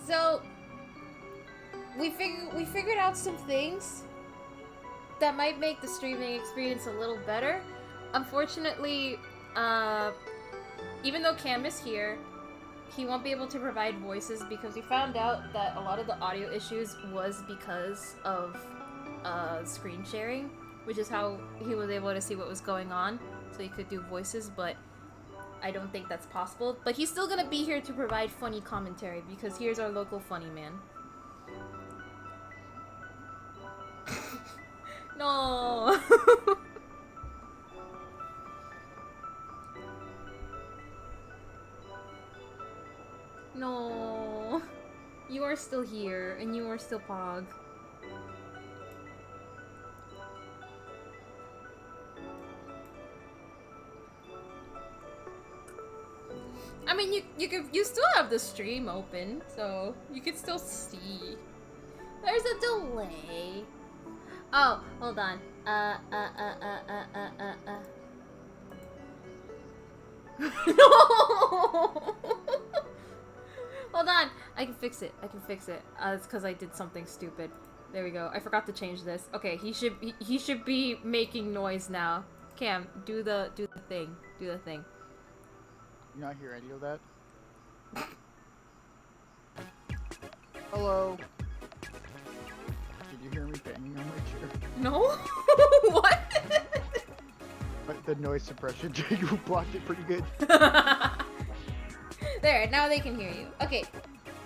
So we figured out some things that might make the streaming experience a little better. Unfortunately, even though Cam is here, he won't be able to provide voices because we found out that a lot of the audio issues was because of screen sharing, which is how he was able to see what was going on, so he could do voices, but I don't think that's possible. But he's still gonna be here to provide funny commentary because here's our local funny man. No. No. You are still here, and you are still Pog. I mean, you still have the stream open, so you can still see. There's a delay. Oh, hold on. No! Hold on. I can fix it. It's because I did something stupid. There we go. I forgot to change this. Okay, he should be making noise now. Cam, do the thing. Do the thing. You not hear any of that? Hello. Did you hear me banging on my chair? No? What? But the noise suppression, you blocked it pretty good. There, now they can hear you. Okay,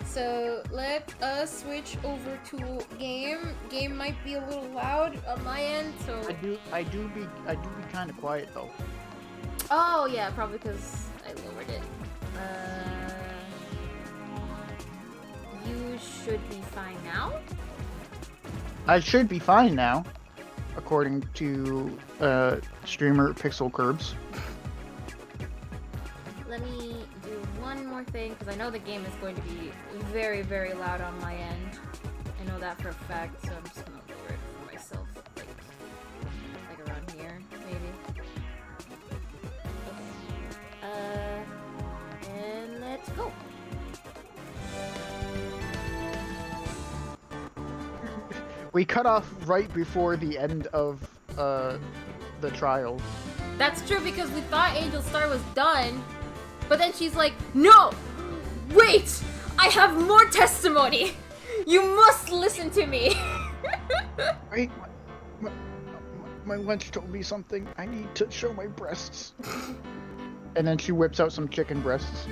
so let us switch over to game. Game might be a little loud on my end, so. I do be kind of quiet though. Oh yeah, probably because I lowered it. You should be fine now. I should be fine now, according to streamer Pixel Curbs. Let me do one more thing, because I know the game is going to be very, very loud on my end. I know that for a fact, so I'm just gonna lower it for myself, like around here, maybe. Okay. And let's go. We cut off right before the end of the trial. That's true, because we thought Angel Star was done, but then she's like, no! Wait! I have more testimony! You must listen to me! Wait, my lunch told me something. I need to show my breasts. And then she whips out some chicken breasts.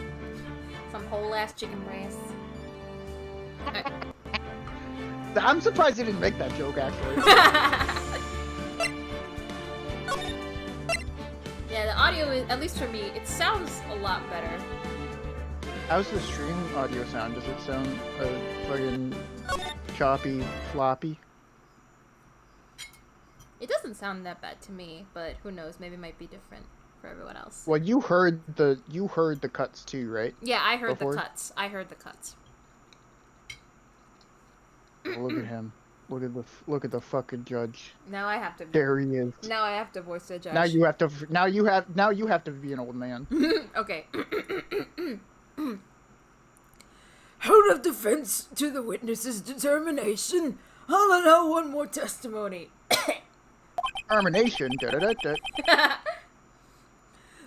Some whole ass chicken breasts. I'm surprised they didn't make that joke, actually. Yeah, the audio, is, at least for me, it sounds a lot better. How's the stream audio sound? Does it sound fucking choppy, floppy? It doesn't sound that bad to me, but who knows? Maybe it might be different for everyone else. Well, you heard the cuts too, right? Yeah, I heard Before? the cuts. I heard the cuts. Oh, look at him. Look at the fucking judge. Now I have to. There he is. Now I have to voice the judge. Now you have to be an old man. Okay. Out of defense to the witness's determination, I'll allow one more testimony. Termination. Da-da-da-da.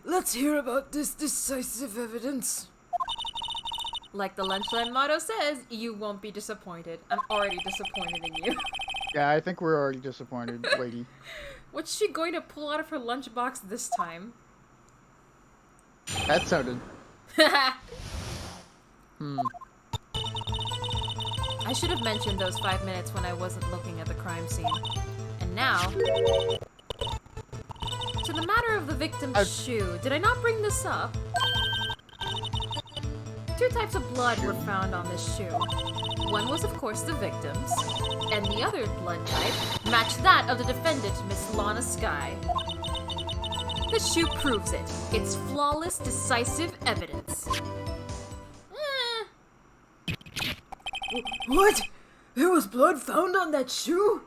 Let's hear about this decisive evidence. Like the Lunchline motto says, you won't be disappointed. I'm already disappointed in you. Yeah, I think we're already disappointed, lady. What's she going to pull out of her lunchbox this time? That sounded. I should have mentioned those 5 minutes when I wasn't looking at the crime scene. And now... to the matter of the victim's shoe. Did I not bring this up? 2 types of blood were found on this shoe. One was, of course, the victim's, and the other blood type matched that of the defendant, Miss Lana Skye. The shoe proves it. It's flawless, decisive evidence. What? There was blood found on that shoe?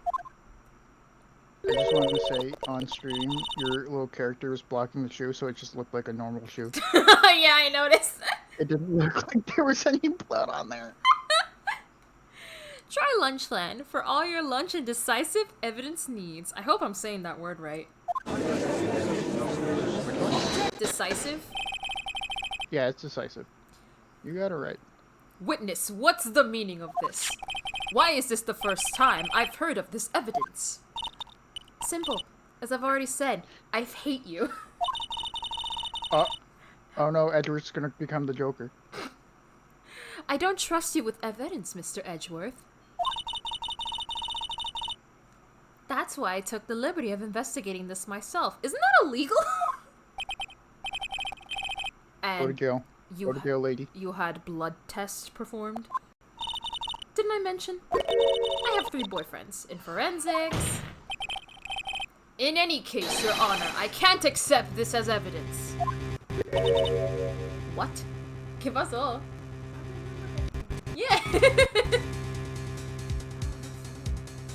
I just wanted to say, on stream, your little character was blocking the shoe, so it just looked like a normal shoe. Yeah, I noticed. It didn't look like there was any blood on there. Try Lunchland for all your lunch and decisive evidence needs. I hope I'm saying that word right. Decisive? Yeah, it's decisive. You got it right. Witness, what's the meaning of this? Why is this the first time I've heard of this evidence? Simple. As I've already said, I hate you. Oh no, Edward's gonna become the Joker. I don't trust you with evidence, Mr. Edgeworth. That's why I took the liberty of investigating this myself. Isn't that illegal? Go to jail. Go to jail, lady. You had blood tests performed? Didn't I mention? I have 3 boyfriends in forensics. In any case, Your Honor, I can't accept this as evidence. What? ¿Qué pasó? Yeah.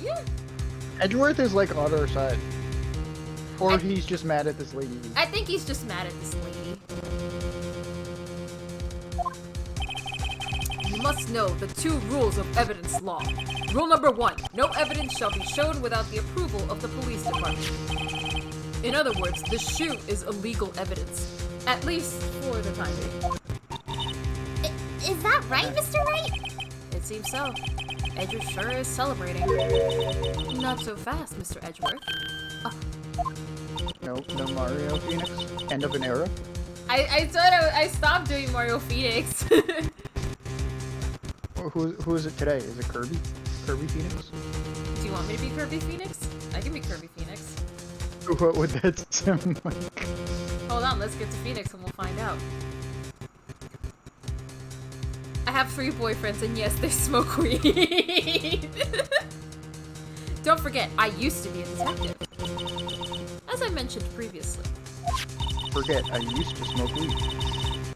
Yeah. Edgeworth is like on our side. Or he's just mad at this lady. I think he's just mad at this lady. You must know the 2 rules of evidence law. Rule number 1, no evidence shall be shown without the approval of the police department. In other words, the shoe is illegal evidence. At least for the time being. Is that right, Mr. Wright? It seems so. Edgeworth sure is celebrating. Not so fast, Mr. Edgeworth. No Mario Phoenix. End of an era. I thought I stopped doing Mario Phoenix. Who is it today? Is it Kirby? Kirby Phoenix? Do you want me to be Kirby Phoenix? I can be Kirby Phoenix. What would that sound like? Hold on, let's get to Phoenix and we'll find out. I have 3 boyfriends and yes, they smoke weed. Don't forget, I used to be a detective. As I mentioned previously. Forget, I used to smoke weed.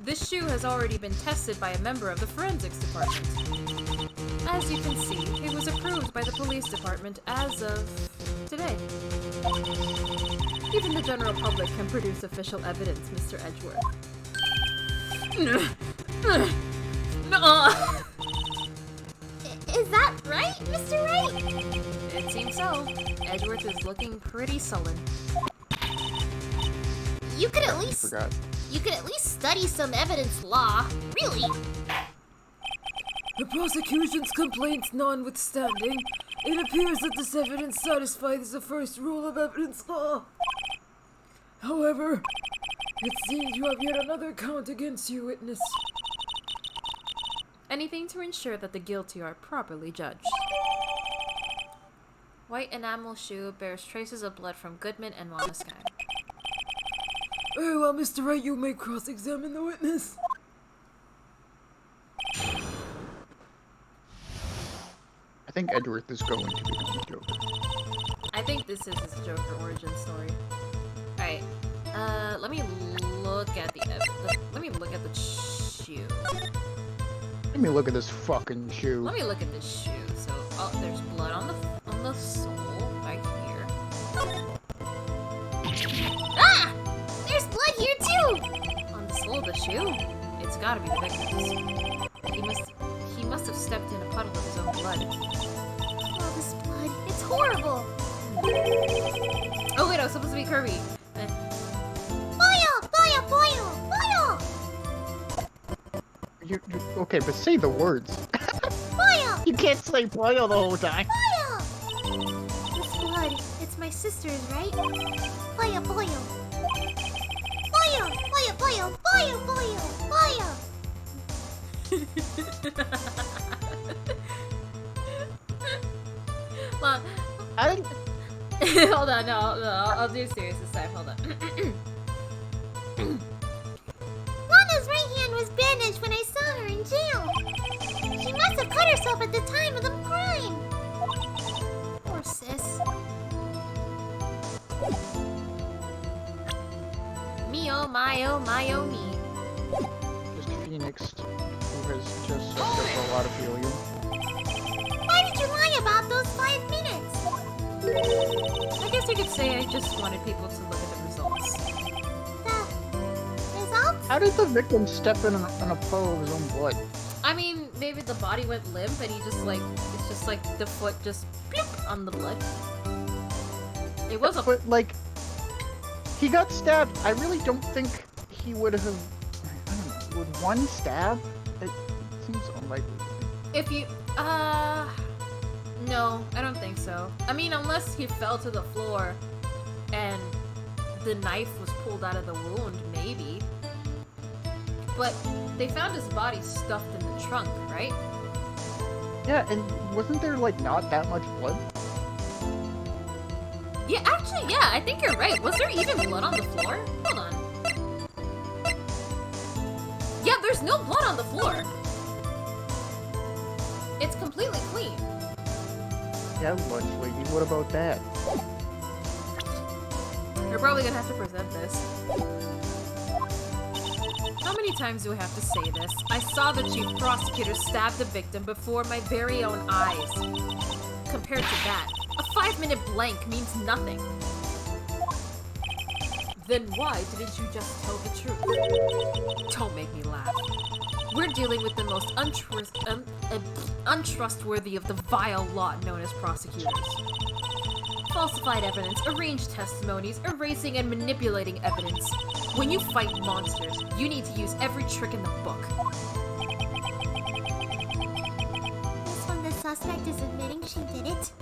This shoe has already been tested by a member of the forensics department. As you can see, it was approved by the police department as of today. Even the general public can produce official evidence, Mr. Edgeworth. No. Is that right, Mr. Wright? It seems so. Edgeworth is looking pretty sullen. You could at least Forgot. study some evidence law. Really? The prosecution's complaints notwithstanding, it appears that this evidence satisfies the first rule of evidence law. However, it seems you have yet another count against you, witness. Anything to ensure that the guilty are properly judged. White enamel shoe bears traces of blood from Goodman and Monosky. Very well, Mr. Wright, you may cross-examine the witness. I think Edgeworth is going to become the Joker. I think this is his Joker origin story. Alright, let me look at the shoe. Let me look at this fucking shoe. Let me look at this shoe. So, oh, there's blood on the sole right here. Ah! There's blood here too! On the sole of the shoe? It's gotta be the victim's. He must have stepped in a puddle of his own blood. Oh, this blood. It's horrible. Oh wait, I was supposed to be Kirby. Boil! Boil! Boil! Boil! You, okay, but say the words. Boil! You can't say boil the whole time. Boil! This blood. It's my sister's, right? Boil! Boil! Boil! Boil! Boil! Boil! Boil! Boil! Mom, I didn't... hold on, no, I'll do serious this time. Hold on. Lana's right hand was bandaged when I saw her in jail. She must have cut herself at the time of the crime. Poor sis. Me oh my oh my oh me. Just Phoenix, who has just sucked up a lot of helium. Why did you lie about those 5 minutes? I guess you could say I just wanted people to look at the results. The results? How did the victim step in a puddle of his own blood? I mean, maybe the body went limp and he just like, it's just like the foot just bloop on the blood. It was a But like, he got stabbed. I really don't think he would have. I don't know. Would one stab? It seems unlikely. If you, no, I don't think so. I mean, unless he fell to the floor and the knife was pulled out of the wound, maybe. But they found his body stuffed in the trunk, right? Yeah, and wasn't there like not that much blood? Yeah, actually, yeah, I think you're right. Was there even blood on the floor? Hold on. Yeah, there's no blood on the floor. It's completely clean. Yeah, lunch lady. What about that? We're probably gonna have to present this. How many times do I have to say this? I saw the chief prosecutor stab the victim before my very own eyes. Compared to that, a 5-minute blank means nothing. Then why didn't you just tell the truth? Don't make me laugh. We're dealing with the most untrustworthy of the vile lot known as prosecutors. Falsified evidence, arranged testimonies, erasing and manipulating evidence. When you fight monsters, you need to use every trick in the book. This one, the suspect is admitting she did it.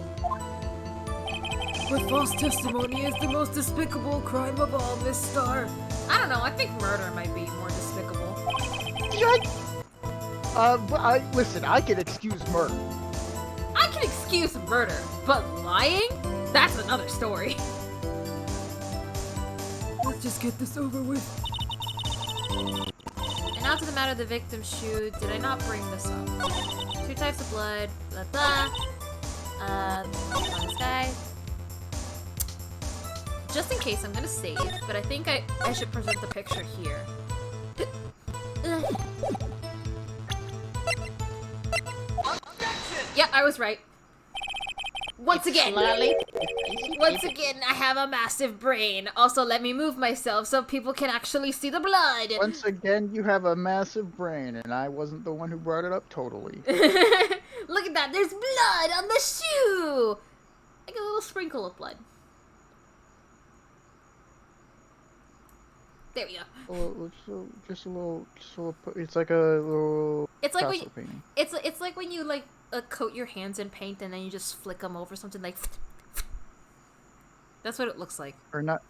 But false testimony is the most despicable crime of all, Miss Star. I don't know, I think murder might be more despicable. Listen, I can excuse murder. I can excuse murder, but lying? That's another story. Let's just get this over with. And now to the matter of the victim's shoe. Did I not bring this up? 2 types of blood, blah blah. On this guy. Just in case, I'm gonna save, but I think I should present the picture here. Yeah, I was right. Once again, I have a massive brain. Also, let me move myself so people can actually see the blood. Once again, you have a massive brain, and I wasn't the one who brought it up totally. Look at that, there's blood on the shoe! Like a little sprinkle of blood. There we go. Just a little, it's like a little It's like when Picasso painting. it's like when you like coat your hands in paint and then you just flick them over something like. That's what it looks like. Or not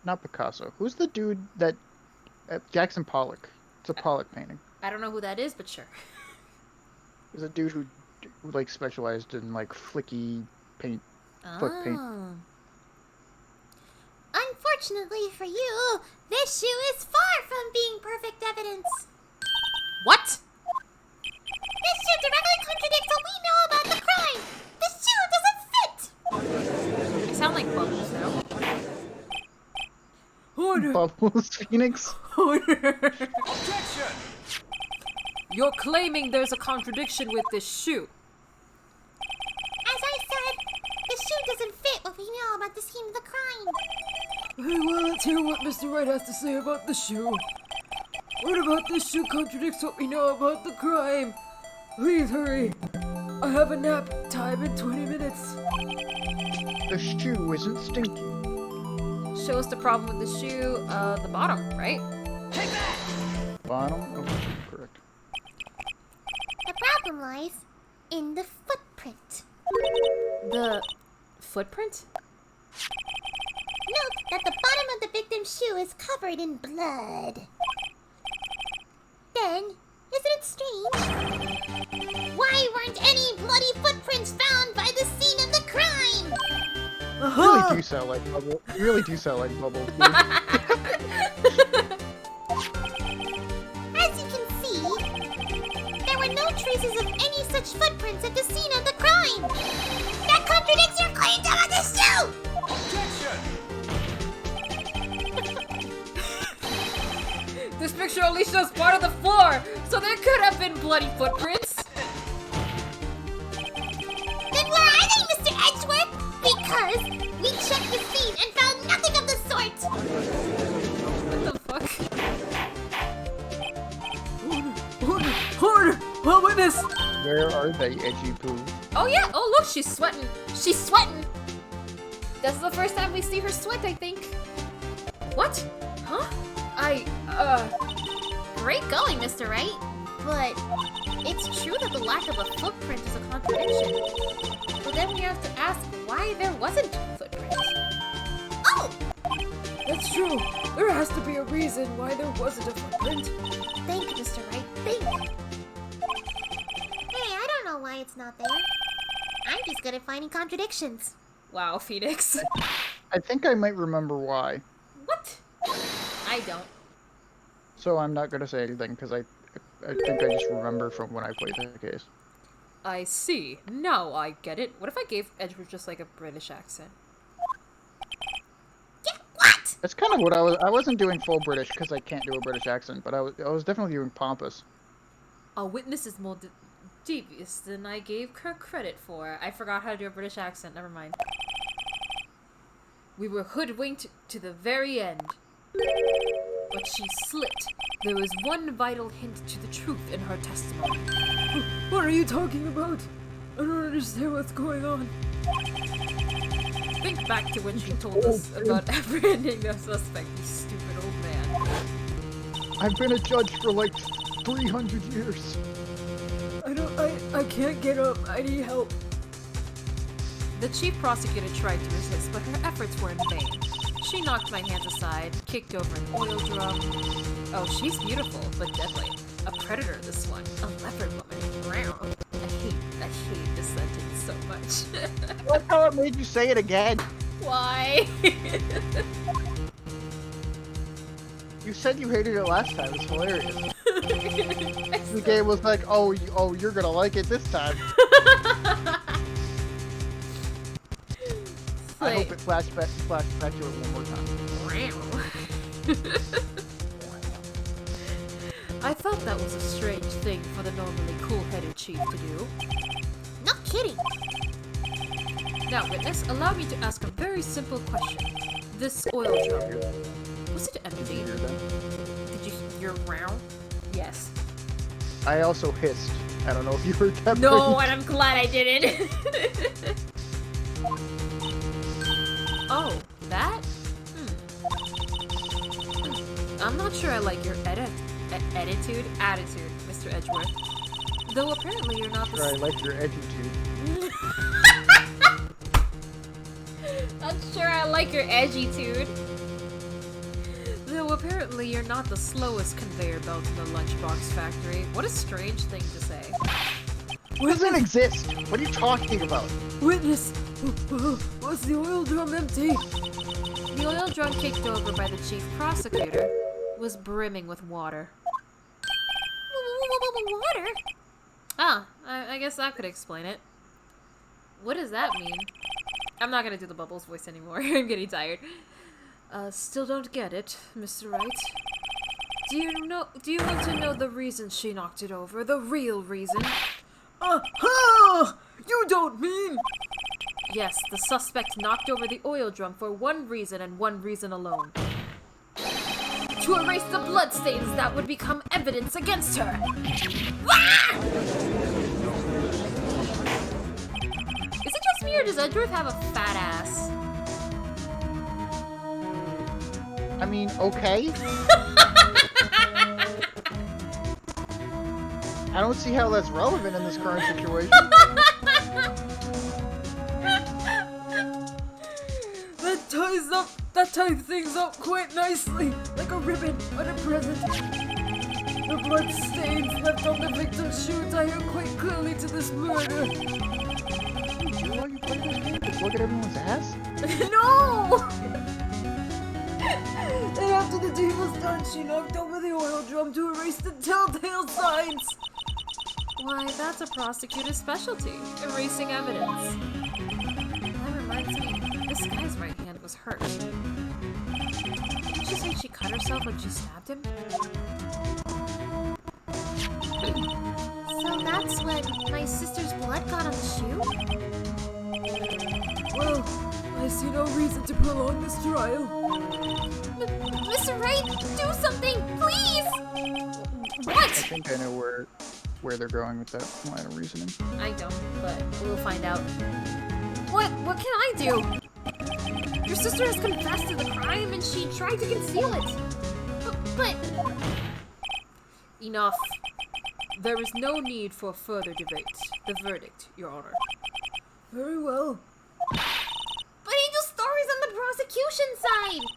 Picasso. Who's the dude that Jackson Pollock? It's a Pollock painting. I don't know who that is, but sure. There's a dude who like specialized in like flicky paint, foot paint. Unfortunately for you, this shoe is far from being perfect evidence. What? This shoe directly contradicts what we know about the crime. The shoe doesn't fit. You sound like Bubbles now. Order! Bubbles Phoenix. Order! Objection! You're claiming there's a contradiction with this shoe. As I said, the shoe doesn't fit what we know about the scene of the crime. Very well, let's hear what Mr. Wright has to say about the shoe. What about this shoe contradicts what we know about the crime? Please hurry. I have a nap time in 20 minutes. The shoe isn't stinky. Show us the problem with the shoe. The bottom, right? Take that! Bottom? Oh, correct. The problem lies in the footprint. The footprint? Note that the bottom of the victim's shoe is covered in blood. Then, isn't it strange? Why weren't any bloody footprints found by the scene of the crime? You really do sound like Bubble. You really do sound like Bubble. As you can see, there were no traces of any such footprints at the scene of the crime. That contradicts your claims about the shoe! Objection! This picture only shows part of the floor, so there could have been bloody footprints. Then where are they, Mr. Edgeworth? Because we checked the scene and found nothing of the sort. What the fuck? Order! Witness! Where are they, Edgy Poo? Oh yeah, oh look, she's sweating. She's sweating! This is the first time we see her sweat, I think. What? Huh? Great going, Mr. Wright. But it's true that the lack of a footprint is a contradiction. But then we have to ask why there wasn't a footprint. Oh! That's true. There has to be a reason why there wasn't a footprint. Think, Mr. Wright, think. Hey, I don't know why it's not there. I'm just good at finding contradictions. Wow, Phoenix. I think I might remember why. What? I don't. So I'm not gonna say anything because I think I just remember from when I played the case. I see. Now I get it. What if I gave Edward just like a British accent? Yeah, what? That's kind of what I wasn't doing full British because I can't do a British accent, but I was definitely doing pompous. A witness is more devious than I gave her credit for. I forgot how to do a British accent. Never mind. We were hoodwinked to the very end. But she slipped. There was one vital hint to the truth in her testimony. What are you talking about? I don't understand what's going on. Think back to when she told us about apprehending the suspect, you stupid old man. I've been a judge for like 300 years. I can't get up. I need help. The chief prosecutor tried to resist, but her efforts were in vain. She knocked my hands aside, kicked over an oil drum. Oh, she's beautiful, but deadly. A predator, this one. A leopard woman. Wow. I hate this sentence so much. That's how it made you say it again. Why? You said you hated it last time. It's hilarious. The game was like, oh, you're gonna like it this time. I hope it flashback to it one more time. I thought that was a strange thing for the normally cool-headed chief to do. No kidding. Now, witness, allow me to ask a very simple question. This oil drum, was it empty? Did you hear round? Yes. I also hissed. I don't know if you heard that. No, and I'm glad I didn't. Oh, that? I'm not sure I like your attitude, Mr. Edgeworth. Though apparently you're not the I like your attitude. Not sure I like your edgy-tude. Though apparently you're not the slowest conveyor belt in the lunchbox factory. What a strange thing to say. It doesn't exist. What are you talking about? Witness! Was the oil drum empty? The oil drum kicked over by the chief prosecutor was brimming with water. Water? Ah, I guess that could explain it. What does that mean? I'm not gonna do the Bubbles voice anymore. I'm getting tired. Still don't get it, Mr. Wright. Do you want to know the reason she knocked it over? The real reason? Aha! You don't mean... Yes, the suspect knocked over the oil drum for one reason and one reason alone. To erase the bloodstains that would become evidence against her! Ah! Is it just me or does Edgeworth have a fat ass? I mean, okay. I don't see how that's relevant in this current situation. That ties things up quite nicely, like a ribbon on a present. The blood stains left on the victim's shoe tie her quite clearly to this murder. While you play this game, just look at everyone's ass? No! And after the deed was done, she knocked over the oil drum to erase the telltale signs. Why, that's a prosecutor's specialty, erasing evidence. That reminds me, this guy's right hand was hurt. Did she say she cut herself when she stabbed him? So that's when my sister's blood got on the shoe? Well, I see no reason to prolong this trial. Mr. Wright, do something, please! I What? think I know where where they're going with that line of reasoning. I don't, but we'll find out. What can I do? Your sister has confessed to the crime and she tried to conceal it. But... Enough. There is no need for further debate. The verdict, Your Honor. Very well. But Angel Star is on the prosecution side!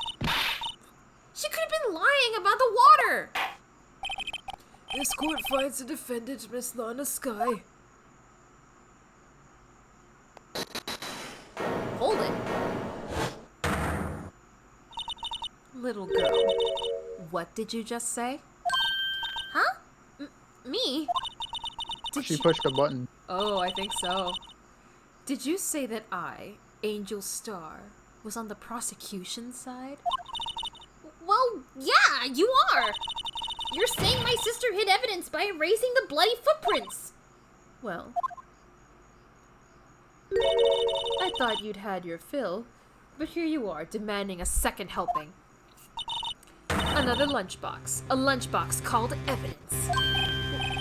She could have been lying about the water! This court finds the defendant, Miss Lana Sky. Hold it. Little girl, what did you just say? Huh? Me? Did She pushed a button. Oh, I think so. Did you say that I, Angel Star, was on the prosecution side? Well, yeah, you are! You're saying my sister hid evidence by erasing the bloody footprints! Well... I thought you'd had your fill, but here you are, demanding a second helping. Another lunchbox. A lunchbox called evidence.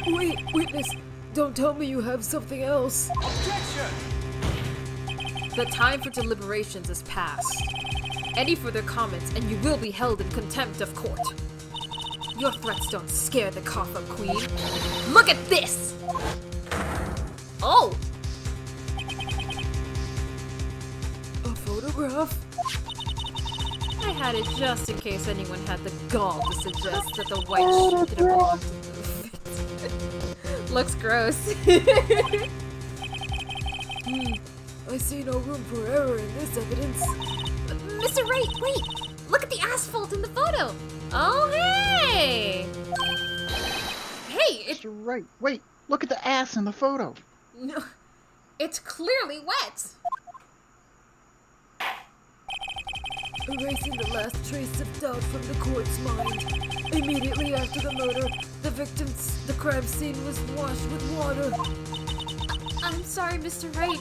Wait, witness, don't tell me you have something else. Objection! The time for deliberations is past. Any further comments and you will be held in contempt of court. Your threats don't scare the Coffer Queen. Look at this! Oh! A photograph? I had it just in case anyone had the gall to suggest that the white shoe didn't belong to the victim. Looks gross. I see no room for error in this evidence. Mr. Wright, wait! Look at the asphalt in the photo! Oh, hey! Hey, You're right. Wait, look at the ass in the photo. no, it's clearly wet! Erasing the last trace of doubt from the court's mind. Immediately after the murder, the crime scene was washed with water. I'm sorry, Mr. Wright.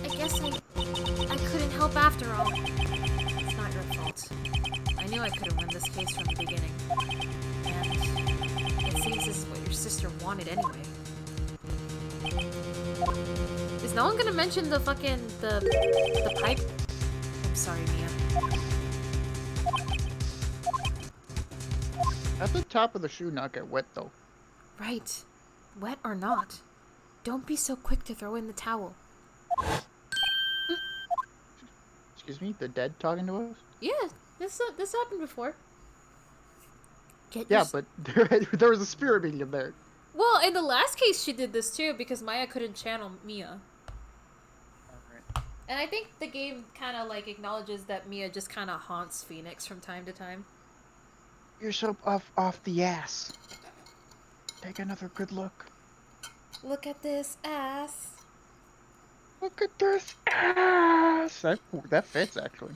I guess I couldn't help after all. It's not your fault. I knew I couldn't win this case from the beginning. And it seems this is what your sister wanted anyway. Is no one gonna mention the fucking, the pipe? I'm sorry, Mia. At the top of the shoe not get wet though. Right. Wet or not, don't be so quick to throw in the towel. Excuse me, the dead talking to us? Yeah, this happened before. Yeah, but there was a spirit medium there. Well, in the last case, she did this too because Maya couldn't channel Mia. And I think the game kind of like acknowledges that Mia just kind of haunts Phoenix from time to time. You're so off the ass. Take another good look. Look at this ass. Look at this ass. That fits actually.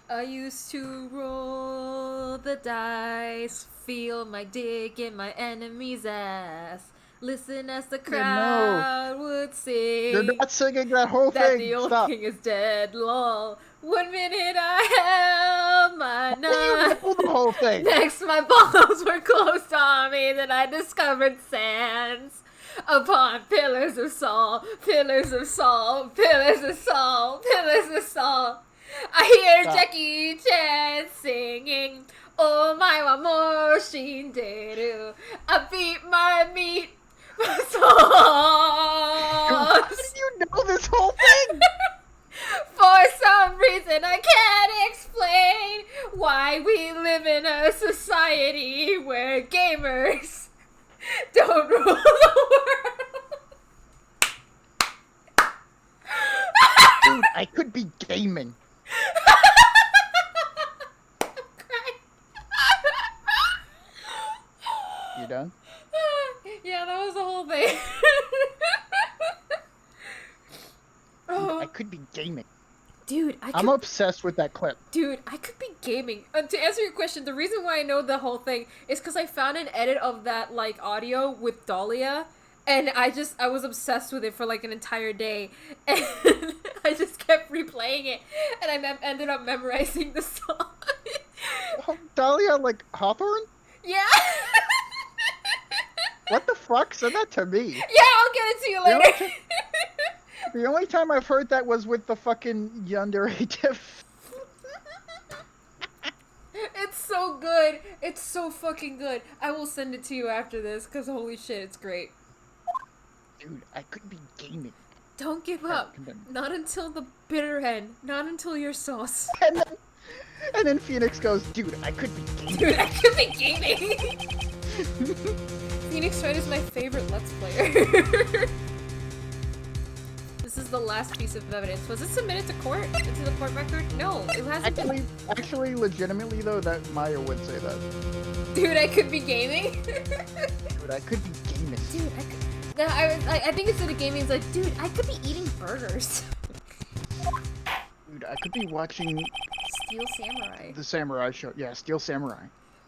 I used to roll the dice, feel my dick in my enemy's ass. Listen as the crowd would sing. You're not singing that whole that thing. the old Stop. king is dead, lol. 1 minute I held my You knife. know the whole thing. Next my balls were closed on me, then I discovered sands. Upon pillars of salt, pillars of salt, pillars of salt, pillars of salt. I hear Stop. Jackie Chan singing, oh my wa mo shinderu. I beat my meat sauce. How did you know this whole thing? For some reason I can't explain why we live in a society where gamers don't rule the world. Dude, I could be gaming. You done? Yeah, that was the whole thing. Oh. I could be gaming. Dude, I'm obsessed with that clip. Dude, I could be gaming. To answer your question, the reason why I know the whole thing is because I found an edit of that, like, audio with Dahlia, and I was obsessed with it for, like, an entire day, and I just kept replaying it, and I ended up memorizing the song. Oh, Dahlia, like Hawthorne? Yeah! What the fuck? Send that to me. Yeah, I'll get it to you The only later. The only time I've heard that was with the fucking yandere tiff. It's so good. It's so fucking good. I will send it to you after this, because holy shit, it's great. Dude, I could be gaming. Don't give Alright, up. continue. Not until the bitter end. Not until you're sauce. And then Phoenix goes, dude, I could be gaming. Dude, I could be gaming. Phoenix Wright is my favorite Let's Player. This is the last piece of evidence. Was it submitted to court? To the court record? No, it hasn't been. Actually, legitimately though, that Maya would say that. Dude, I could be gaming. Dude, I could be gaming. Dude, I could. No, I think instead of gaming, it's like, dude, I could be eating burgers. Dude, I could be watching Steel Samurai. the Samurai show. Yeah, Steel Samurai.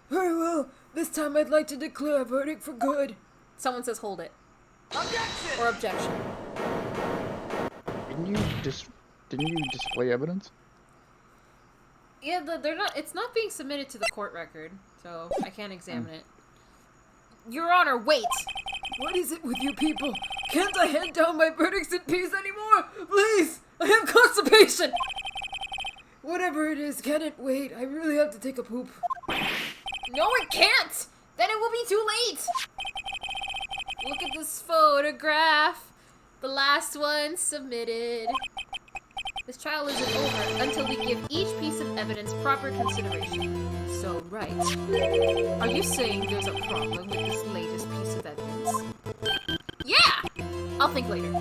Very well. This time I'd like to declare a verdict for good. Someone says hold it. Objection! Or objection. Didn't you display evidence? Yeah, they're not. It's not being submitted to the court record, so I can't examine it. Your Honor, wait. What is it with you people? Can't I hand down my verdicts in peace anymore? Please! I have constipation! Whatever it is, can it wait? I really have to take a poop. No, it can't. Then it will be too late. Look at this photograph. The last one submitted. This trial isn't over until we give each piece of evidence proper consideration. So, right. Are you saying there's a problem with this latest piece of evidence? Yeah! I'll think later.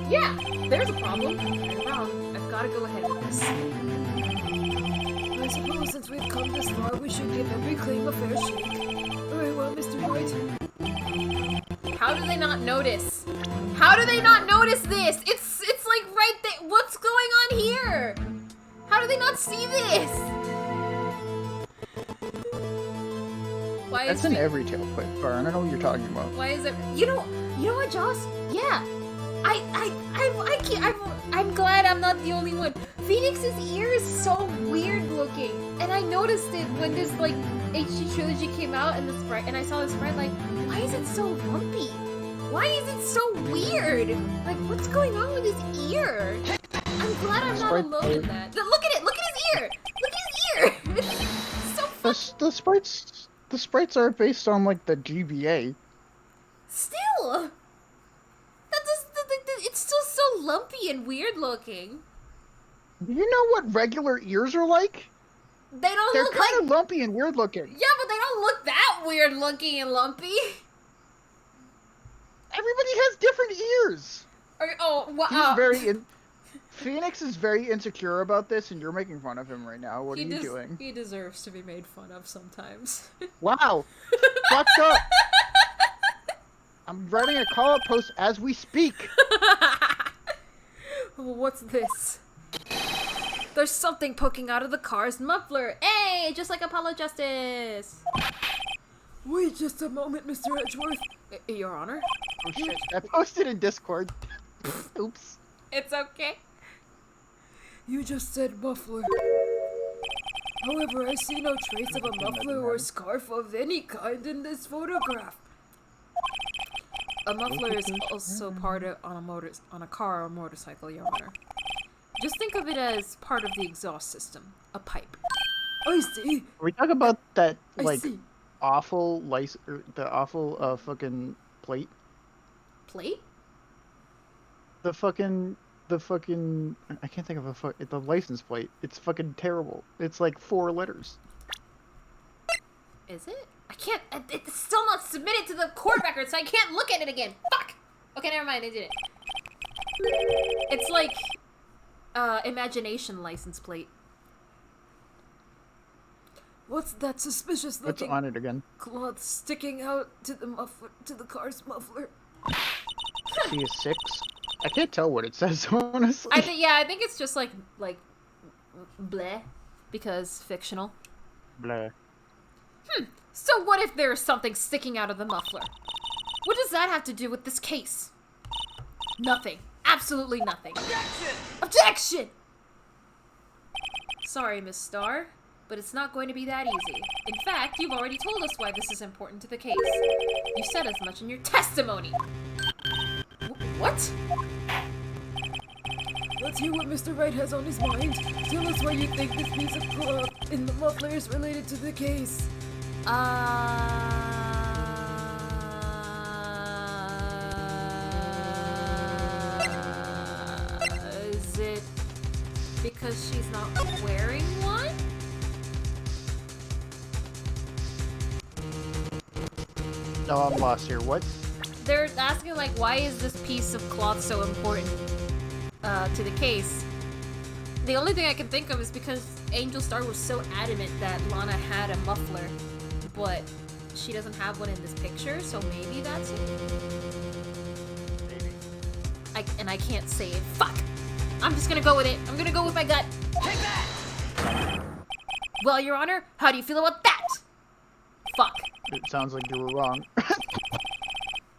Yeah, there's a problem. You're wrong. I've got to go ahead with this. I suppose since we've come this far, we should give every claim a fair shake. Very well, Mr. White. How do they not notice? How do they not notice this? It's like right there. What's going on here? How do they not see this? Why That's is in it? every Tailquake bar. I don't know what you're talking about. Why is it? You know what, Joss? Yeah, I'm glad I'm not the only one. Phoenix's ear is so weird looking, and I noticed it when this like HD trilogy came out, and the sprite, and I saw the sprite like, why is it so lumpy? Why is it so weird? Like, what's going on with his ear? I'm glad I'm not Sprite alone in that. Look at it! Look at his ear! Look at his ear! It's so fun. The sprites are based on like the GBA. Still! It's still so lumpy and weird looking. Do you know what regular ears are like? They don't They're look kind like... of lumpy and weird looking. Yeah, but they don't look that weird looking and lumpy. Everybody has different ears. Phoenix is very insecure about this, and you're making fun of him right now. What are you doing? He deserves to be made fun of sometimes. Wow, fucked up. I'm writing a call-out post as we speak. What's this? There's something poking out of the car's muffler. Hey, just like Apollo Justice. Wait just a moment, Mr. Edgeworth. Your Honor? Oh shit, I posted in Discord. Oops. It's okay. You just said muffler. However, I see no trace of a muffler or scarf of any kind in this photograph. A muffler is also part of on a car or motorcycle, Your Honor. Just think of it as part of the exhaust system, a pipe. I see. Are we talking about that I like see. awful the awful fucking plate? Plate? The fucking I can't think of the license plate. It's fucking terrible. It's like 4 letters. Is it? I can't. It's still not submitted to the court record, so I can't look at it again. Fuck. Okay, never mind. I did it. It's like imagination license plate. What's that suspicious What's looking on it again? cloth sticking out to the muffler, to the car's muffler? C is 6. I can't tell what it says, honestly. I think it's just like bleh, because fictional. Blah. So what if there's something sticking out of the muffler? What does that have to do with this case? Nothing. Absolutely nothing. Objection! Objection! Sorry, Miss Starr. but it's not going to be that easy. In fact, you've already told us why this is important to the case. You said as much in your testimony. What? Let's hear what Mr. Wright has on his mind. Tell us why you think this piece of cloth in the muffler is related to the case. Is it because she's not wearing one? No, I'm lost here. What? They're asking, like, why is this piece of cloth so important to the case? The only thing I can think of is because Angel Star was so adamant that Lana had a muffler, but she doesn't have one in this picture, so maybe that's it? Maybe. I can't say it. Fuck! I'm just gonna go with it. I'm gonna go with my gut. Take that! Well, Your Honor, how do you feel about that? Fuck. It sounds like you were wrong.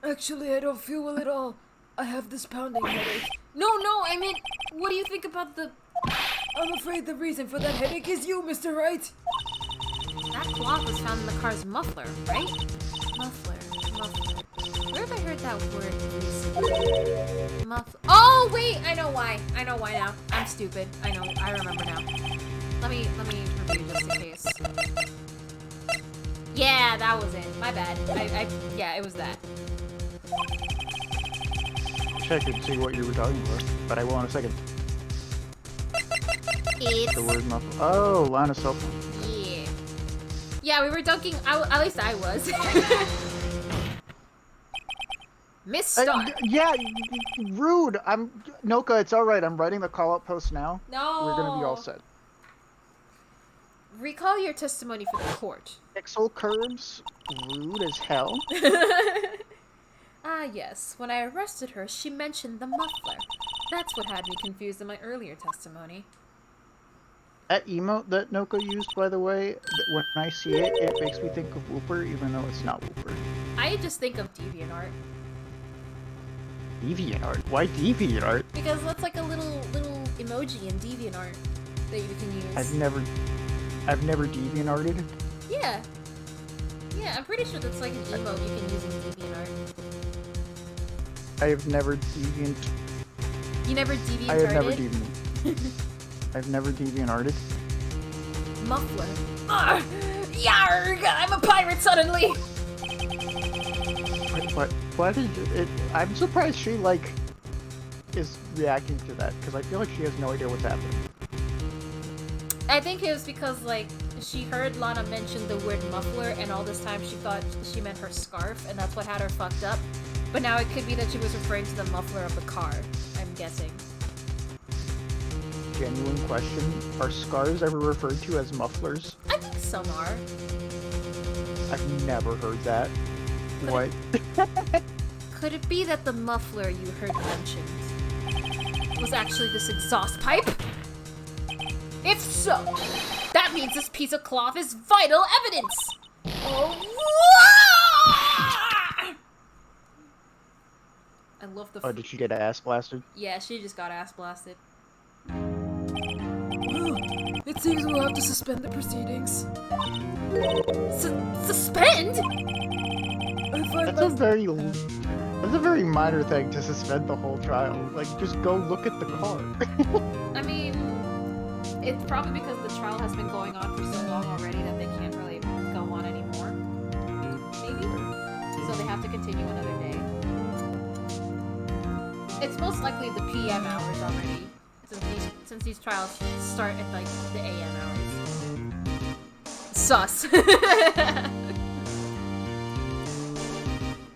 Actually, I don't feel well at all. I have this pounding headache. No, I mean, what do you think about the... I'm afraid the reason for that headache is you, Mr. Wright. That cloth was found in the car's muffler, right? Muffler. Where have I heard that word recently? Oh, wait! I know why now. I'm stupid. I remember now. Let me review just in case. Yeah, that was it. My bad. Yeah, it was that. Wish I could see what you were talking about, but I will in a second. It's... The word muffle. Oh, Lana's cell phone. Yeah. Yeah, we were dunking. At least I was. Miss Star. Yeah, rude. Noka, it's alright. I'm writing the call-out post now. No. We're gonna be all set. Recall your testimony for the court. Pixel curves, rude as hell. Ah, yes. When I arrested her, she mentioned the muffler. That's what had me confused in my earlier testimony. That emote that Noka used, by the way, when I see it, it makes me think of Whooper, even though it's not Whooper. I just think of DeviantArt. DeviantArt? Why DeviantArt? Because that's like a little emoji in DeviantArt that you can use. I've never DeviantArted. Yeah. Yeah, I'm pretty sure that's like an emote you can use in DeviantArt. I have never deviant. You never DeviantArted? I have never deviant. I've never DeviantArted. Muffler. Arr! Yarg! I'm a pirate suddenly! What is it? I'm surprised she, like, is reacting to that, because I feel like she has no idea what's happening. I think it was because, like, she heard Lana mention the word muffler, and all this time she thought she meant her scarf, and that's what had her fucked up. But now it could be that she was referring to the muffler of the car, I'm guessing. Genuine question. Are scars ever referred to as mufflers? I think some are. I've never heard that. What? Could it be that the muffler you heard mentioned was actually this exhaust pipe? If so, that means this piece of cloth is vital evidence! Oh, I love the... Oh, did she get ass blasted? Yeah, she just got ass blasted. It seems we'll have to suspend the proceedings. Suspend? I find That's a very minor thing to suspend the whole trial. Like, just go look at the car. I mean, it's probably because the trial has been going on for so long already that they can't really go on anymore. Maybe? So they have to continue another day. It's most likely the PM hours already, since these trials start at, like, the AM hours. Sus.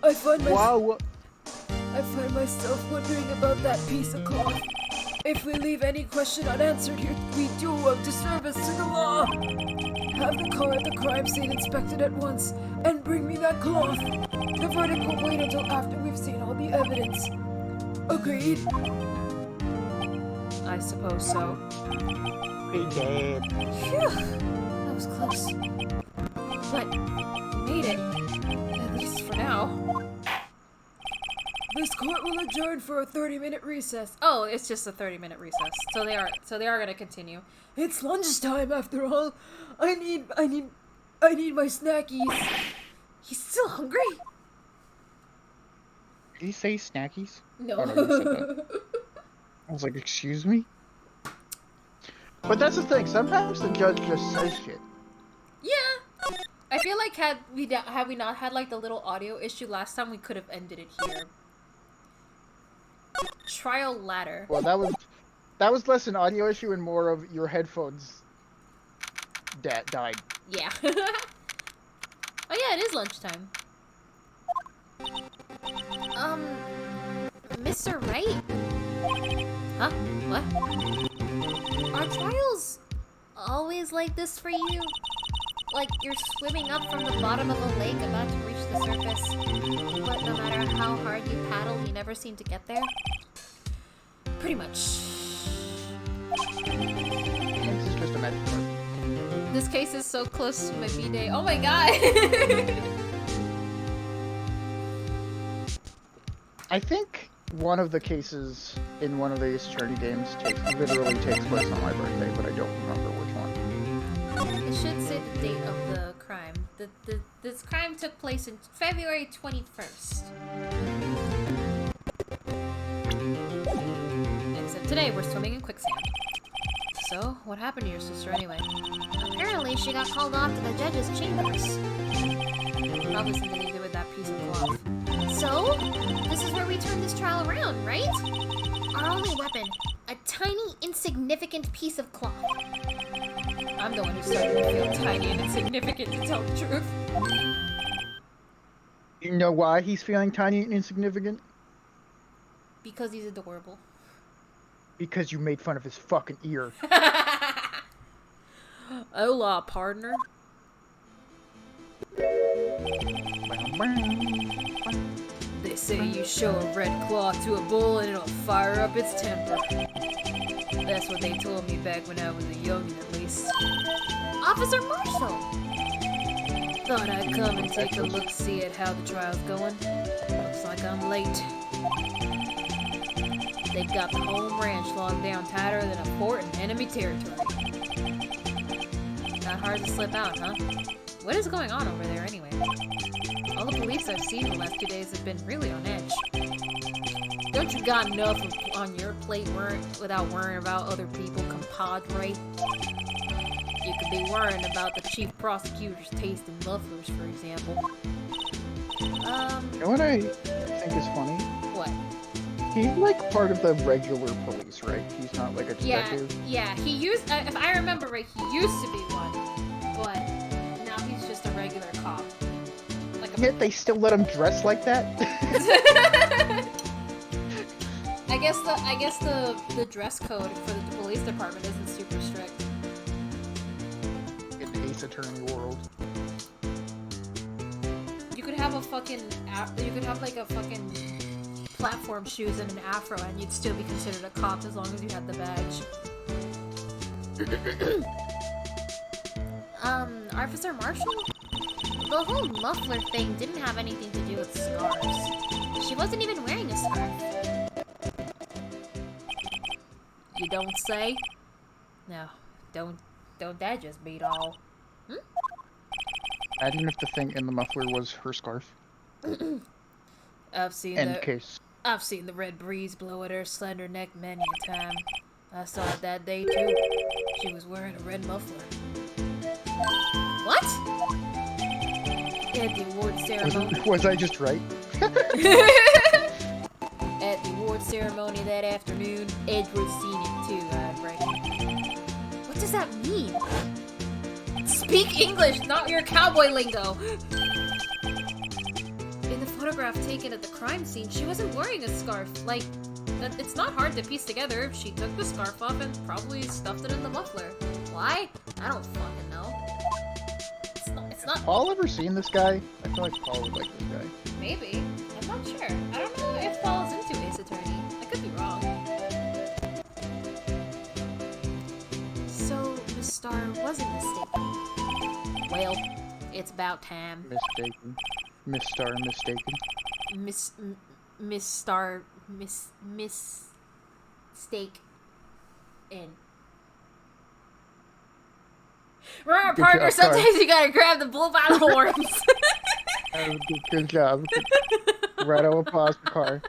I find Wow. myself wondering about that piece of cloth. If we leave any question unanswered here, we do a disservice to the law. Have the car at the crime scene inspected at once, and bring me that cloth. The verdict will wait until after we've seen all the evidence. Agreed? I suppose so. Hey, Dad. Phew, that was close. But we made it. At least for now. This court will adjourn for a 30-minute recess. Oh, it's just a 30-minute recess. So they are gonna continue. It's lunchtime after all. I need my snackies. He's still hungry? Did he say snackies? No. Oh, no, he said that. I was like, excuse me? But that's the thing, sometimes the judge just says shit. Yeah. I feel like had we not had like the little audio issue last time, we could have ended it here. Trial ladder. Well, that was less an audio issue and more of your headphones died. Yeah. Oh yeah, it is lunchtime. Mr. Wright, Huh? What? are trials always like this for you? Like you're swimming up from the bottom of a lake about to reach the surface, but no matter how hard you paddle, you never seem to get there? Pretty much. This is just a magic card. This case is so close to my B-Day. Oh my god! I think one of the cases in one of the Ace Attorney games literally takes place on my birthday, but I don't remember which one. It should say the date of the crime. This crime took place in February 21st. Except today we're swimming in quicksand. So, what happened to your sister anyway? Apparently, she got called off to the judge's chambers. Probably something to do with that piece of cloth. So, this is where we turn this trial around, right? Our only weapon, a tiny, insignificant piece of cloth. I'm the one who's starting to feel tiny and insignificant, to tell the truth. You know why he's feeling tiny and insignificant? Because he's adorable. Because you made fun of his fucking ear. Hola, partner. They say you show a red cloth to a bull and it'll fire up its temper. That's what they told me back when I was a youngin', at least. Officer Marshall! Thought I'd come and take a look-see at how the trial's going. Looks like I'm late. They've got the home ranch locked down tighter than a fort in enemy territory. Not hard to slip out, huh? What is going on over there anyway? All the police I've seen the last 2 days have been really on edge. Don't you got enough on your plate without worrying about other people, compadre? You could be worrying about the chief prosecutor's taste in mufflers, for example. You know what I think is funny? What? He's like part of the regular police, right? He's not like a detective. Yeah, he used, if I remember right, he used to be one, but now he's just a regular cop. Like a... Yet they still let him dress like that? I guess the dress code for the police department isn't super strict. In the Ace Attorney world. You could have like a fucking platform shoes and an afro and you'd still be considered a cop as long as you had the badge. Officer Marshall? The whole muffler thing didn't have anything to do with scarves. She wasn't even wearing a scarf. You don't say? No, don't that just beat all? Imagine if the thing in the muffler was her scarf. I've seen the red breeze blow at her slender neck many a time. I saw it that day too. She was wearing a red muffler. What? At the award ceremony. Was I just right? At the award ceremony that afternoon, Edward seen it too, I'd reckon. What does that mean? Speak English, not your cowboy lingo! In the photograph taken at the crime scene, she wasn't wearing a scarf. Like, it's not hard to piece together. She took the scarf off and probably stuffed it in the muffler. Why? I don't fucking know. It's not... Paul ever seen this guy? I feel like Paul would like this guy. Maybe. I'm not sure. I don't know if Paul is into Ace Attorney. I could be wrong. So, Miss Starr wasn't mistaken. Well, it's about time. Mistaken. Miss Star mistaken. mistake in. Remember, Good partner, job, Car. sometimes you gotta grab the bull by the horns. Good job. Right, I will pause the car.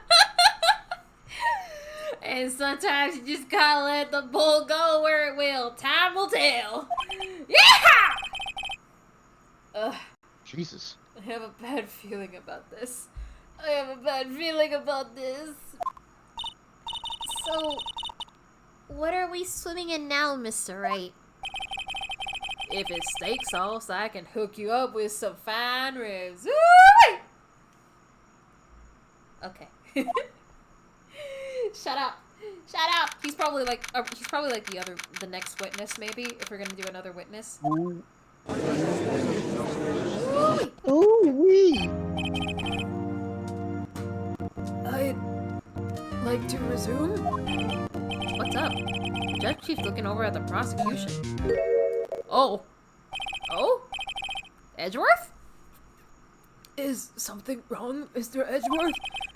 And sometimes you just gotta let the bull go where it will. Time will tell. Yeah! Ugh, Jesus. I have a bad feeling about this. I have a bad feeling about this. So, what are we swimming in now, Mr. Wright? If it's steak sauce, I can hook you up with some fine ribs. Ooh! Okay. Shut up. Shut up. He's probably like the next witness, maybe, if we're gonna do another witness. Ooh. Ooh! Ooh wee. I'd like to resume. What's up? The judge keeps looking over at the prosecution. Oh. Oh? Edgeworth? Is something wrong, Mr. Edgeworth?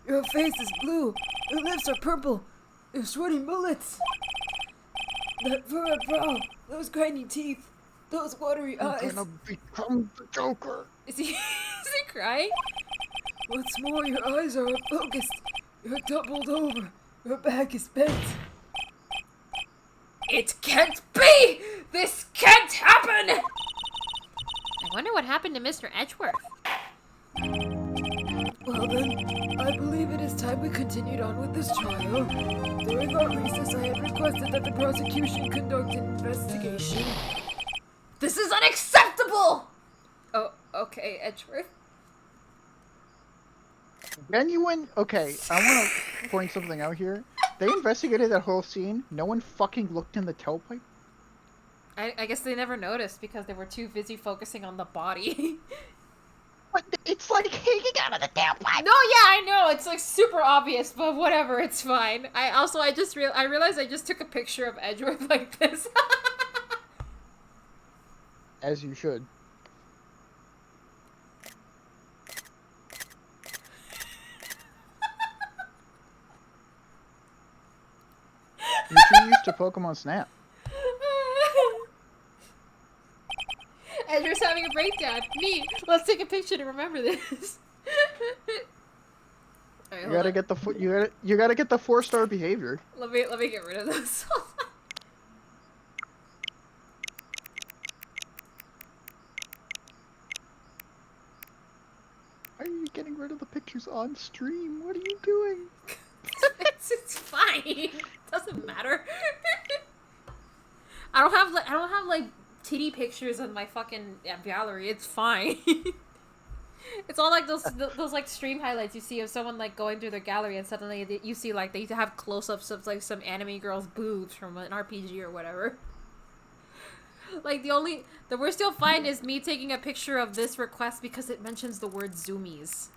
Your face is blue. Your lips are purple. You're sweating bullets. That furrowed brow. Those grimy teeth. Those watery I'm eyes. gonna become the Joker. Is he crying? What's more, your eyes are unfocused. You're doubled over. Your back is bent. It can't be! This can't happen! I wonder what happened to Mr. Edgeworth. Well then, I believe it is time we continued on with this trial. During our recess, I had requested that the prosecution conduct an investigation. This is unacceptable! Oh, okay, Edgeworth. Genuine. Okay, I want to point something out here. They investigated that whole scene. No one fucking looked in the tailpipe. I guess they never noticed because they were too busy focusing on the body. But it's like hanging out of the tailpipe. No, yeah, I know. It's like super obvious, but whatever, it's fine. I realized I just took a picture of Edgeworth like this. As you should. You should use to Pokemon Snap. Edgeworth's having a breakdown. Me, let's take a picture to remember this. Alright, You gotta get the you gotta get the 4-star behavior. Let me get rid of this. Why are you getting rid of the pictures on stream? What are you doing? It's fine. It doesn't matter. I don't have like titty pictures in my fucking gallery. It's fine. It's all like those like stream highlights you see of someone like going through their gallery and suddenly you see like they have close-ups of like some anime girl's boobs from an RPG or whatever. Like the worst you'll find is me taking a picture of this request because it mentions the word zoomies.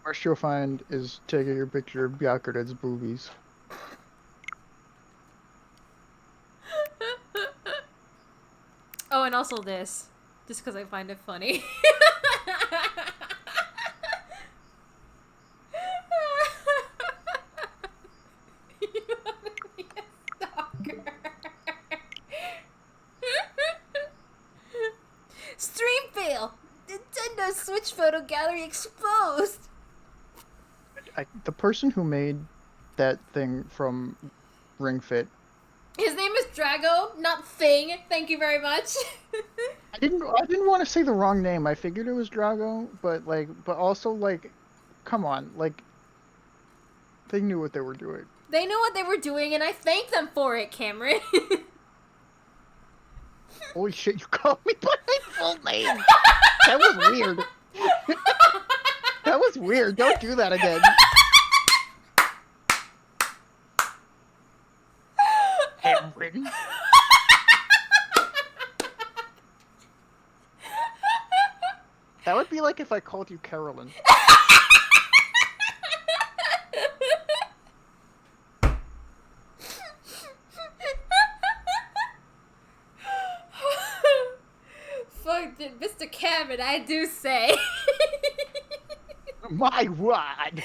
Worst you'll find is taking a picture of Byakuren's boobies. Oh, and also this. Just because I find it funny. You wanna be a stalker. Stream fail! Nintendo Switch photo gallery exposed! The person who made that thing from Ring Fit. His name is Drago, not Thing. Thank you very much. I didn't want to say the wrong name. I figured it was Drago, but also like, come on, like, they knew what they were doing. They knew what they were doing, and I thank them for it, Cameron. Holy shit, you called me by my full name. That was weird. That was weird. Don't do that again. Cameron. That would be like if I called you Carolyn. Fuck, Mr. Cameron, I do say. My word!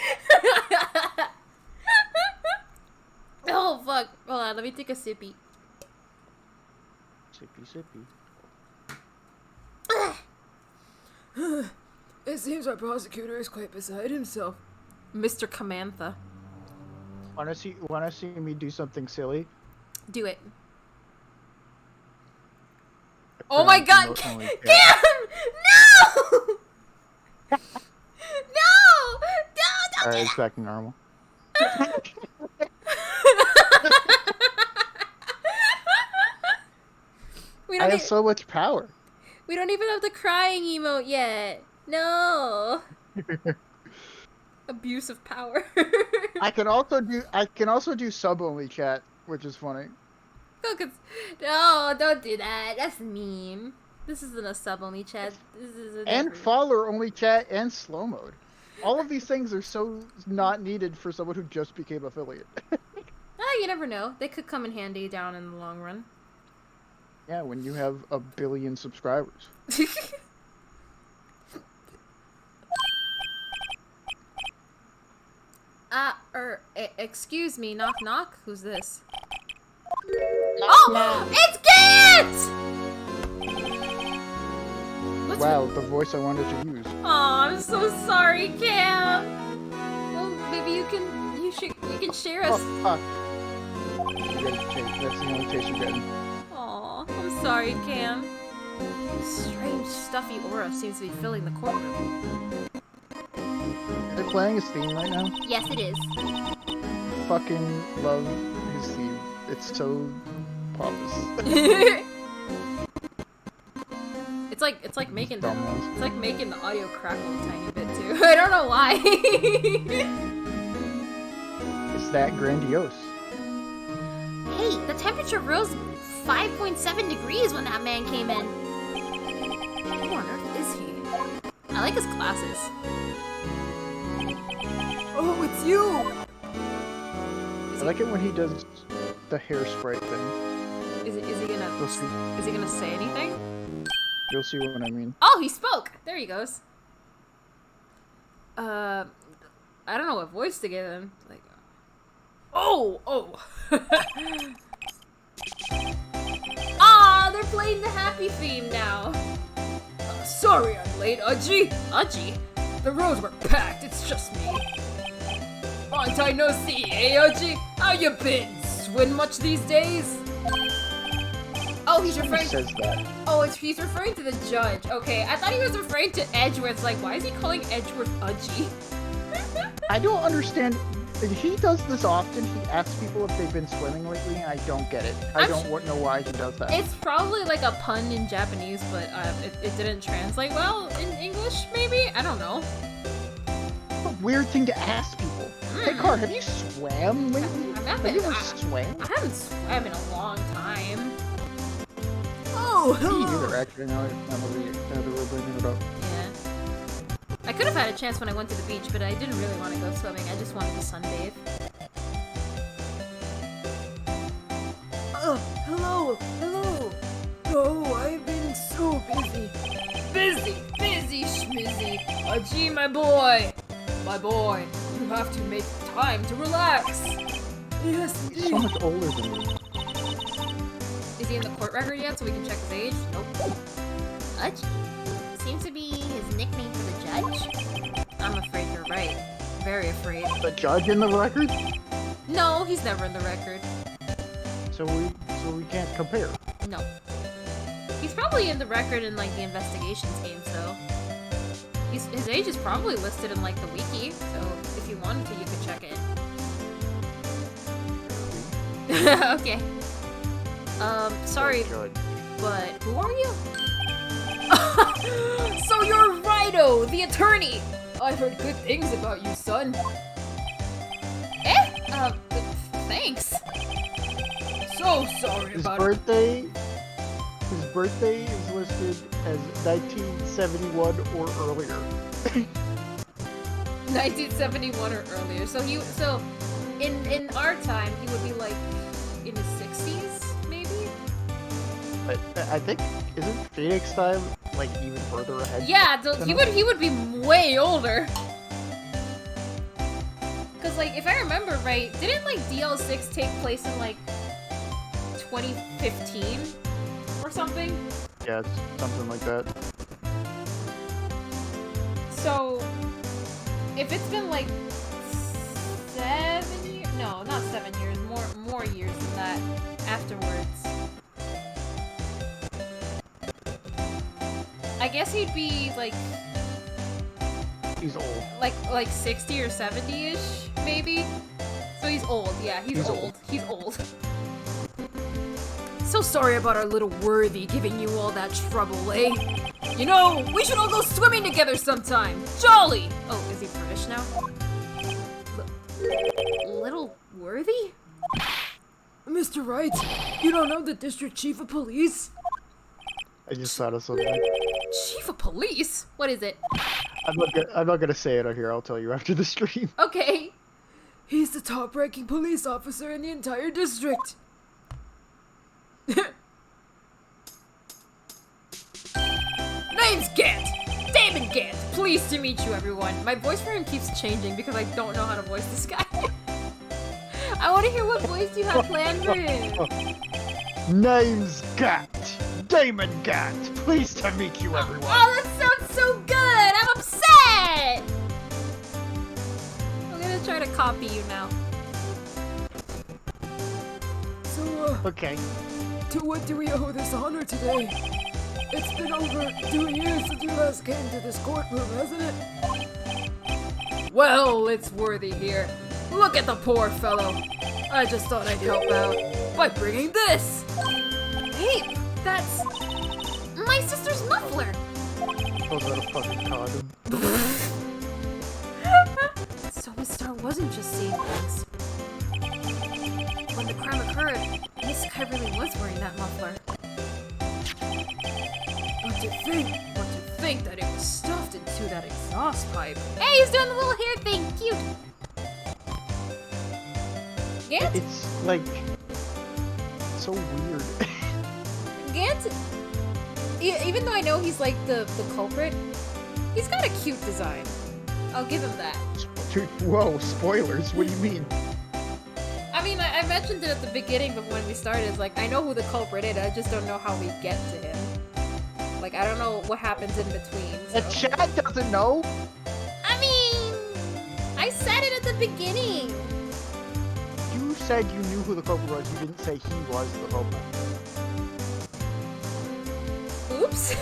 Oh fuck! Hold on, let me take a sippy. Sippy, sippy. It seems our prosecutor is quite beside himself. Mr. Camantha. Wanna see me do something silly? Do it. Oh my god! Cam! No! No! No! Alright, it's back to normal. We I don't, have so much power. we don't even have the crying emote yet. No. Abuse of power. I can also do sub only chat, which is funny. No, don't do that. That's mean. This isn't a sub only chat. This is a And follower only chat and slow mode. All of these things are so not needed for someone who just became affiliate. You never know. They could come in handy down in the long run. Yeah, when you have 1 billion subscribers. Excuse me, knock knock? Who's this? Oh! It's Gant! Wow, the voice I wanted to use. Aw, I'm so sorry, Cam! Well, maybe you can share us. Oh, fuck. You get a taste. That's the only taste you're getting. Aw, I'm sorry, Cam. Strange, stuffy aura seems to be filling the courtroom. They're playing his theme right now. Yes, it is. Fucking love his theme. It's so pompous. It's like making the Dumbass. it's like making the audio crackle a tiny bit too. I don't know why. It's that grandiose. Hey, the temperature rose 5.7 degrees when that man came in. Who on earth is he? I like his glasses. Oh, it's you! I like it when he does the hairspray thing. Is he You'll see, gonna say anything? you'll see what I mean. Oh, he spoke! There he goes. I don't know what voice to give him. Like, oh! Ah, they're playing the happy theme now. Sorry I'm late, Udgy. Udgy? The roads were packed, it's just me. Long time no see, eh, Udgy? How you been? Swin much these days? Oh, he's Who referring. says that? Oh, he's referring to the judge. Okay, I thought he was referring to Edgeworth. Like, why is he calling Edgeworth Udgy? I don't understand. He does this often. He asks people if they've been swimming lately, and I don't get it. I don't know why he does that. It's probably like a pun in Japanese, but it didn't translate well in English. Maybe, I don't know. It's a weird thing to ask people. Hey, Car, have you swam lately? Have you ever swam? I haven't swam in a long time. Oh, Me hello! neither, actually, now that we're bringing it up. Yeah. I could have had a chance when I went to the beach, but I didn't really want to go swimming. I just wanted to sunbathe. Hello! Oh, I've been so busy. Busy, schmizzy. Udgy, my boy, you have to make time to relax. Yes, He's so much older than me. Is he in the court record yet so we can check his age? Nope. Udgy? Seems to be his nickname for the judge. I'm afraid you're right. Very afraid. The judge in the record? No, he's never in the record. So we can't compare. No. He's probably in the record in like the investigations games though. His age is probably listed in like the wiki, so if you wanted to, you could check it. Okay. Sorry, Judge. but who are you? So you're Rido, the attorney. I've heard good things about you, son. Thanks. So sorry His about birthday is listed as 1971 or earlier. 1971 or earlier. So in our time, he would be like in his 60s, maybe? But I think isn't Phoenix time like even further ahead? Yeah, he would be way older. Because, like, if I remember right, didn't, like, DL6 take place in, like, 2015? Or something? Yeah, it's something like that. So, if it's been, like, 7 years? No, not 7 years. More years than that afterwards. I guess he'd be, like... He's old. Like 60 or 70-ish, maybe? So he's old, yeah, he's old. He's old. So sorry about our little Worthy giving you all that trouble, eh? You know, we should all go swimming together sometime. Jolly! Oh, is he British now? Little Worthy? Mr. Wright, you don't know the district chief of police? I just thought of something. Chief of police? What is it? I'm not gonna say it on here. I'll tell you after the stream. Okay. He's the top-ranking police officer in the entire district. Name's Gant! Damon Gant! Pleased to meet you, everyone. My voice for him keeps changing because I don't know how to voice this guy. I want to hear what voice you have planned for him. Name's Gat. Damon Gat. Pleased to meet you, everyone. Oh, that sounds so good! I'm upset! I'm gonna try to copy you now. So, Okay. to what do we owe this honor today? It's been over 2 years since you last came to this courtroom, hasn't it? Well, it's Worthy here. Look at the poor fellow. I just thought I'd help out by bringing this. Hey, that's my sister's muffler. Oh, that a fucking condom. So Miss Star wasn't just seeing things. When the crime occurred, Miss Sky really was wearing that muffler. But to think that it was stuffed into that exhaust pipe. Hey, he's doing the little hair thing. Cute. Gant? It's like so weird. Gant, even though I know he's like the culprit, he's got a cute design. I'll give him that. Dude, whoa, spoilers. What do you mean? I mean, I mentioned it at the beginning, but when we started, it's like, I know who the culprit is, I just don't know how we get to him. Like, I don't know what happens in between. The So. chat doesn't know. I mean, I said it at the beginning. You said you knew who the culprit was. You didn't say he was the culprit. Oops.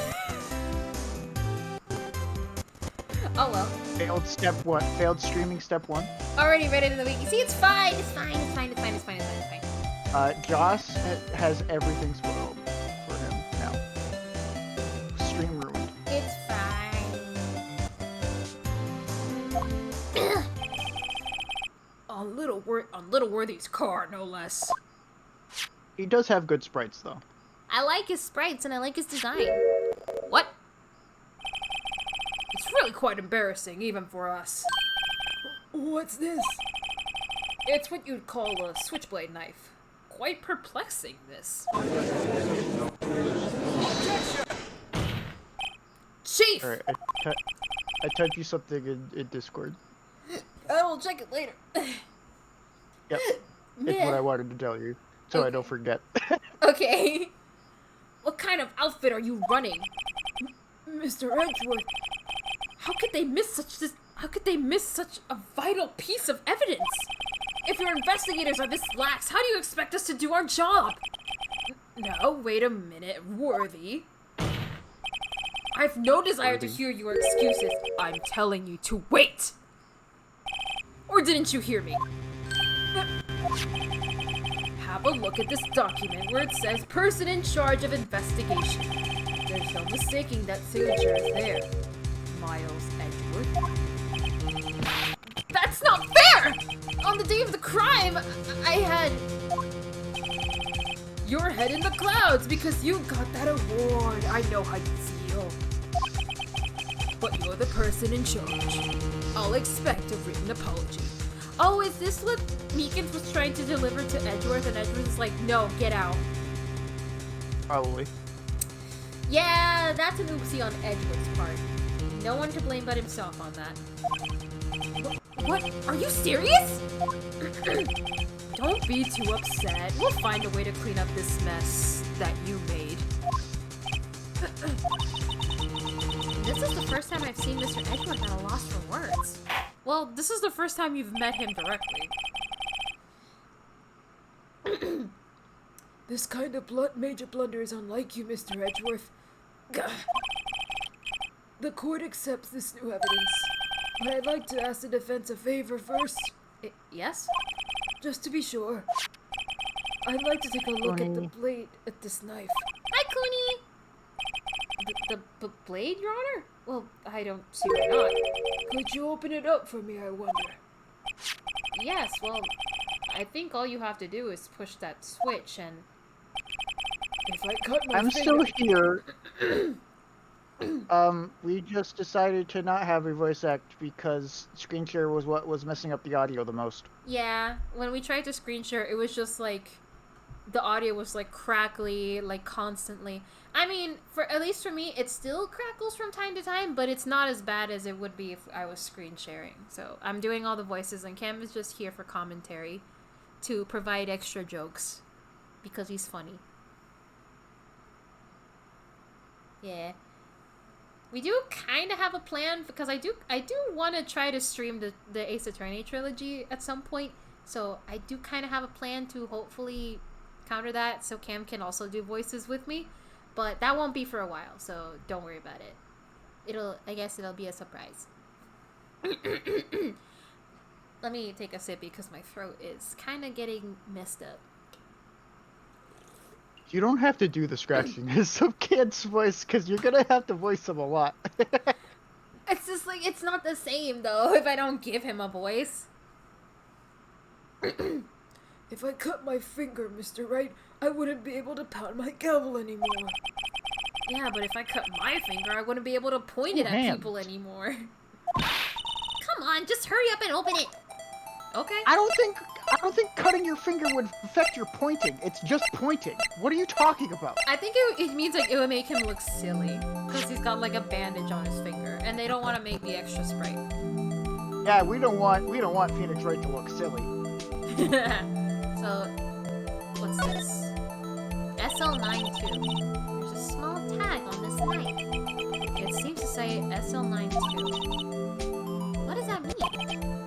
Oh well. Failed step one. Failed streaming step one. Already read it in the week. You see, it's fine. It's fine. It's fine. It's fine. It's fine. It's fine. It's fine. Joss has everything spoiled for him now. Stream ruined. It's fine. On Little Worthy's car, no less. He does have good sprites though. I like his sprites and I like his design. What? It's really quite embarrassing, even for us. What's this? It's what you'd call a switchblade knife. Quite perplexing, this. Chief! Alright, I typed you something in Discord. I will check it later. Yep. It's what I wanted to tell you, so I don't forget. Okay. What kind of outfit are you running? Mr. Edgeworth, How could they miss such a vital piece of evidence? If your investigators are this lax, how do you expect us to do our job? No, wait a minute, Worthy. I've no desire to hear your excuses. I'm telling you to wait. Or didn't you hear me? Have a look at this document where it says person in charge of investigation. There's no mistaking that signature is there. Miles Edgeworth. That's not fair! On the day of the crime, I had your head in the clouds because you got that award. I know how you feel. But you're the person in charge. I'll expect a written apology. Oh, is this what Meekins was trying to deliver to Edgeworth, and Edgeworth is like, no, get out. Probably. Yeah, that's an oopsie on Edgeworth's part. No one to blame but himself on that. What? Are you serious? Don't be too upset. We'll find a way to clean up this mess that you made. This is the first time I've seen Mr. Edgeworth at a loss for words. Well, this is the first time you've met him directly. This kind of major blunder is unlike you, Mr. Edgeworth. Gah. The court accepts this new evidence, but I'd like to ask the defense a favor first. Yes? Just to be sure. I'd like to take a look at the Cooney. blade at this knife. Hi, Cooney! The blade, Your Honor? Well, I don't see why not. Could you open it up for me, I wonder? Yes, well, I think all you have to do is push that switch and... If I cut my I'm finger... still here. We just decided to not have a voice act because screen share was what was messing up the audio the most. Yeah, when we tried to screen share, it was just like... The audio was like crackly, like constantly. I mean, at least for me, it still crackles from time to time, but it's not as bad as it would be if I was screen sharing. So I'm doing all the voices, and Cam is just here for commentary to provide extra jokes because he's funny. Yeah. We do kind of have a plan because I do want to try to stream the Ace Attorney trilogy at some point. So I do kind of have a plan to hopefully counter that so Cam can also do voices with me. But that won't be for a while, so don't worry about it. I guess it'll be a surprise. Let me take a sip because my throat is kind of getting messed up. You don't have to do the scratching as some kid's voice because you're gonna have to voice him a lot. It's just like, it's not the same though if I don't give him a voice. If I cut my finger, Mr. Wright, I wouldn't be able to pound my gavel anymore. Yeah, but if I cut my finger, I wouldn't be able to point it at hands. people anymore. Come on, just hurry up and open it! Okay. I don't think cutting your finger would affect your pointing. It's just pointing. What are you talking about? I think it means like it would make him look silly because he's got like a bandage on his finger, and they don't want to make the extra sprite. Yeah, we don't want Phoenix Wright to look silly. So, what's this? SL92. There's a small tag on this knife. It seems to say SL92. What does that mean?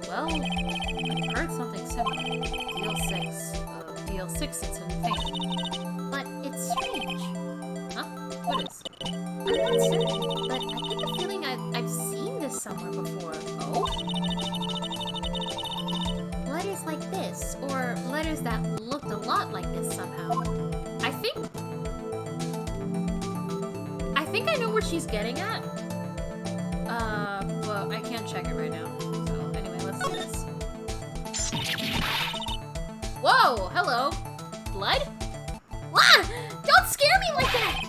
Well, I've heard something similar. DL6. DL6 it's in pain. But it's strange. Huh? What is? I'm not certain, but I get the feeling I've seen this somewhere before. Oh? Letters like this, or letters that looked a lot like this somehow. I think I know where she's getting at. But I can't check it right now. So anyway, let's do this. Whoa! Hello! Blood? Ah! Don't scare me like that!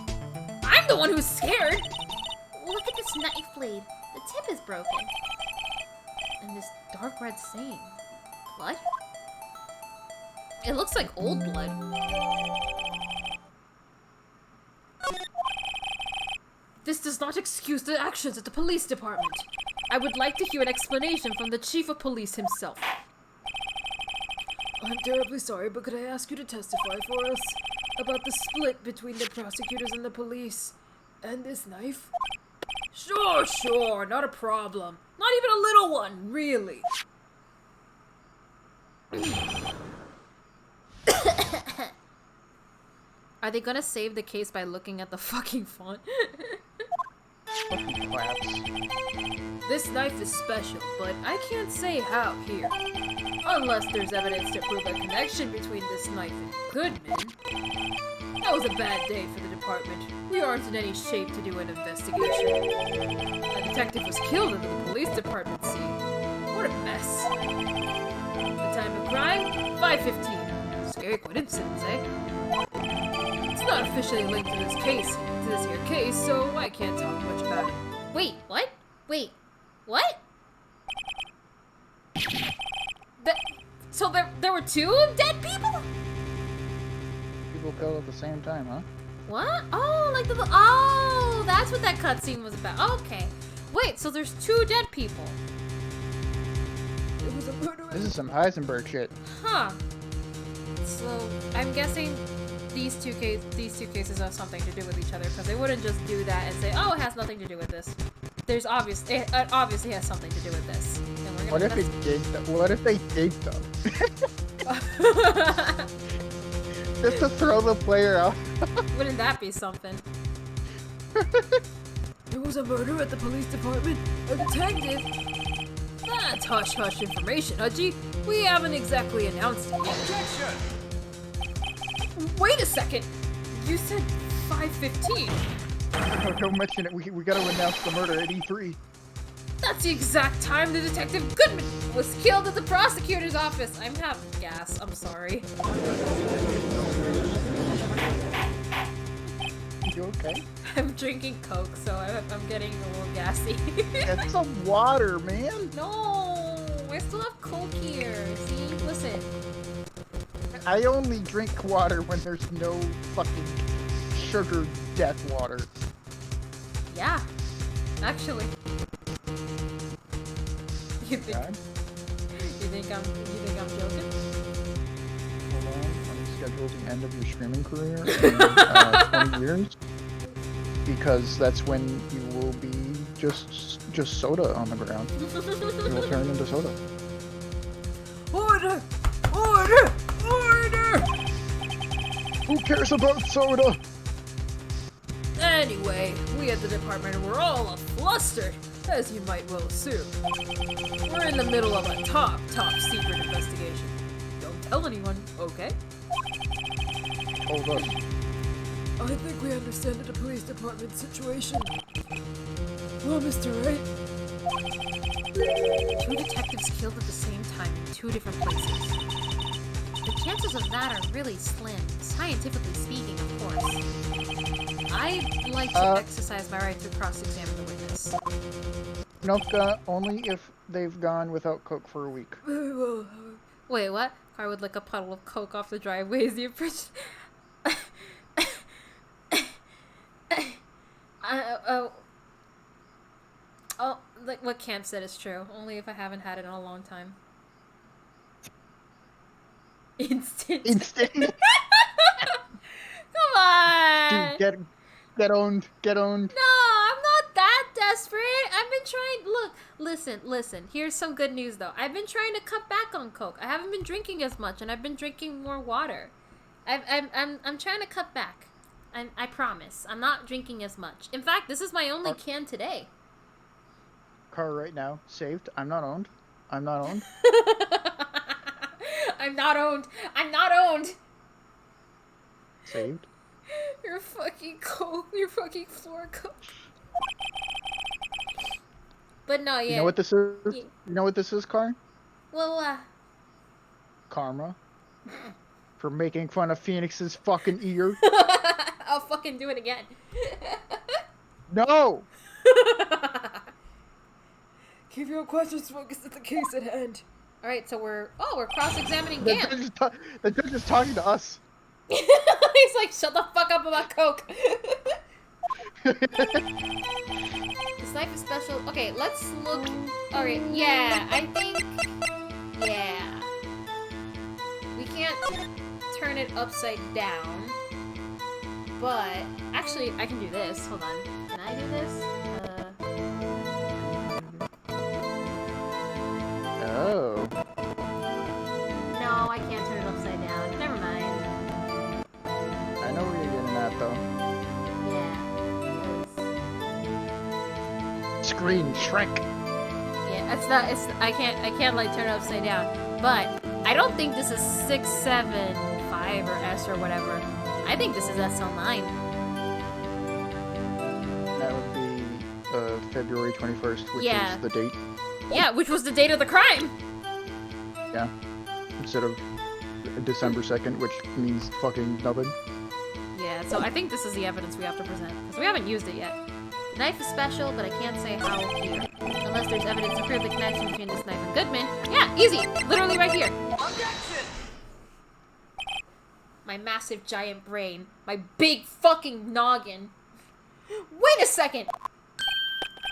I'm the one who's scared! Look at this knife blade. The tip is broken. And this dark red stain. Blood? It looks like old blood. This does not excuse the actions of the police department. I would like to hear an explanation from the chief of police himself. I'm terribly sorry, but could I ask you to testify for us about the split between the prosecutors and the police and this knife? Sure, not a problem. Not even a little one, really. Are they gonna save the case by looking at the fucking font? Fucking claps. This knife is special, but I can't say how here. Unless there's evidence to prove a connection between this knife and Goodman. That was a bad day for the department. We aren't in any shape to do an investigation. A detective was killed under the police department scene. What a mess. The time of crime? 5:15. Scary coincidence, eh? It's not officially linked to this here case, so I can't talk much about it. Wait, what? Wait, what? So there were two dead people? People killed at the same time, huh? What? Oh, like oh, that's what that cutscene was about. Okay. Wait, so there's two dead people. This is some Heisenberg shit. Huh. So I'm guessing these two cases have something to do with each other, because they wouldn't just do that and say, "Oh, it has nothing to do with this." It obviously has something to do with this. And we're What gonna if it did though? What if they did though? Just to throw the player out. Wouldn't that be something? There was a murder at the police department. A detective. That's hush-hush information, Hudgy. We haven't exactly announced it yet. Objection! Wait a second! You said 5:15. Don't mention it. We gotta announce the murder at E3. That's the exact time the Detective Goodman was killed at the prosecutor's office. I'm having gas. I'm sorry. You okay? I'm drinking Coke, so I'm getting a little gassy. Get some water, man. No! I still have Coke here. See? Listen. I only drink water when there's no fucking sugar death water. Yeah. Actually. You think, Okay. you think I'm joking? Hold on. Let me schedule the end of your streaming career in 20 years. Because that's when you will be just soda on the ground. You will turn into soda. Order! Order! Order! Who cares about soda? Anyway, we at the department were all flustered, as you might well assume. We're in the middle of a top secret investigation. Don't tell anyone, okay? Hold up. I think we understand the police department situation. Well, Mr. Wright, Two detectives killed at the same time in two different places. The chances of that are really slim, scientifically speaking, of course. I'd like to exercise my right to cross-examine the witness. Nopka, only if they've gone without Coke for a week. very well. Wait, what? I would lick a puddle of Coke off the driveway as the approach. Oh, like what Camp said is true. Only if I haven't had it in a long time. Instant. Instant. Come on. Dude, get owned. Get owned. No, I'm not that desperate. I've been trying. Look, listen. Here's some good news though. I've been trying to cut back on Coke. I haven't been drinking as much, and I've been drinking more water. I'm trying to cut back. I promise. I'm not drinking as much. In fact, this is my only can today. Car right now. Saved. I'm not owned. I'm not owned. I'm not owned. I'm not owned. Saved. You're fucking Coke. You're fucking floor Coke. But no, yeah. You know what this is? Yeah. You know what this is, Car? Well, Karma. For making fun of Phoenix's fucking ear. I'll fucking do it again. No! Keep your questions focused at the case at hand. All right, so we're cross-examining The Gam. judge is talking to us. He's like, shut the fuck up about Coke. This knife is special. Okay, let's look. All right, yeah, I think, yeah. We can't turn it upside down, but actually, I can do this. Hold on. Can I do this? Oh. No, I can't turn it upside down. Never mind. I know where you're getting at, though. Yeah. Screen shrink. Yeah, I can't like turn it upside down. But I don't think this is 675 or S or whatever. I think this is SL9. That would be February 21st, which Yeah. is the date. Yeah, which was the date of the crime. Yeah. Instead of December 2nd, which means fucking nothing. Yeah, so I think this is the evidence we have to present because we haven't used it yet. The knife is special, but I can't say how here. Unless there's evidence to prove the connection between this knife and Goodman. Yeah, easy. Literally right here. Objection! My massive giant brain. My big fucking noggin. Wait a second!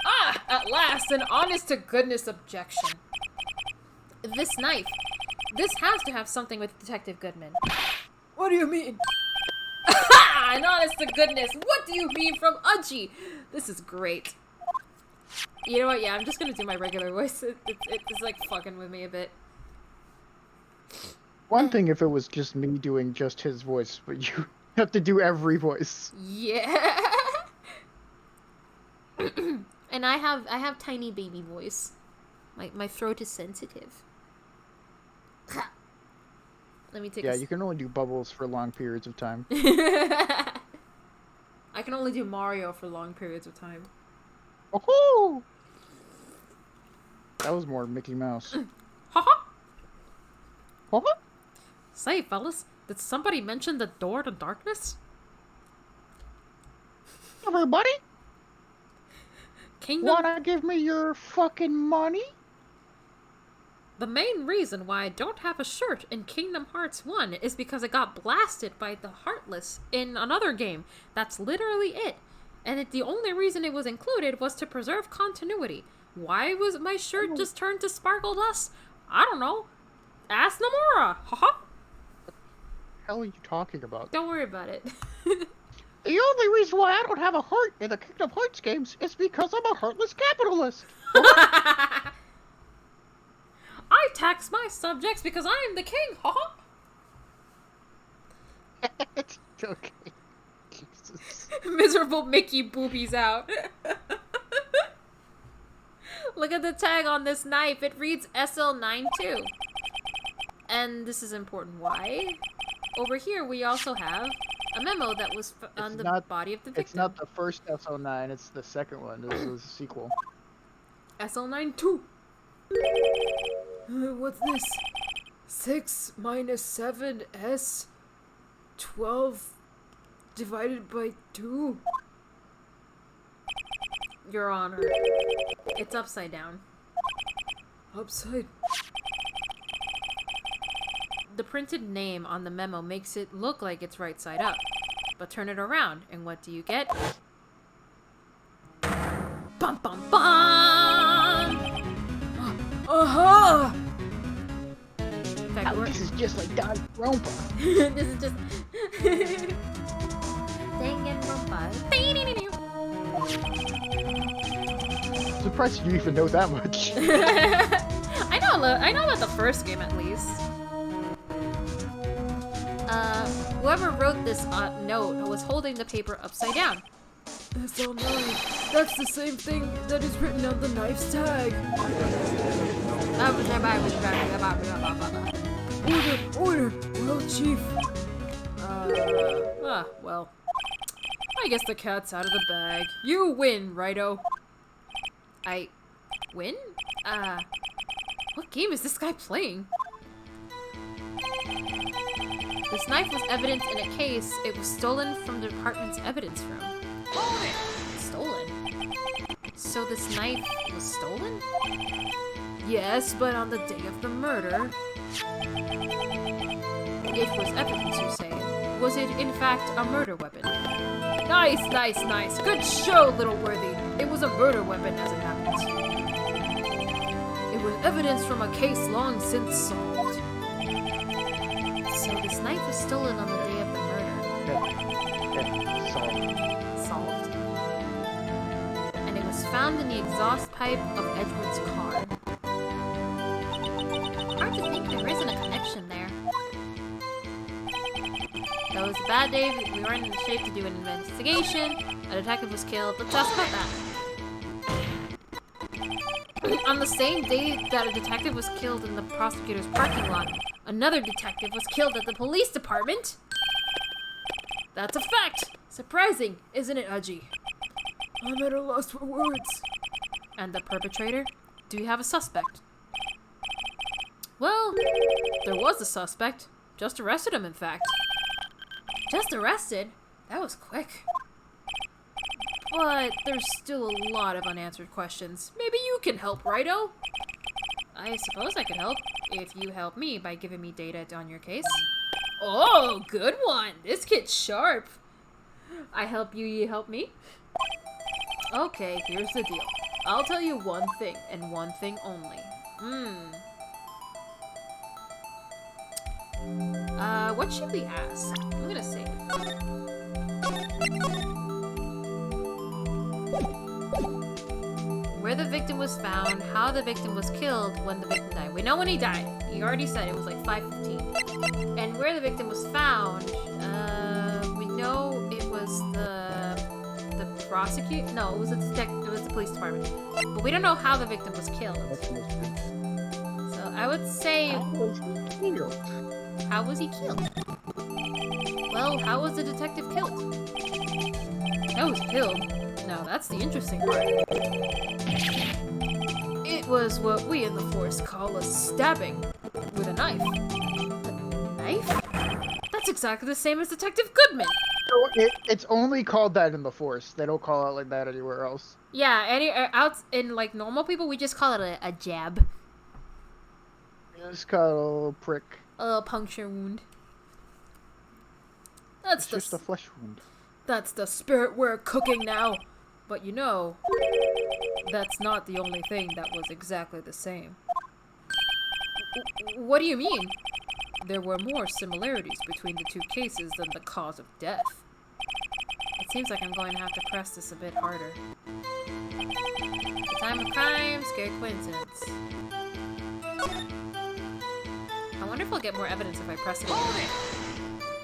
Ah, at last, an honest-to-goodness objection. This knife. This has to have something with Detective Goodman. What do you mean? Ha! And honest to goodness, what do you mean from Udgy? This is great. You know what? Yeah, I'm just gonna do my regular voice. It's like fucking with me a bit. One thing if it was just me doing just his voice, but you have to do every voice. Yeah. And I have tiny baby voice. My throat is sensitive. Let me take Yeah, you can only do bubbles for long periods of time. I can only do Mario for long periods of time. Oh! That was more Mickey Mouse. Haha! What? Say, fellas, did somebody mention the door to darkness? Everybody, Kingdom. wanna give me your fucking money? The main reason why I don't have a shirt in Kingdom Hearts 1 is because it got blasted by the Heartless in another game. That's literally it. And the only reason it was included was to preserve continuity. Why was my shirt just turned to sparkle dust? I don't know. Ask Nomura. Haha. What the hell are you talking about? Don't worry about it. The only reason why I don't have a heart in the Kingdom Hearts games is because I'm a heartless capitalist. I tax my subjects because I am the king. Haha. It's okay. Jesus. Miserable Mickey boobies out. Look at the tag on this knife. It reads SL92. And this is important. Why? Over here, we also have a memo that was on the body of the victim. It's not the first SO9, it's the second one. This is a sequel. SL92. What's this? 6 minus 7s 12 divided by 2? Your Honor. It's upside down. Upside. The printed name on the memo makes it look like it's right side up. But turn it around, and what do you get? Bum bum bum! Aha! In fact, we're... This is just like Don Rompa. This is just... Danganronpa. Surprised you even know that much. I know about the first game at least. Whoever wrote this note was holding the paper upside down. SL9. That's the same thing that is written on the knife's tag. Order! Well, Chief. Well. I guess the cat's out of the bag. You win, righto. I win? What game is this guy playing? This knife was evidence in a case. It was stolen from the department's evidence room. Stolen? So this knife was stolen? Yes, but on the day of the murder. It was evidence, you say. Was it, in fact, a murder weapon? Nice, nice, nice. Good show, Little Worthy. It was a murder weapon, as it happens. It was evidence from a case long since solved. So this knife was stolen on the day of the murder. Solved. And it was found in the exhaust pipe of Edward's car. Hard to think there isn't a connection there. That was a bad day. We weren't in shape to do an investigation. A detective was killed. Let's talk about that. On the same day that a detective was killed in the prosecutor's parking lot, another detective was killed at the police department. That's a fact. Surprising, isn't it, Udgy? I'm at a loss for words. And the perpetrator? Do you have a suspect? Well, there was a suspect. Just arrested him, in fact. Just arrested? That was quick. But there's still a lot of unanswered questions. Maybe you can help, righto? I suppose I could help, if you help me by giving me data on your case. Oh, good one! This kid's sharp! I help you, you help me? Okay, here's the deal. I'll tell you one thing, and one thing only. What should we ask? I'm gonna say. Where the victim was found, how the victim was killed, when the victim died. We know when he died. He already said it was like 5:15. And where the victim was found, we know it was the prosecutor. No, it was the detective. It was the police department. But we don't know how the victim was killed. So I would say, how was he killed? Well, how was the detective killed? How was he killed? Now that's the interesting part. It was what we in the Force call a stabbing with a knife. A knife? That's exactly the same as Detective Goodman. It's only called that in the Force. They don't call it like that anywhere else. Yeah, out in like normal people, we just call it a jab. It's called a little prick. A little puncture wound. It's just a flesh wound. That's the spirit we're cooking now. But you know, that's not the only thing that was exactly the same. What do you mean? There were more similarities between the two cases than the cause of death. It seems like I'm going to have to press this a bit harder. The time of crime, scary coincidence. I wonder if I'll get more evidence if I press it.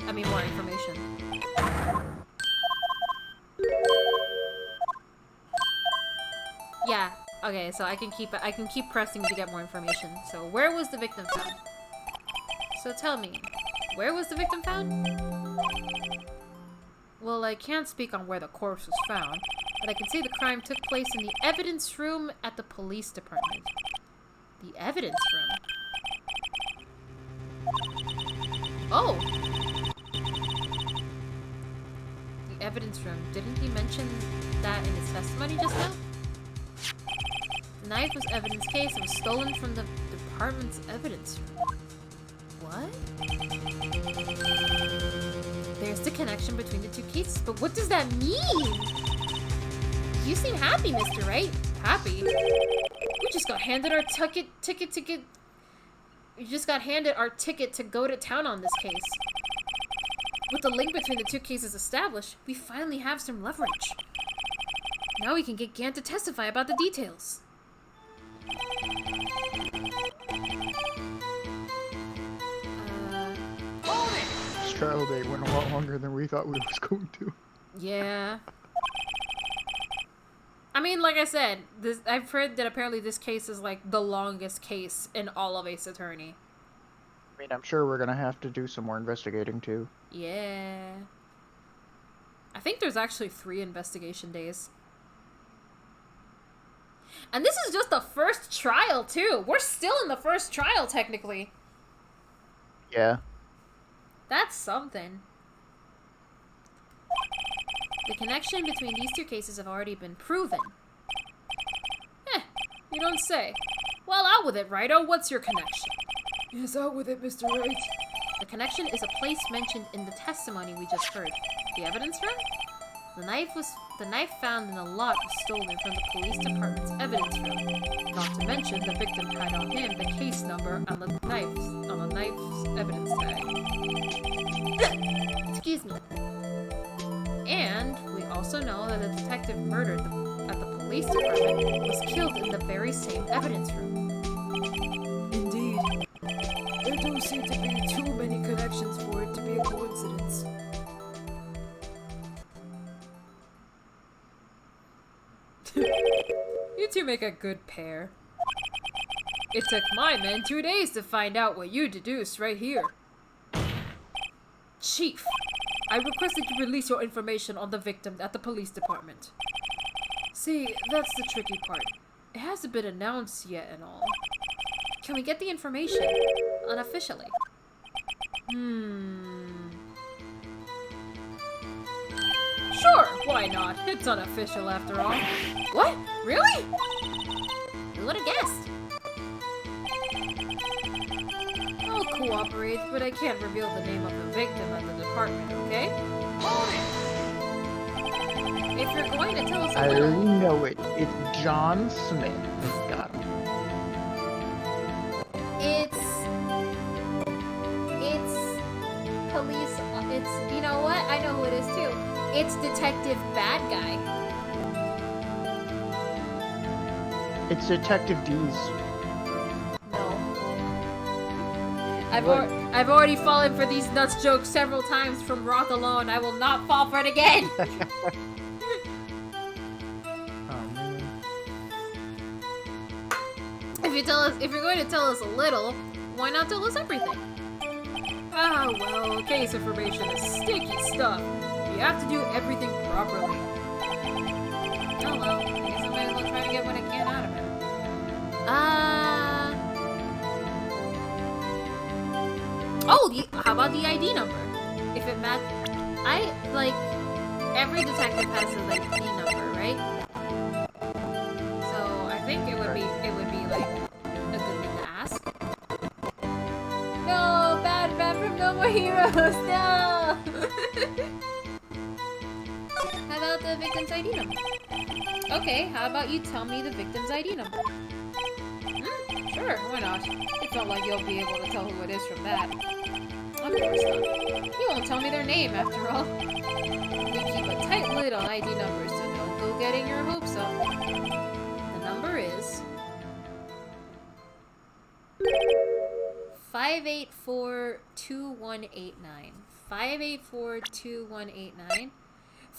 I mean, more information. Yeah. Okay, so I can keep pressing to get more information. So where was the victim found? So tell me, where was the victim found? Well, I can't speak on where the corpse was found, but I can say the crime took place in the evidence room at the police department. The evidence room? Oh! The evidence room. Didn't he mention that in his testimony just now? The knife was evidence case. It was stolen from the department's evidence room. What? There's the connection between the two cases, but what does that mean? You seem happy, Mr. Wright. Happy? We just got handed our ticket to go to town on this case. With the link between the two cases established, we finally have some leverage. Now we can get Gant to testify about the details. This trial date went a lot longer than we thought it was going to. Yeah. I mean, like I said, I've heard that apparently this case is like the longest case in all of Ace Attorney. I mean, I'm sure we're gonna have to do some more investigating too. Yeah. I think there's actually 3 investigation days. And this is just the first trial, too. We're still in the first trial, technically. Yeah. That's something. The connection between these two cases have already been proven. You don't say. Well, out with it, Righto. What's your connection? Yes, out with it, Mr. Wright. The connection is a place mentioned in the testimony we just heard. The evidence room? The knife found in the lot was stolen from the police department's evidence room. Not to mention, the victim had on him the case number on the knife's evidence tag. Excuse me. And we also know that the detective murdered at the police department was killed in the very same evidence room. Indeed. There do seem to be too many connections for it to be a coincidence. You two make a good pair. It took my men 2 days to find out what you deduced right here. Chief, I requested you release your information on the victim at the police department. See, that's the tricky part. It hasn't been announced yet and all. Can we get the information? Unofficially. Sure, why not? It's unofficial after all. What? Really? Who would have guessed? I'll cooperate, but I can't reveal the name of the victim at the department, okay? If you're going to tell us a I little... already know it. It's John Smith. Got it. It's police. It's, you know what? I know who it is too. It's Detective Bad Guy. It's Detective D's. No. What? I've already fallen for these nuts jokes several times from Rock Alone. I will not fall for it again. Oh man. If you're going to tell us a little, why not tell us everything? Ah, well, case information is sticky stuff. You have to do everything properly. Oh well, I guess I might as well try to get what I can out of it. How about the ID number? If it every detective has his ID number, right? So I think it would be like a good thing to ask. No, bad from No More Heroes, no! How about the victim's ID number? Okay, how about you tell me the victim's ID number? Sure, why not? It's not like you'll be able to tell who it is from that. Of course not. You won't tell me their name, after all. We keep a tight lid on ID numbers, so don't go getting your hopes up. The number is 584-2189. 584-2189.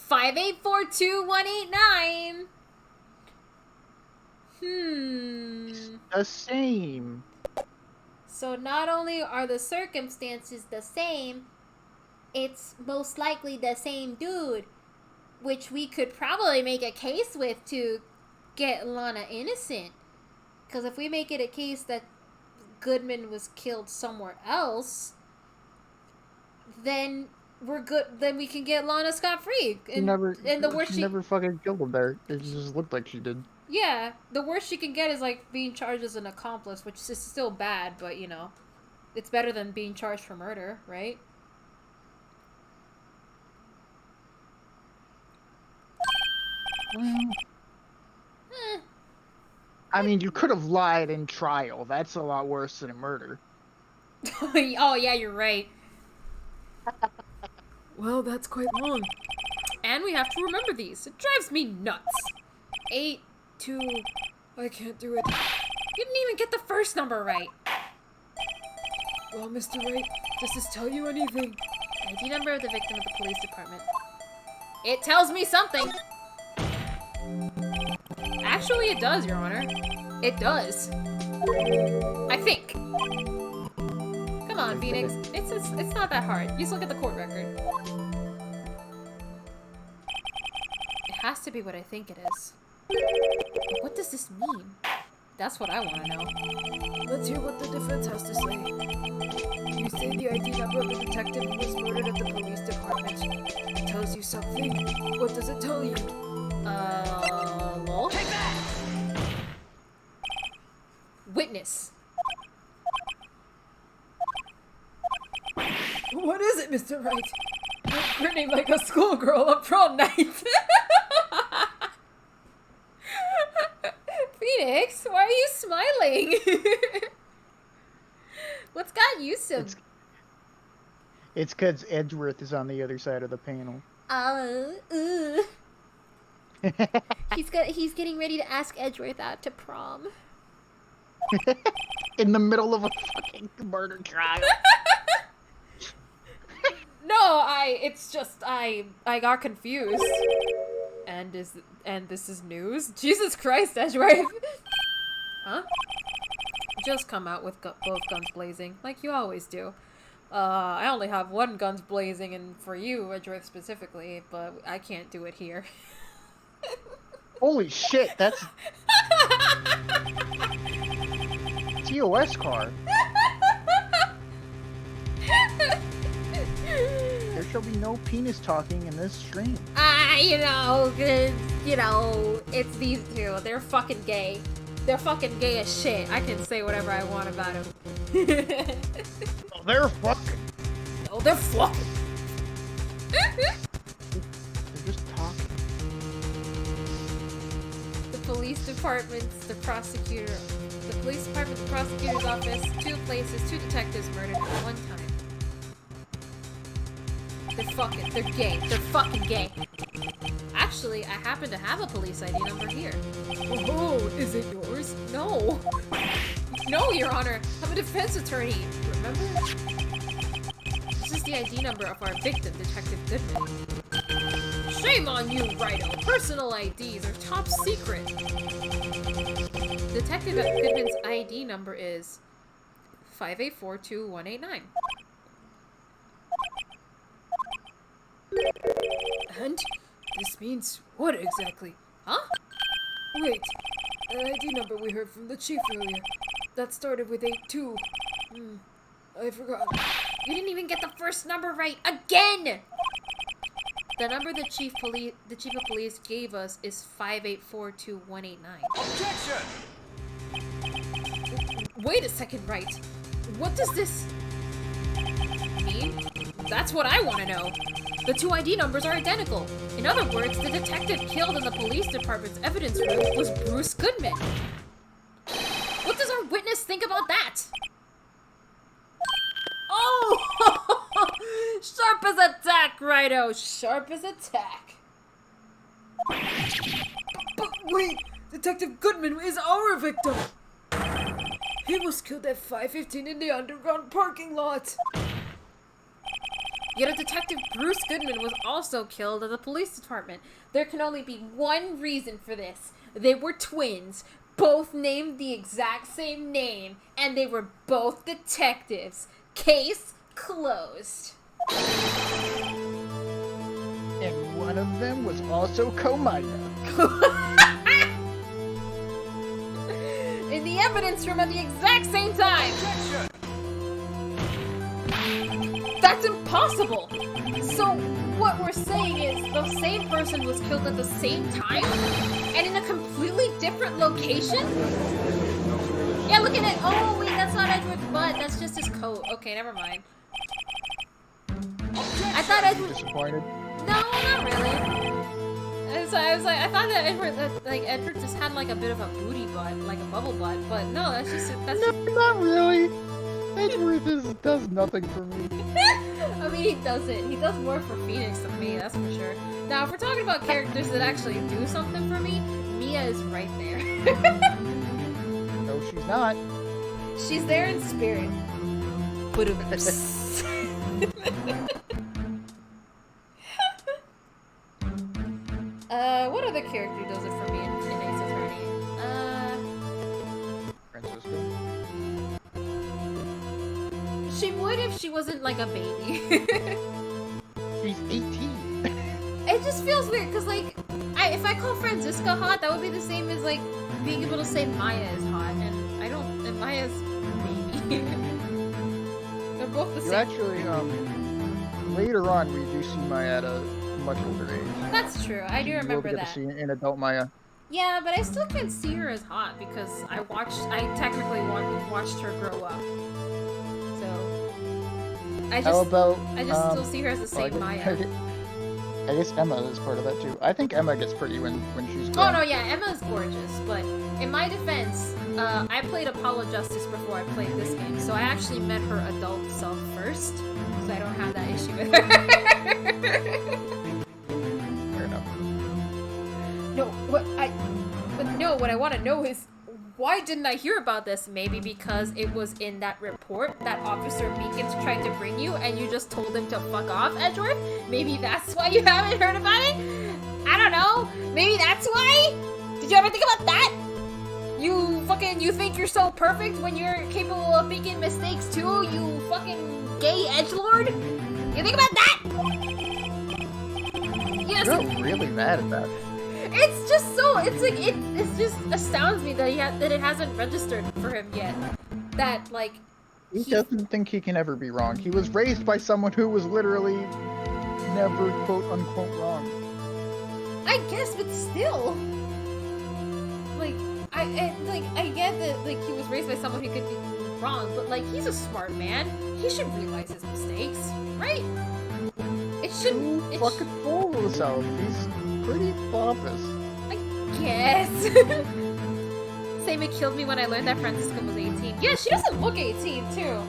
584-2189! The same. So not only are the circumstances the same, it's most likely the same dude, which we could probably make a case with to get Lana innocent. Because if we make it a case that Goodman was killed somewhere else, then we're good. Then we can get Lana scot-free. She never fucking killed him there. It just looked like she did. Yeah, the worst she can get is like being charged as an accomplice, which is still bad, but you know, it's better than being charged for murder, right? Well, I mean, you could have lied in trial. That's a lot worse than a murder. Oh yeah, you're right. Well, that's quite long. And we have to remember these. It drives me nuts. 8, 2. I can't do it. You didn't even get the first number right. Well, Mr. Wright, does this tell you anything? ID number of the victim at the police department. It tells me something. Actually, it does, Your Honor. It does. I think. Come on, Phoenix. It's not that hard. You just look at the court record. It has to be what I think it is. But what does this mean? That's what I want to know. Let's hear what the defense has to say. You say the ID number of the detective who was murdered at the police department. It tells you something. What does it tell you? Lol? Take that! Witness. What is it, Mr. Wright? You're grinning like a schoolgirl on prom night. Phoenix, why are you smiling? What's got you so... It's because Edgeworth is on the other side of the panel. He's getting ready to ask Edgeworth out to prom. In the middle of a fucking murder trial. No, it's just I got confused. And this is news? Jesus Christ, Edgeworth! Huh? Just come out with both guns blazing, like you always do. I only have one guns blazing, and for you, Edgeworth specifically, but I can't do it here. Holy shit, that's... TOS car. There shall be no penis talking in this stream. It's these two. They're fucking gay. They're fucking gay as shit. I can say whatever I want about them. Oh, they're fucking. Oh, they're fucking. They're just talking. The police department's the prosecutor. The police department, the prosecutor's office, 2 places, 2 detectives murdered at one time. They're gay. They're fucking gay. Actually, I happen to have a police ID number here. Oh, is it yours? No. No, Your Honor. I'm a defense attorney. Remember? This is the ID number of our victim, Detective Goodman. Shame on you, Rido. Personal IDs are top secret. Detective Goodman's ID number is 5842189. And this means what exactly? Huh? Wait, the ID number we heard from the chief earlier. That started with 82. I forgot. You didn't even get the first number right again! The number the chief of police gave us is 5842189. Objection! Wait a second, right? What does this mean? That's what I want to know. The two ID numbers are identical. In other words, the detective killed in the police department's evidence room was Bruce Goodman. What does our witness think about that? Oh! Sharp as a tack, Rido. Sharp as a tack. But wait, Detective Goodman is our victim. He was killed at 5:15 in the underground parking lot. Yet a Detective Bruce Goodman was also killed at the police department. There can only be one reason for this. They were twins, both named the exact same name, and they were both detectives. Case closed. And one of them was also Komaya. In the evidence room at the exact same time. Objection! That's impossible! So, what we're saying is the same person was killed at the same time? And in a completely different location? Yeah, look at it! Oh, wait, that's not Edward's butt. That's just his coat. Okay, never mind. I thought Edward... Disappointed? No, not really. I thought that Edward just had like a bit of a booty butt, like a bubble butt, but no, that's just... No, not really. Edward does nothing for me. I mean, he doesn't. He does more for Phoenix than me, that's for sure. Now, if we're talking about characters that actually do something for me, Mia is right there. No, she's not. She's there in spirit. But what other character does it for me in Ace Attorney? Francisco. She would if she wasn't like a baby. She's 18. It just feels weird, because, like, if I call Franziska hot, that would be the same as, like, being able to say Maya is hot, and I don't, and Maya's baby. They're both the You same. actually, later on, we do see Maya at a much older age. That's true, I do remember We'll get that. to see an adult Maya. Yeah, but I still can't see her as hot, because I technically watched her grow up. So, I How just about, still see her as the same Maya. I guess Emma is part of that too. I think Emma gets pretty when she's Oh grown. no, yeah, Emma's gorgeous, but in my defense, I played Apollo Justice before I played this game, so I actually met her adult self first, so I don't have that issue with her. Fair enough. What I want to know is, why didn't I hear about this? Maybe because it was in that report that Officer Meekins tried to bring you and you just told him to fuck off, Edgeworth? Maybe that's why you haven't heard about it? I don't know. Maybe that's why? Did you ever think about that? You think you're so perfect when you're capable of making mistakes too? You fucking gay edgelord? You think about that? Yes. You're not really mad at that. It's just so, it just astounds me that that it hasn't registered for him yet. That, like... He doesn't think he can ever be wrong. He was raised by someone who was literally never quote-unquote wrong. I guess, but still... I get that, like, he was raised by someone who could be wrong, but, like, he's a smart man. He should realize his mistakes, right? It shouldn't... Too fucking full of himself. He's pretty pompous. I guess. Same, it killed me when I learned that Francisca was 18. Yeah, she doesn't look 18, too.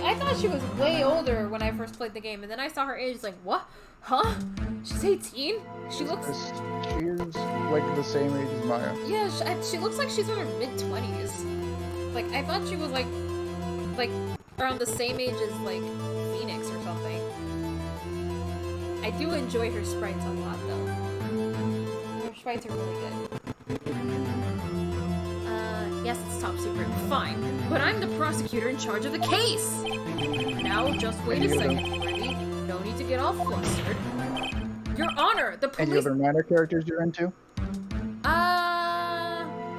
I thought she was way older when I first played the game, and then I saw her age, like, what? Huh? She's 18? She looks... She is like the same age as Maya. Yeah, she looks like she's in her mid-20s. Like, I thought she was, like, around the same age as, like, Phoenix or something. I do enjoy her sprites a lot, though. Her sprites are really good. Yes, it's top secret. Fine. But I'm the prosecutor in charge of the case! Now, just wait a second, Worthy. No need to get all flustered. Your Honor, the police... Any other minor characters you're into?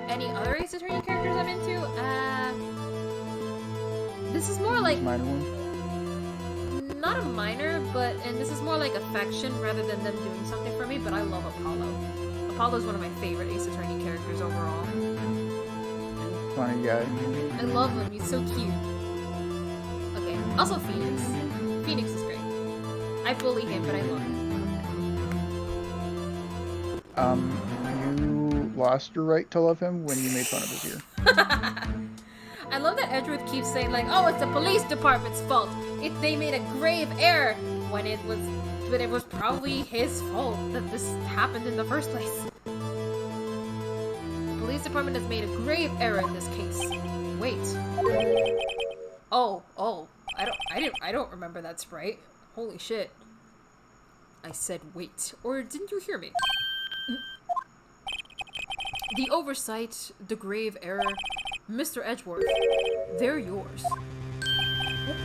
Any other Ace Attorney characters I'm into? This is more like... Minor one? Not a minor, and this is more like affection rather than them doing something for me, but I love Apollo. Apollo's one of my favorite Ace Attorney characters overall. Funny guy. I love him, he's so cute. Okay, also Phoenix. Phoenix is great. I bully him, but I love him. You lost your right to love him when you made fun of his ear. I love that Edgeworth keeps saying, like, oh, it's the police department's fault. They made a grave error when it was probably his fault that this happened in the first place. The police department has made a grave error in this case. Wait. Oh, I don't remember that sprite. Holy shit. I said wait, or didn't you hear me? The oversight, the grave error, Mr. Edgeworth, they're yours.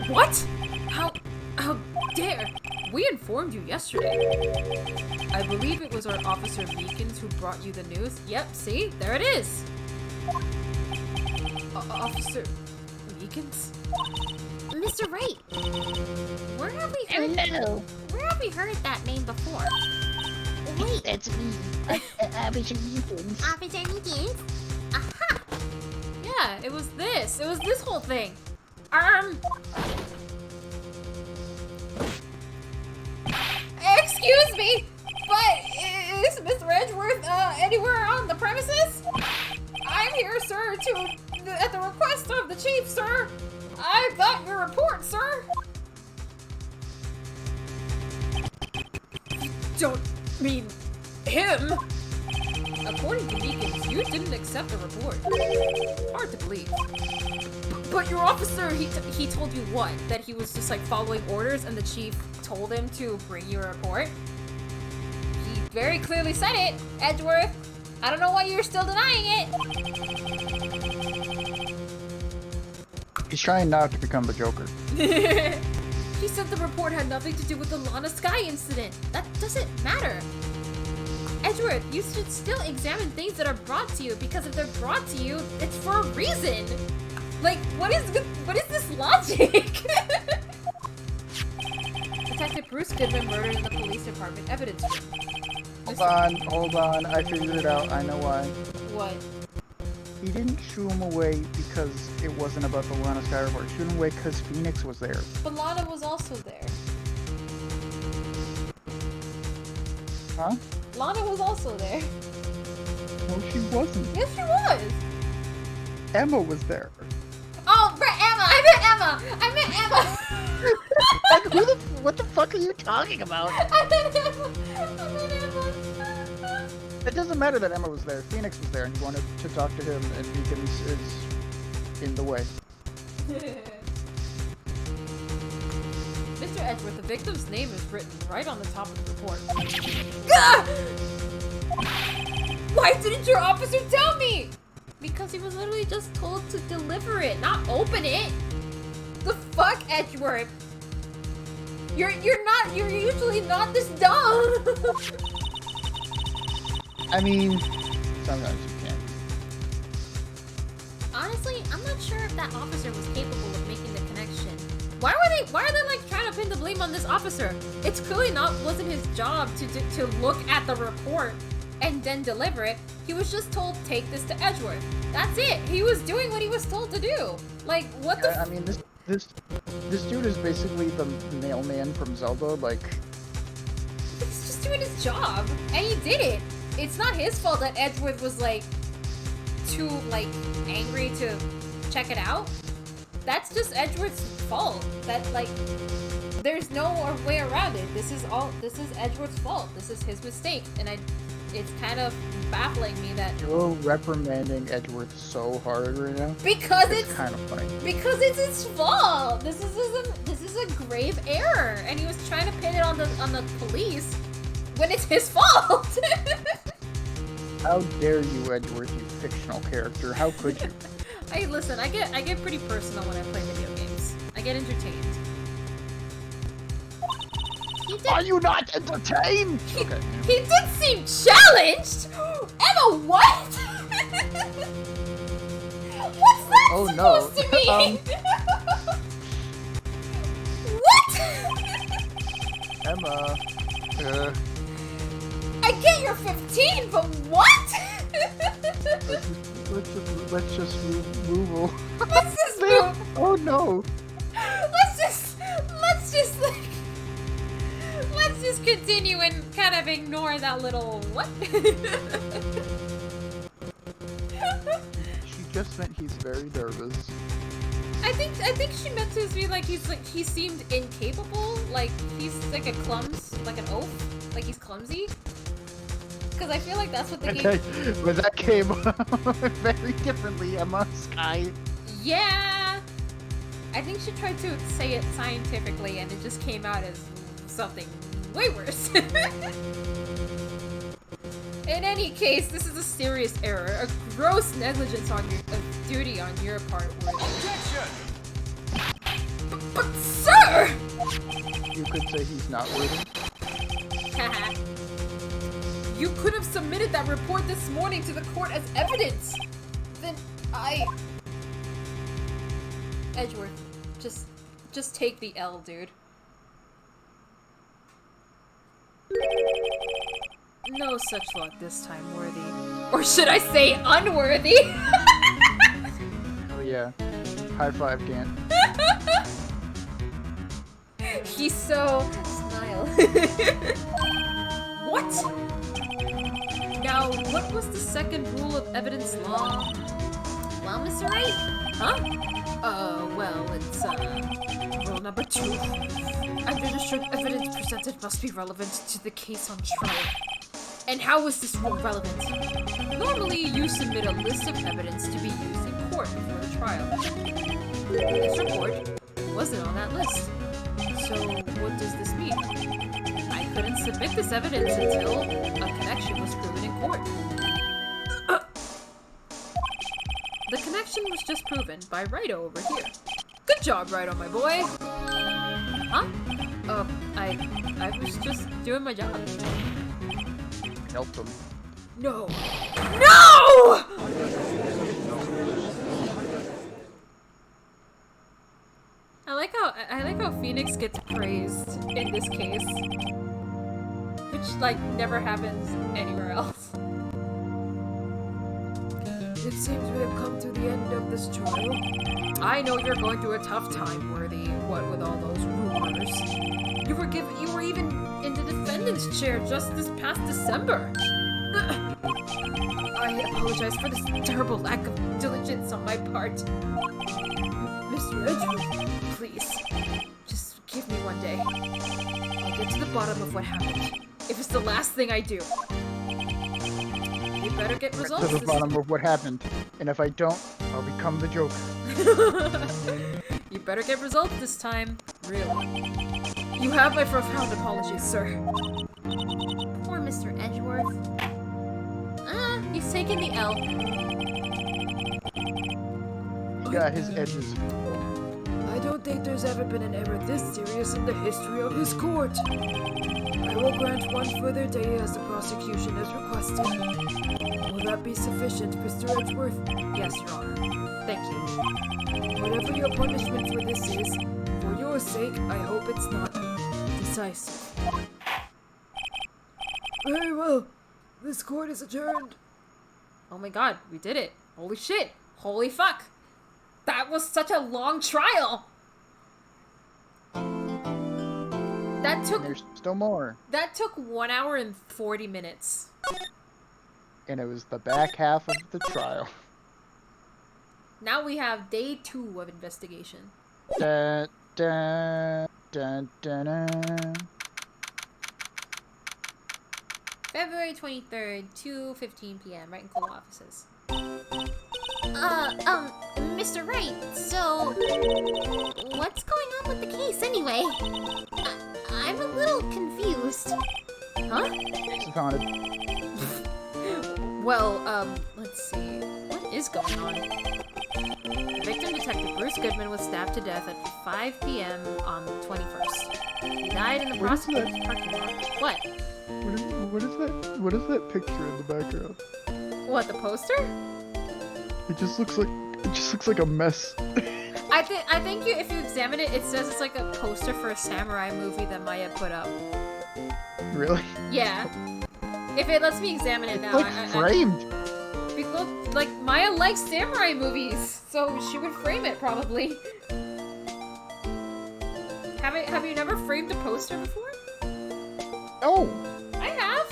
What? How dare? We informed you yesterday. I believe it was our Officer Meekins who brought you the news. Yep, see? There it is. Officer Meekins? Mr. Wright, where have we heard that name before? Wait, That's me. Officer Meekins. Officer Meekins? Aha! Yeah, it was this. It was this whole thing. Excuse me, but is Mr. Edgeworth anywhere on the premises? I'm here, sir, at the request of the chief, sir. I got your report, sir. Don't mean him. According to Meekins, you didn't accept the report. Hard to believe. But your officer, he told you what? That he was just like following orders and the chief told him to bring you a report? He very clearly said it, Edgeworth. I don't know why you're still denying it. He's trying not to become the Joker. He said the report had nothing to do with the Lana Sky incident. That doesn't matter. Edgeworth, you should still examine things that are brought to you, because if they're brought to you, it's for a reason. Like, what is this logic? Detective Bruce Goodman murdered in the police department evidence room. Hold on, I figured it out, I know why. What? He didn't shoo him away because it wasn't about the Lana Sky report. He shooed him away because Phoenix was there. But Lana was also there. Huh? Lana was also there. No, she wasn't. Yes, she was. Emma was there. Oh, Emma! I meant Emma! Like, what the fuck are you talking about? I meant Emma! It doesn't matter that Emma was there. Phoenix was there and he wanted to talk to him, and Meekins is in the way. Mr. Edgeworth, the victim's name is written right on the top of the report. Why didn't your officer tell me? Because he was literally just told to deliver it, not open it. The fuck, Edgeworth? You're usually not this dumb. I mean, sometimes you can't. Honestly, I'm not sure if that officer was capable of making the connection. Why are they like trying to pin the blame on this officer? It's clearly wasn't his job to look at the report and then deliver it. He was just told, take this to Edgeworth. That's it. He was doing what he was told to do. Like, what the I mean, this dude is basically the mailman from Zelda, like... He's just doing his job. And he did it. It's not his fault that Edgeworth was, like, too, like, angry to check it out. that's just Edgeworth's fault. That, like, there's no way around it. This is Edgeworth's fault. This is his mistake, and it's kind of baffling me that You're reprimanding Edgeworth so hard right now. because It's kind of funny. because it's his fault. This is a grave error, and he was trying to pin it on the police when it's his fault. How dare you, Edgeworth, you fictional character? How could you? Hey, listen, I get pretty personal when I play video games. I get entertained. Are you not entertained? Okay. He did seem challenged! Emma, what? What's that Oh, no. supposed to mean? What? Emma. I get you're 15, but what? Let's just move on. What's this move? Oh no. Let's just continue and kind of ignore that little what? She just meant he's very nervous. I think she meant to be like he seemed incapable, like he's like an oaf, like he's clumsy. Because I feel like that's what the Okay, game. but that came very differently, Emma. Sky. Yeah, I think she tried to say it scientifically, and it just came out as something way worse. In any case, this is a serious error, a gross negligence of duty on your part. Objection! But sir! You could say he's not worthy. Haha. You could have submitted that report this morning to the court as evidence. Then Edgeworth, just take the L, dude. No such luck this time, Worthy. Or should I say unworthy? Oh yeah. High five, Gant. He's so... Smile. What? Now, what was the second rule of evidence law? Well, Mr. Wright? Huh? Well, it's, rule number 2. Unregistered evidence presented must be relevant to the case on trial. And how is this rule relevant? Normally, you submit a list of evidence to be used in court before the trial. This report wasn't on that list. So, what does this mean? I couldn't submit this evidence until a connection was proven in court. The connection was just proven by Righto over here. Good job, Righto, my boy! Huh? I was just doing my job. Helped him. No. No! I like how Phoenix gets praised in this case. Which, like, never happens anywhere else. It seems we have come to the end of this trial. I know you're going through a tough time, Worthy, what with all those rumors. You were even in the defendant's chair just this past December. I apologize for this terrible lack of diligence on my part. Mr. Edgeworth, please, just give me one day. I'll get to the bottom of what happened. If it's the last thing I do. We better get results. To the bottom of what happened. And if I don't, I'll become the Joker. You better get results this time. Really. You have my profound apologies, sir. Poor Mr. Edgeworth. He's taking the L. Yeah, his edges. I don't think there's ever been an error this serious in the history of this court. I will grant one further day as the prosecution has requested. Will that be sufficient, Mr. Edgeworth? Yes, Your Honor. Thank you. Whatever your punishment for this is, for your sake, I hope it's not decisive. Very well. This court is adjourned. Oh my god, we did it. Holy shit. Holy fuck. That was such a long trial. That took There's still more. 1 hour and 40 minutes. And it was the back half of the trial. Now we have day 2 of investigation. Da, da, da, da, da. February 23rd, 2:15 p.m. Right in Cool offices. Mr. Wright, so what's going on with the case anyway? I'm a little confused. Huh? Case is haunted. Well, let's see. What is going on? Victim Detective Bruce Goodman was stabbed to death at 5 p.m. on the 21st. He died in the What is that? prosecutor's parking lot. What? What is that? What is that picture in the background? What, the poster? It just looks like a mess. I think if you examine it, it says it's like a poster for a samurai movie that Maya put up. Really? Yeah. If it lets me examine it now, Like framed. Because, like, Maya likes samurai movies, so she would frame it probably. Have you never framed a poster before? Oh, I have.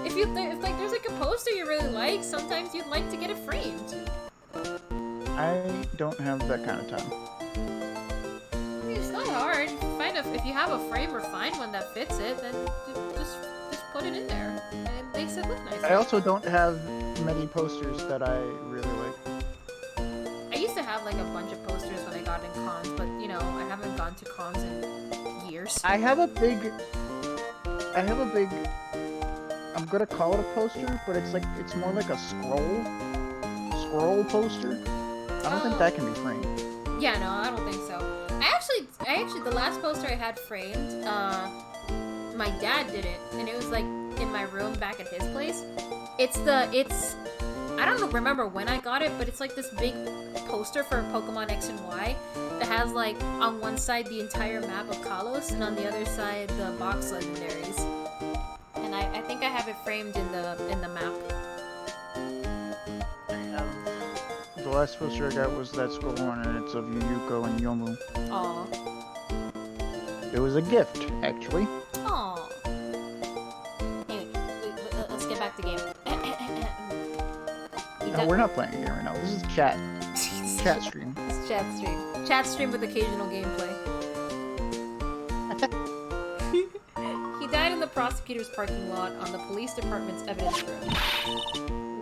If like there's like a poster you really like, sometimes you'd like to get it framed. I don't have that kind of time. I mean, it's not hard. If you have a frame or find one that fits it, then just put it in there, and it makes it look nice. I also don't have many posters that I really like. I used to have like a bunch of posters when I got in cons, but you know, I haven't gone to cons in years. I have a big, I'm gonna call it a poster, but it's more like a scroll poster. I don't think that can be framed. Yeah, no, I don't think so. I actually, the last poster I had framed, my dad did it, and it was like in my room back at his place. I don't remember when I got it, but it's like this big poster for Pokemon X and Y that has like on one side the entire map of Kalos and on the other side the box legendaries. And I think I have it framed in the map. The last poster I got was that scroll one, and it's of Yuyuko and Yomu. Aw. It was a gift, actually. Aw. Anyway, let's get back to game. No, we're not playing a game right now. This is chat. Chat stream. It's chat stream. Chat stream with occasional gameplay. He died in the prosecutor's parking lot on the police department's evidence room.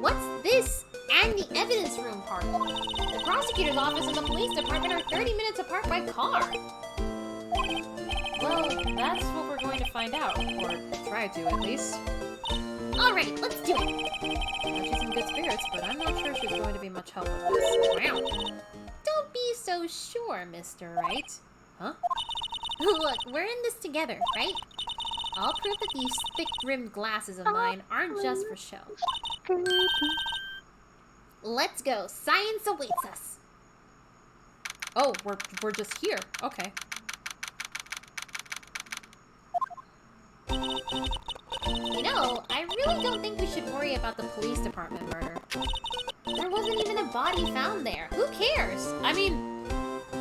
What's this and the evidence room part? The prosecutor's office and the police department are 30 minutes apart by car. Well, that's what we're going to find out. Or try to, at least. Alright, let's do it. She's in good spirits, but I'm not sure she's going to be much help with this. Wow. Don't be so sure, Mr. Wright. Huh? Look, we're in this together, right? I'll prove that these thick-rimmed glasses of mine aren't just for show. Let's go. Science awaits us. Oh, we're just here. Okay. You know, I really don't think we should worry about the police department murder. There wasn't even a body found there. Who cares? I mean,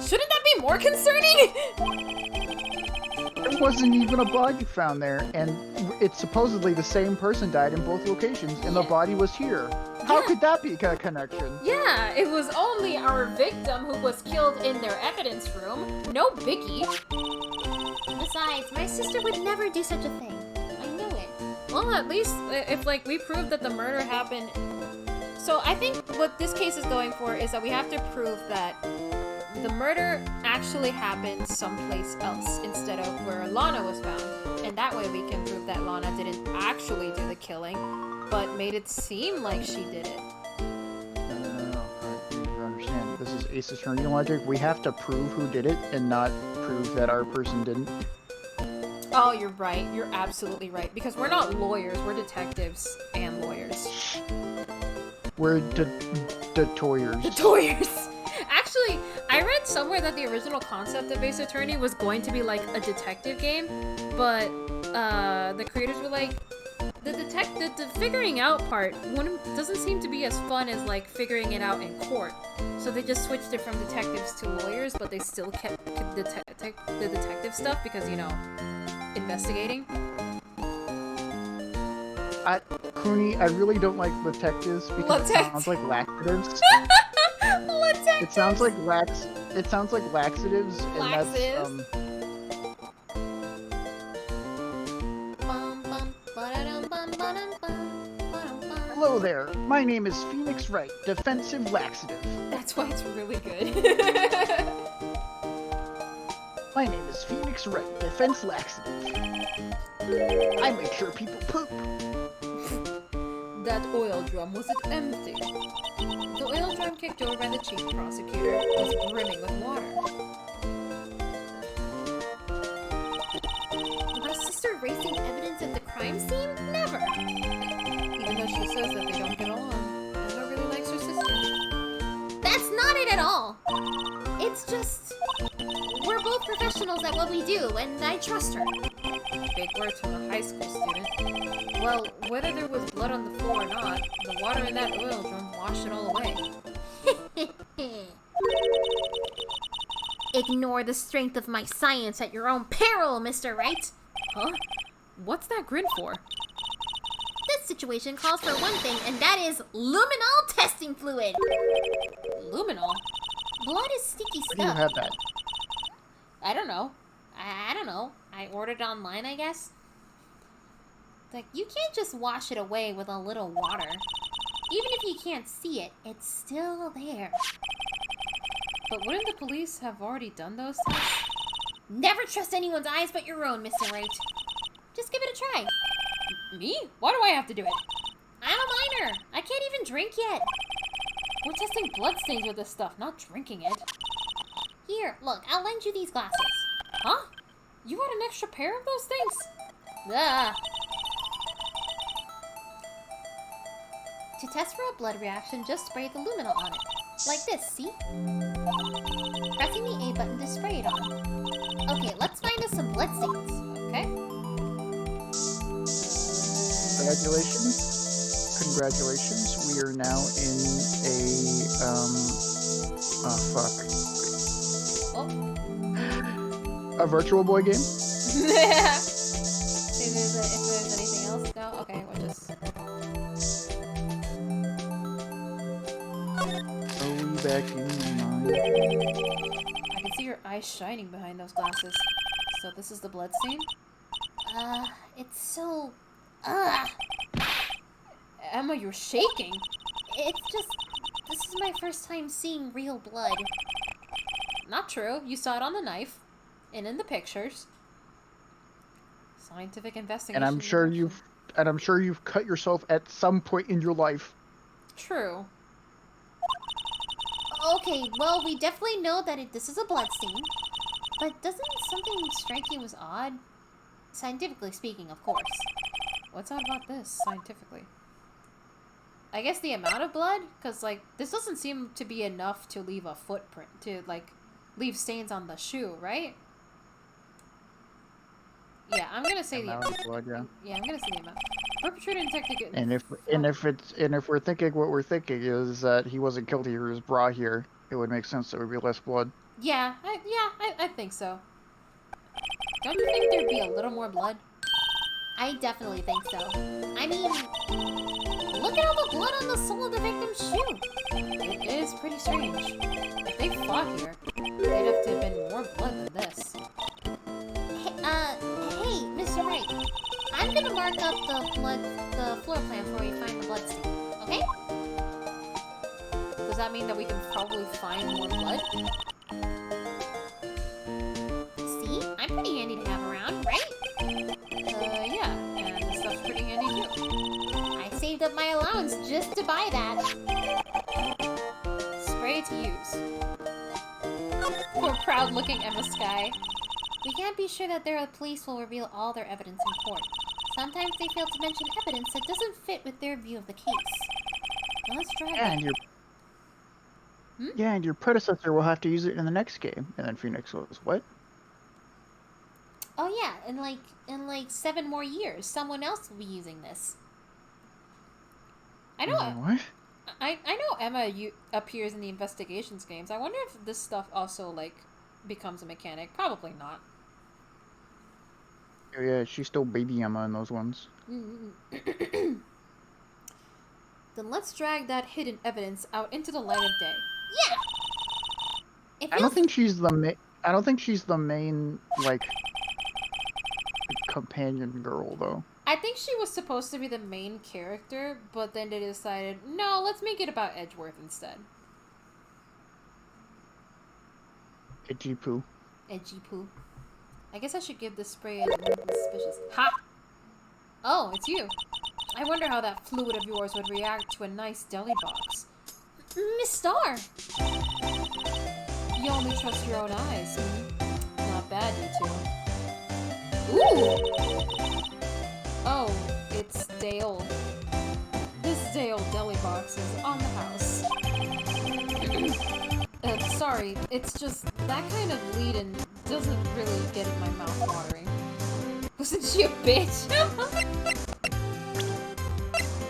shouldn't that be more concerning? There wasn't even a body found there, and it's supposedly the same person died in both locations, and the body was here. How Yeah. could that be a connection? Yeah, it was only our victim who was killed in their evidence room. No biggie. Besides, my sister would never do such a thing. I know it. Well, at least if like we proved that the murder happened. So I think what this case is going for is that we have to prove that the murder actually happened someplace else instead of where Lana was found. And that way we can prove that Lana didn't actually do the killing, but made it seem like she did it. No. You understand. This is Ace Attorney logic. We have to prove who did it and not prove that our person didn't. Oh, you're right. You're absolutely right. Because we're not lawyers. We're detectives and lawyers. We're Toyers. The Toyers! Actually, I read somewhere that the original concept of Ace Attorney was going to be like a detective game, but the creators were like, the figuring out part doesn't seem to be as fun as like figuring it out in court. So they just switched it from detectives to lawyers, but they still kept the detective stuff because, you know, investigating. Cooney, I really don't like detectives because it sounds like laxatives. Detectives! It sounds like It sounds like laxatives, and Laxatives? that's Bum, bum, ba-da-dum, bum, ba-dum, bum, ba-dum, bum. Hello there. My name is Phoenix Wright, defensive laxative. That's why it's really good. My name is Phoenix Wright, defense laxative. I make sure people poop. That oil drum, was it empty? The oil drum kicked over by the chief prosecutor was brimming with water. My sister racing evidence at the crime scene? Never. Even though she says that they don't get along, Emma really likes her sister. That's not it at all. It's just we're both professionals at what we do, and I trust her. Big words from a high school student. Well, whether there was blood on the floor or not, the water in that oil drum washed it all away. Ignore the strength of my science at your own peril, Mr. Wright. Huh? What's that grin for? This situation calls for one thing, and that is luminol testing fluid. Luminol? Blood is sticky Where do you stuff. have that? I don't know. I don't know. I ordered online, I guess. Like, you can't just wash it away with a little water. Even if you can't see it, it's still there. But wouldn't the police have already done those tests? Never trust anyone's eyes but your own, Mr. Wright. Just give it a try. Me? Why do I have to do it? I'm a minor. I can't even drink yet. We're testing bloodstains with this stuff, not drinking it. Here, look, I'll lend you these glasses. Huh? You got an extra pair of those things? Ah. To test for a blood reaction, just spray the luminol on it. Like this, see? Pressing the A button to spray it on. Okay, let's find us some bloodstains. Okay. Congratulations. We are now in a Oh. virtual boy game. See if there's anything else? No? Okay, we'll just... Are we back in line? I can see your eyes shining behind those glasses. So this is the blood stain? It's so... Emma, you're shaking! It's just... This is my first time seeing real blood. Not true. You saw it on the knife. And in the pictures. Scientific investigation. And I'm sure you've cut yourself at some point in your life. True. Okay, well, we definitely know that this is a bloodstain. But doesn't something strike you as odd? Scientifically speaking, of course. What's odd about this, scientifically? I guess the amount of blood? Because, like, this doesn't seem to be enough to leave a footprint. To, like, leave stains on the shoe, right? Yeah, I'm gonna say the Amount amount. of blood, yeah. Yeah, I'm gonna say the amount. Perpetrator and technical... And if we're thinking what we're thinking is that he wasn't killed here, he was brought here, it would make sense there would be less blood. Yeah, I think so. Don't you think there'd be a little more blood? I definitely think so. I mean, look at all the blood on the sole of the victim's shoe. It is pretty strange. If they fought here, they'd have to have been more blood than this. Hey, Mr. Wright. I'm gonna mark up the floor plan before we find the bloodstain, okay? Does that mean that we can probably find more blood? See? I'm pretty handy to have around, right? Yeah, and the stuff's pretty handy too. I saved up my allowance just to buy that. Spray to use. Poor proud-looking Emma Sky. We can't be sure that the police will reveal all their evidence in court. Sometimes they fail to mention evidence that doesn't fit with their view of the case. Now let's try that. And your predecessor will have to use it in the next game. And then Phoenix goes, what? Oh yeah, in like 7 more years, someone else will be using this. I know. What? I know Emma appears in the investigations games. I wonder if this stuff also like becomes a mechanic. Probably not. Oh, yeah, she's still baby Emma in those ones. Then let's drag that hidden evidence out into the light of day. Yeah! It I feels don't think she's the I don't think she's the main like companion girl though. I think she was supposed to be the main character, but then they decided, no, let's make it about Edgeworth instead. Itchy poo. Edgy poo. I guess I should give this spray a little suspicious. Ha! Oh, it's you. I wonder how that fluid of yours would react to a nice deli box. Miss Star. You only trust your own eyes. Not bad, you two. Ooh! Oh, it's Dale. This Dale deli box is on the house. Sorry, it's just that kind of lead-in doesn't really get in my mouth watering. Wasn't she a bitch?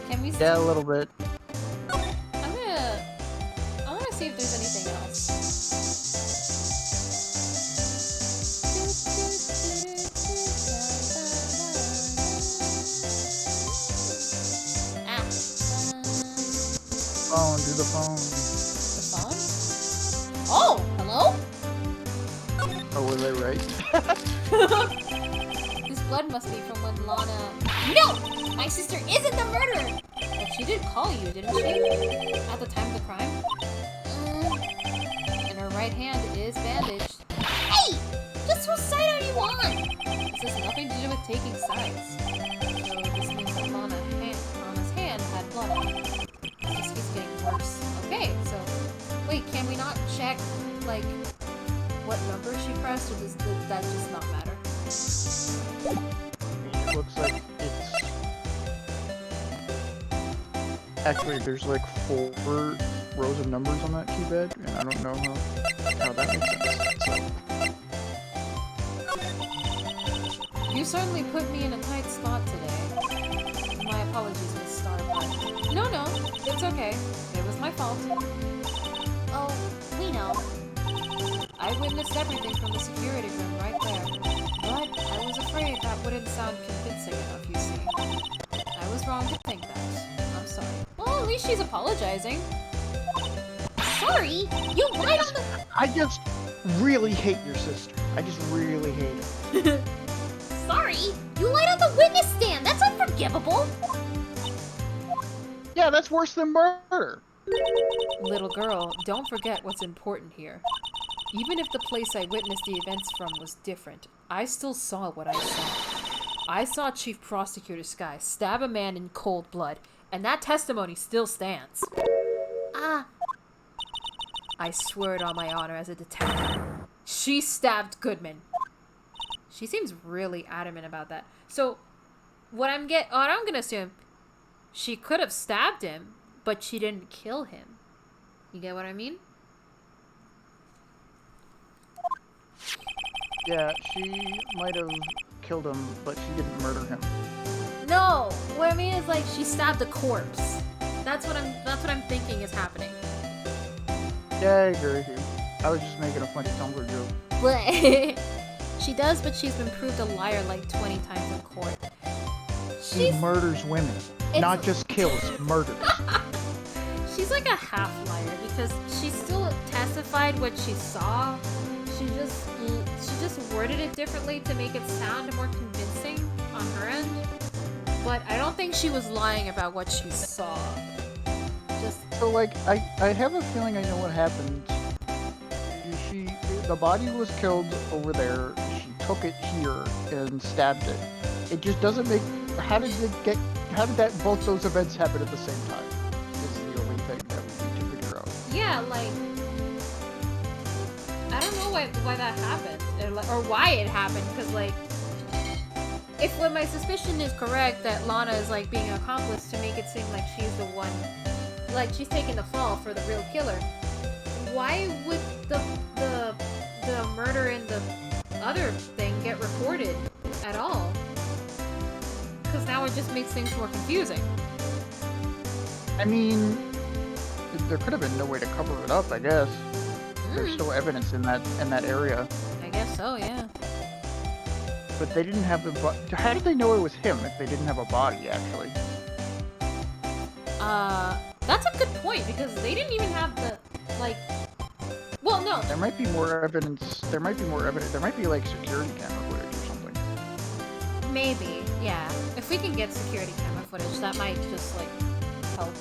Can we see? Yeah, a little bit. I'm gonna see if there's anything else. Ah. Phone, do the phone. The phone? Oh, hello? Oh, was I right? This blood must be from when Lana. No! My sister isn't the murderer! But she did call you, didn't she? At the time of the crime? And her right hand is bandaged. Hey! Just whose side are you on? This has nothing to do with taking sides. So this means that Lana's hand had blood on it. It just keeps getting worse. Okay, so wait, can we not check like what number she pressed, or does that just not matter? It looks like it's actually there's like 4 rows of numbers on that keypad, and I don't know how that makes sense. So. You certainly put me in a tight spot today. My apologies, Miss Star. No, it's okay. It was my fault. Oh, we know. I witnessed everything from the security room right there. But I was afraid that wouldn't sound convincing enough, you see. I was wrong to think that. I'm sorry. Well, at least she's apologizing. Sorry? You lied on the... I just really hate your sister. I just really hate her. Sorry? You lied on the witness stand! That's unforgivable! Yeah, that's worse than murder. Little girl, don't forget what's important here. Even if the place I witnessed the events from was different, I still saw what I saw. I saw Chief Prosecutor Sky stab a man in cold blood, and that testimony still stands. Ah, I swear it on my honor as a detective. She stabbed Goodman. She seems really adamant about that. So, what I'm gonna assume, she could have stabbed him, but she didn't kill him. You get what I mean? Yeah, she might have killed him, but she didn't murder him. No, what I mean is like she stabbed a corpse. That's what I'm thinking is happening. Yeah, I agree with you. I was just making a funny Tumblr joke. But she does, but she's been proved a liar like 20 times in court. She murders women, not just kills, murders. She's like a half liar because she still testified what she saw. She just worded it differently to make it sound more convincing on her end. But I don't think she was lying about what she saw. So like, I have a feeling I know what happened. The body was killed over there. She took it here and stabbed it. It just doesn't make. How did both those events happen at the same time? Is the only thing that we need to figure out. Yeah, like I don't know why that happened or why it happened. Because like, if when my suspicion is correct that Lana is like being an accomplice to make it seem like she's the one, like she's taking the fall for the real killer, why would the murder in the other thing get reported at all? Because now it just makes things more confusing. I mean, there could have been no way to cover it up. I guess there's still evidence in that area. I guess so, yeah. But they didn't have the. How did they know it was him if they didn't have a body? Actually. That's a good point because they didn't even have the like. Well, no. There might be more evidence. There might be more evidence. There might be like security camera footage or something. Maybe, yeah. If we can get security camera footage, that might just, like, help.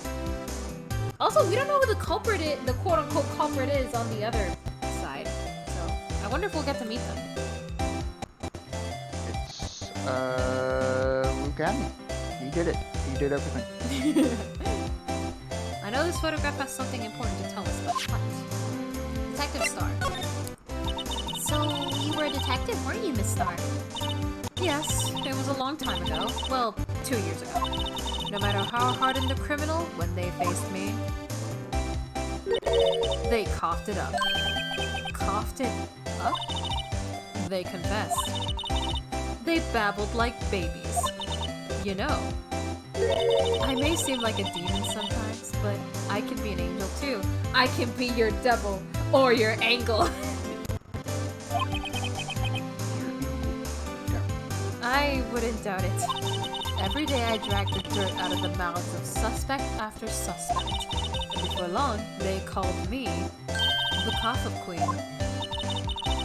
Also, we don't know who the culprit is, the quote-unquote culprit is on the other side. So, I wonder if we'll get to meet them. It's Luke Admin. He did it. He did everything. I know this photograph has something important to tell us, but what? Detective Star. So, you were a detective, weren't you, Miss Star? Yes, it was a long time ago. Well, 2 years ago. No matter how hardened the criminal, when they faced me, they coughed it up. Coughed it up? They confessed. They babbled like babies. You know, I may seem like a demon sometimes, but I can be an angel too. I can be your devil or your angel. I wouldn't doubt it. Every day I drag the dirt out of the mouths of suspect after suspect. And before long, they called me the Cough-Up Queen.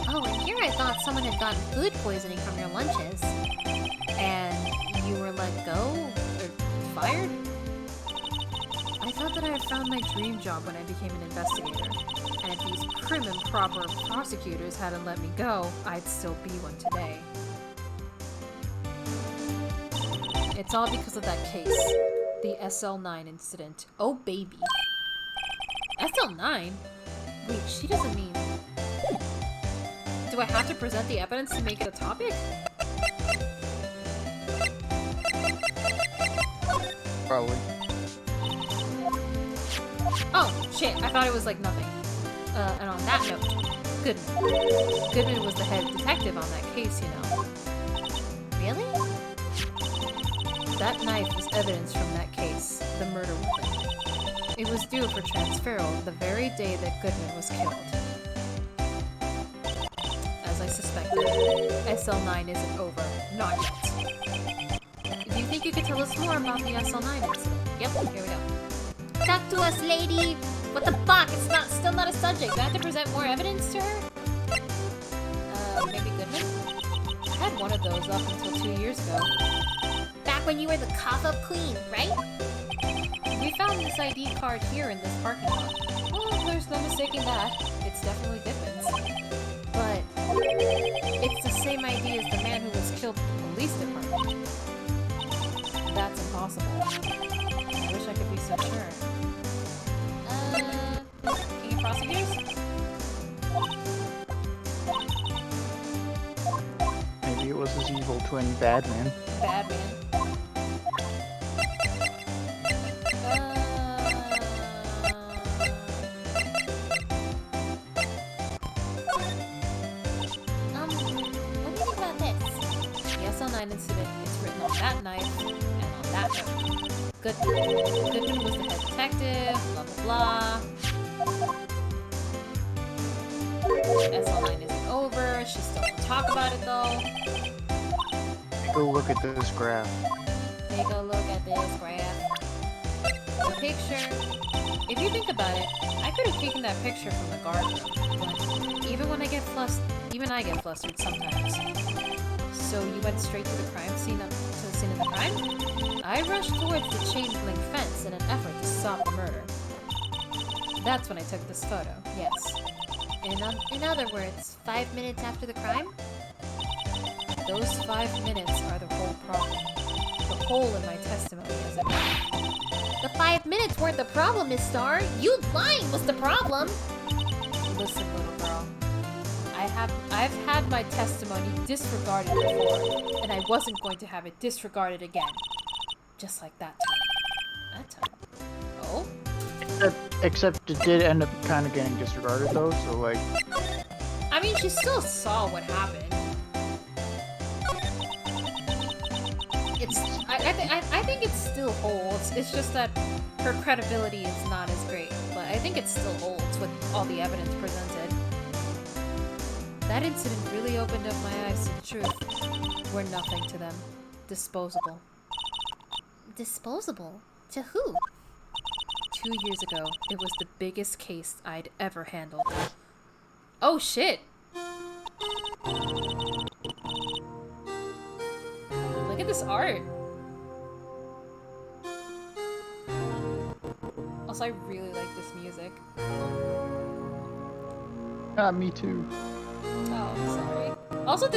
Oh, and here I thought someone had gotten food poisoning from your lunches. And you were let go? Or fired? I thought that I had found my dream job when I became an investigator. And if these prim and proper prosecutors hadn't let me go, I'd still be one today. It's all because of that case. The SL9 incident. Oh, baby. SL9? Wait, she doesn't mean... Do I have to present the evidence to make it a topic? Probably. Oh, shit, I thought it was like nothing. And on that note, Goodman. Goodman was the head detective on that case, you know. Really? That knife was evidence from that case, the murder weapon. It was due for transferal the very day that Goodman was killed. As I suspected, SL9 isn't over. Not yet. Do you think you could tell us more about the SL9 incident? Yep, here we go. Talk to us, lady! What the fuck? It's still not a subject. Do I have to present more evidence to her? Maybe Goodman? I had one of those up until 2 years ago. Back when you were the Cough-Up Queen, right? We found this ID card here in this parking lot. Well, there's no mistaking that. It's definitely Goodman's. But it's the same ID as the man who was killed in the police department. That's impossible. I wish I could be so sure. King of Prosecutors? Maybe it was his evil twin, Badman. Badman. What do you think about this? The SL9 incident is written on that knife and on that note. Goodman. Goodman was the head detective, blah blah blah. SL9 isn't over, she still won't talk about it though. Go look at this graph. Take a look at this graph. The picture. If you think about it, I could have taken that picture from the guardroom, but even when I get even I get flustered sometimes. So you went straight to the crime scene to the scene of the crime? I rushed towards the chain link fence in an effort to stop the murder. That's when I took this photo, yes. In other words, 5 minutes after the crime? Those 5 minutes are the whole problem. The hole in my testimony, as it were. The 5 minutes weren't the problem, Miss Star. You lying was the problem. Listen, little girl. I've had my testimony disregarded before, and I wasn't going to have it disregarded again. Just like that time. That time. Oh? Except it did end up kind of getting disregarded though, so like... I mean, she still saw what happened. I think it still holds. It's just that her credibility is not as great. But I think it still holds with all the evidence presented. That incident really opened up my eyes to the truth. We're nothing to them. Disposable. Disposable? To who? 2 years ago, it was the biggest case I'd ever handled. Oh shit! Look at this art. Also, I really like this music. Me too. Oh, I'm sorry. Also,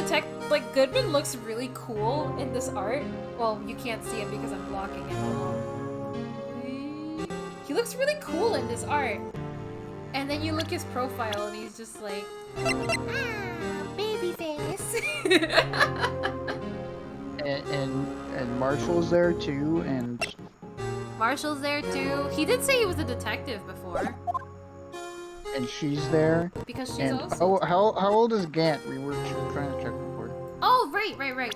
like, Goodman looks really cool in this art. Well, you can't see him because I'm blocking it. Hold on. He looks really cool in this art. And then you look his profile and he's just like, baby face. And Marshall's there too, and Marshall's there too. He did say he was a detective before. she's there. Because she's And also... how old is Gant? We were trying to check before. Oh, right.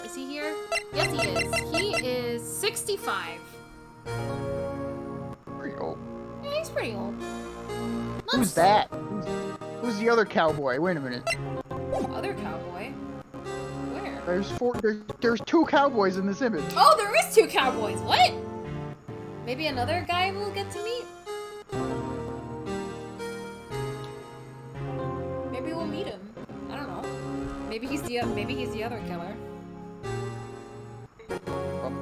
Is he here? Yes, he is. He is 65. Pretty old. Yeah, he's pretty old. Who's that? Who's the other cowboy? Wait a minute. Other cowboy? Where? There's two cowboys in this image. Oh, there is two cowboys. What? Maybe another guy we'll get to meet? Maybe we'll meet him. I don't know. Maybe he's the other killer. Bum,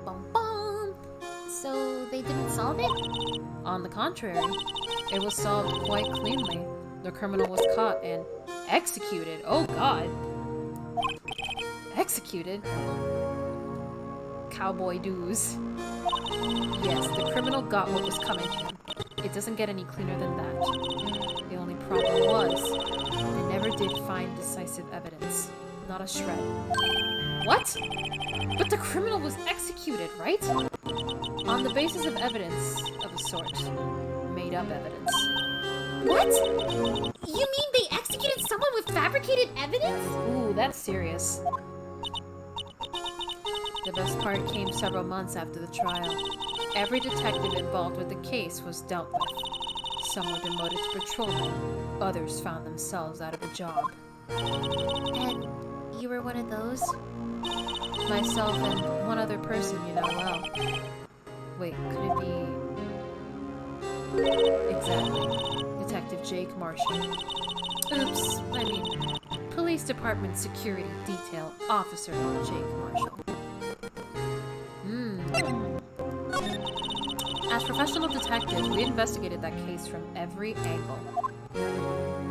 bum, bum. So they didn't solve it? On the contrary, it was solved quite cleanly. The criminal was caught and executed. Oh god. Executed? Cowboy dues. Yes, the criminal got what was coming to him. It doesn't get any cleaner than that. The only problem was, they never did find decisive evidence. Not a shred. What? But the criminal was executed, right? On the basis of evidence of a sort. Made up evidence. What? You mean they executed someone with fabricated evidence? Ooh, that's serious. The best part came several months after the trial. Every detective involved with the case was dealt with. Some were demoted to patrolmen. Others found themselves out of a job. And you were one of those? Myself and one other person you know well. Wait, could it be... Exactly. Detective Jake Marshall. Oops, I mean, Police Department Security Detail Officer Jake Marshall. As professional detectives, we investigated that case from every angle.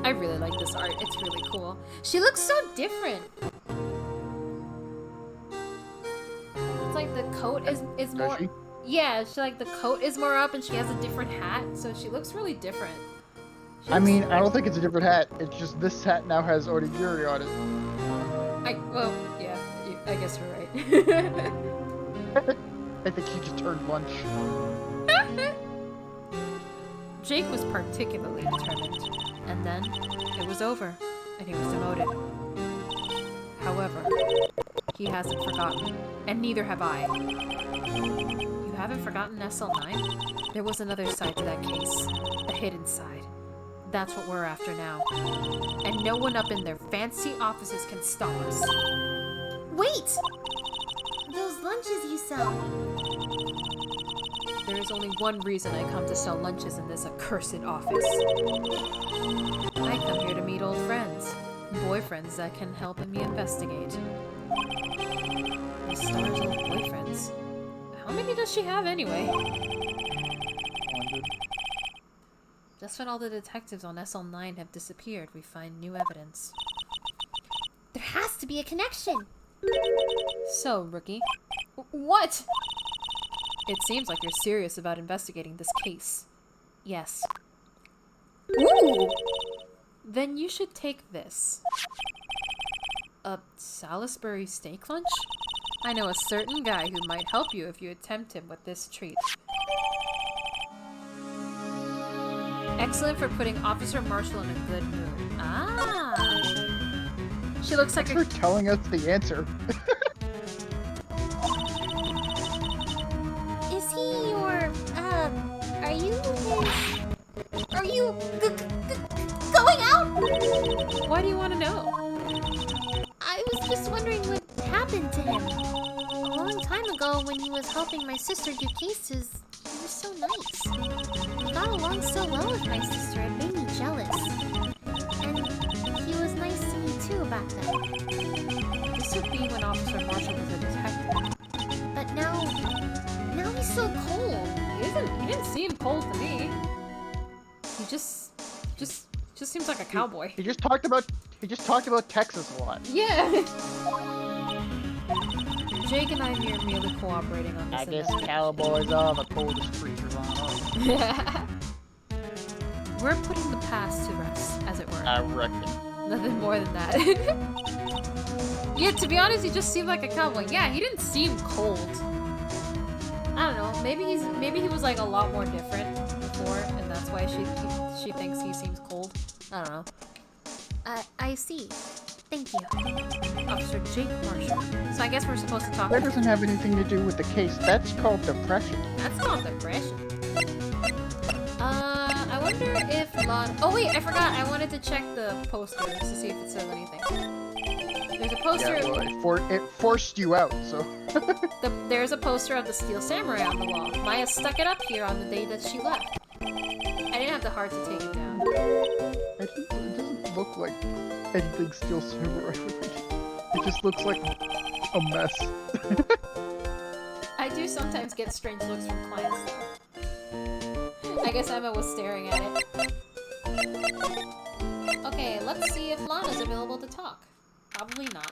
I really like this art. It's really cool. She looks so different. It's like the coat is more... She? Yeah, like the coat is more up and she has a different hat, so she looks really different. I mean, I don't think it's a different hat. It's just this hat now has Onigiri on it. Well, yeah, I guess you're right. I think she just turned lunch. Jake was particularly determined, and then it was over, and he was demoted. However, he hasn't forgotten, and neither have I. You haven't forgotten SL9? There was another side to that case, a hidden side. That's what we're after now. And no one up in their fancy offices can stop us. Wait! Those lunches you sell. There is only one reason I come to sell lunches in this accursed office. I come here to meet old friends. Boyfriends that can help me investigate. Miss Star's old boyfriends. How many does she have anyway? 100. Just when all the detectives on SL9 have disappeared, we find new evidence. There has to be a connection. So, Rookie. What? It seems like you're serious about investigating this case. Yes. Ooh! Then you should take this. A Salisbury steak lunch? I know a certain guy who might help you if you tempt him with this treat. Excellent for putting Officer Marshall in a good mood. Ah! She looks like Thanks for telling us the answer. Is he your, are you his... Are you going out? Why do you want to know? I was just wondering what happened to him. A long time ago when he was helping my sister do cases, he was so nice. He got along so well with my sister, it made me jealous. too back then. This would be when Officer Marshall was a detective. But now he's so cold. He didn't seem cold to me. He just seems like a cowboy. He just talked about Texas a lot. Yeah. Jake and I are merely cooperating on this. I guess investigation. cowboys are the coldest creatures on earth. We're putting the past to rest, as it were. I reckon. Nothing more than that. Yeah, to be honest, he just seemed like a cowboy. Yeah, he didn't seem cold. I don't know. Maybe he was like a lot more different before, and that's why she thinks he seems cold. I don't know. I see. Thank you. Officer Jake Marshall. So I guess we're supposed to talk. That doesn't have anything to do with the case. That's called depression. That's not depression. I wonder if Lon. Oh wait, I forgot. I wanted to check the posters to see if it says anything. There's a poster. Yeah, well, it forced you out, so. There's a poster of the Steel Samurai on the wall. Maya stuck it up here on the day that she left. I didn't have the heart to take it down. It doesn't look like anything Steel Samurai would be. It just looks like a mess. I do sometimes get strange looks from clients, though. I guess Emma was staring at it. Okay, let's see if Lana's available to talk. Probably not.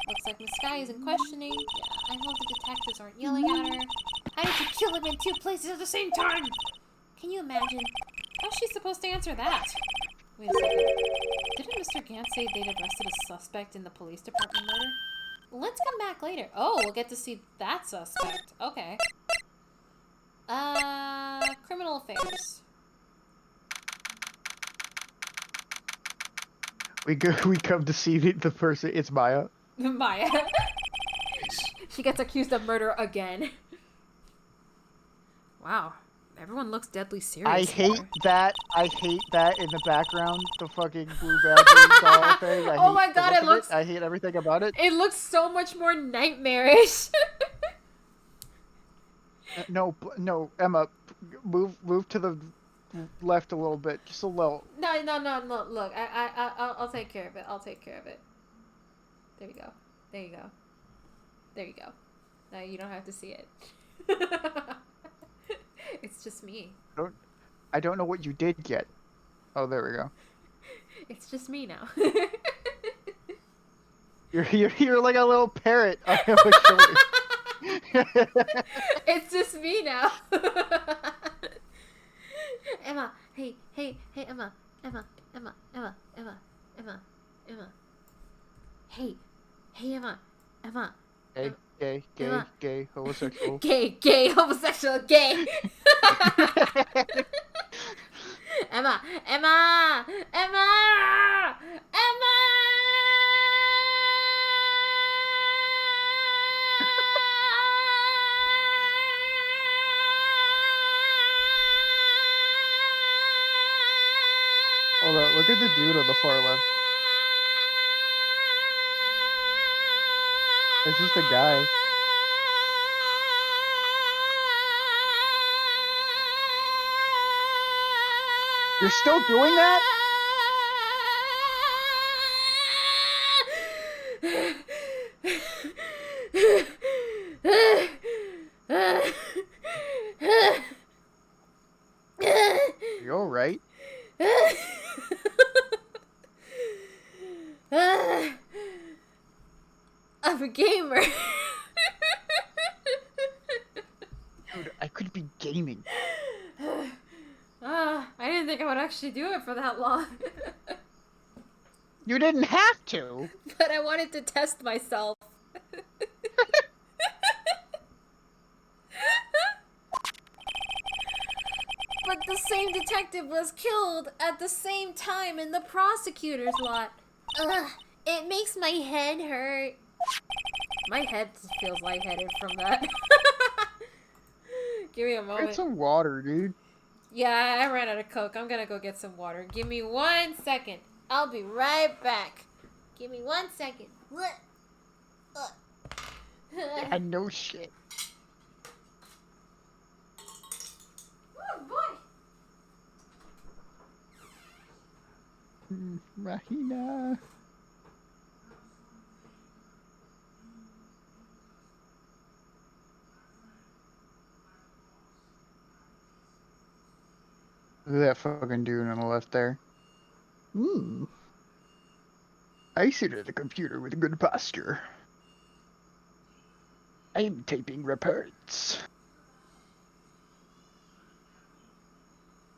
Looks like Miss Sky isn't questioning. Yeah, I hope the detectives aren't yelling at her. How did you kill him in 2 places at the same time? Can you imagine? How's she supposed to answer that? Wait a second. Didn't Mr. Gant say they'd arrested a suspect in the police department murder? Let's come back later. Oh, we'll get to see that suspect. Okay. Criminal affairs. We come to see the person. It's Maya. Maya. She gets accused of murder again. Wow. Everyone looks deadly serious. I here. hate that. I hate that in the background. The fucking blue badger doll thing. Oh my god, it looks. I hate everything about it. It looks so much more nightmarish. No, Emma, move to the left a little bit, just a little. No. Look, I'll take care of it. I'll take care of it. There you go. There you go. Now you don't have to see it. It's just me. I don't know what you did yet. Oh, there we go. It's just me now. You're like a little parrot on my shoulder. It's just me now. Emma, hey, Emma. Hey, Emma. Gay, homosexual. Gay, homosexual, gay. Emma. Hold on, look at the dude on the far left. It's just a guy. You're still doing that? You alright? I'm a gamer. Dude, I could be gaming. I didn't think I would actually do it for that long. You didn't have to. But I wanted to test myself. But the same detective was killed at the same time in the prosecutor's lot. Ugh, it makes my head hurt. My head feels lightheaded from that. Give me a moment. Get some water, dude. Yeah, I ran out of Coke. I'm gonna go get some water. Give me 1 second. I'll be right back. Give me 1 second. Yeah, no shit. Oh boy. Rahina. Look at that fucking dude on the left there. I sit at a computer with good posture. I'm typing reports.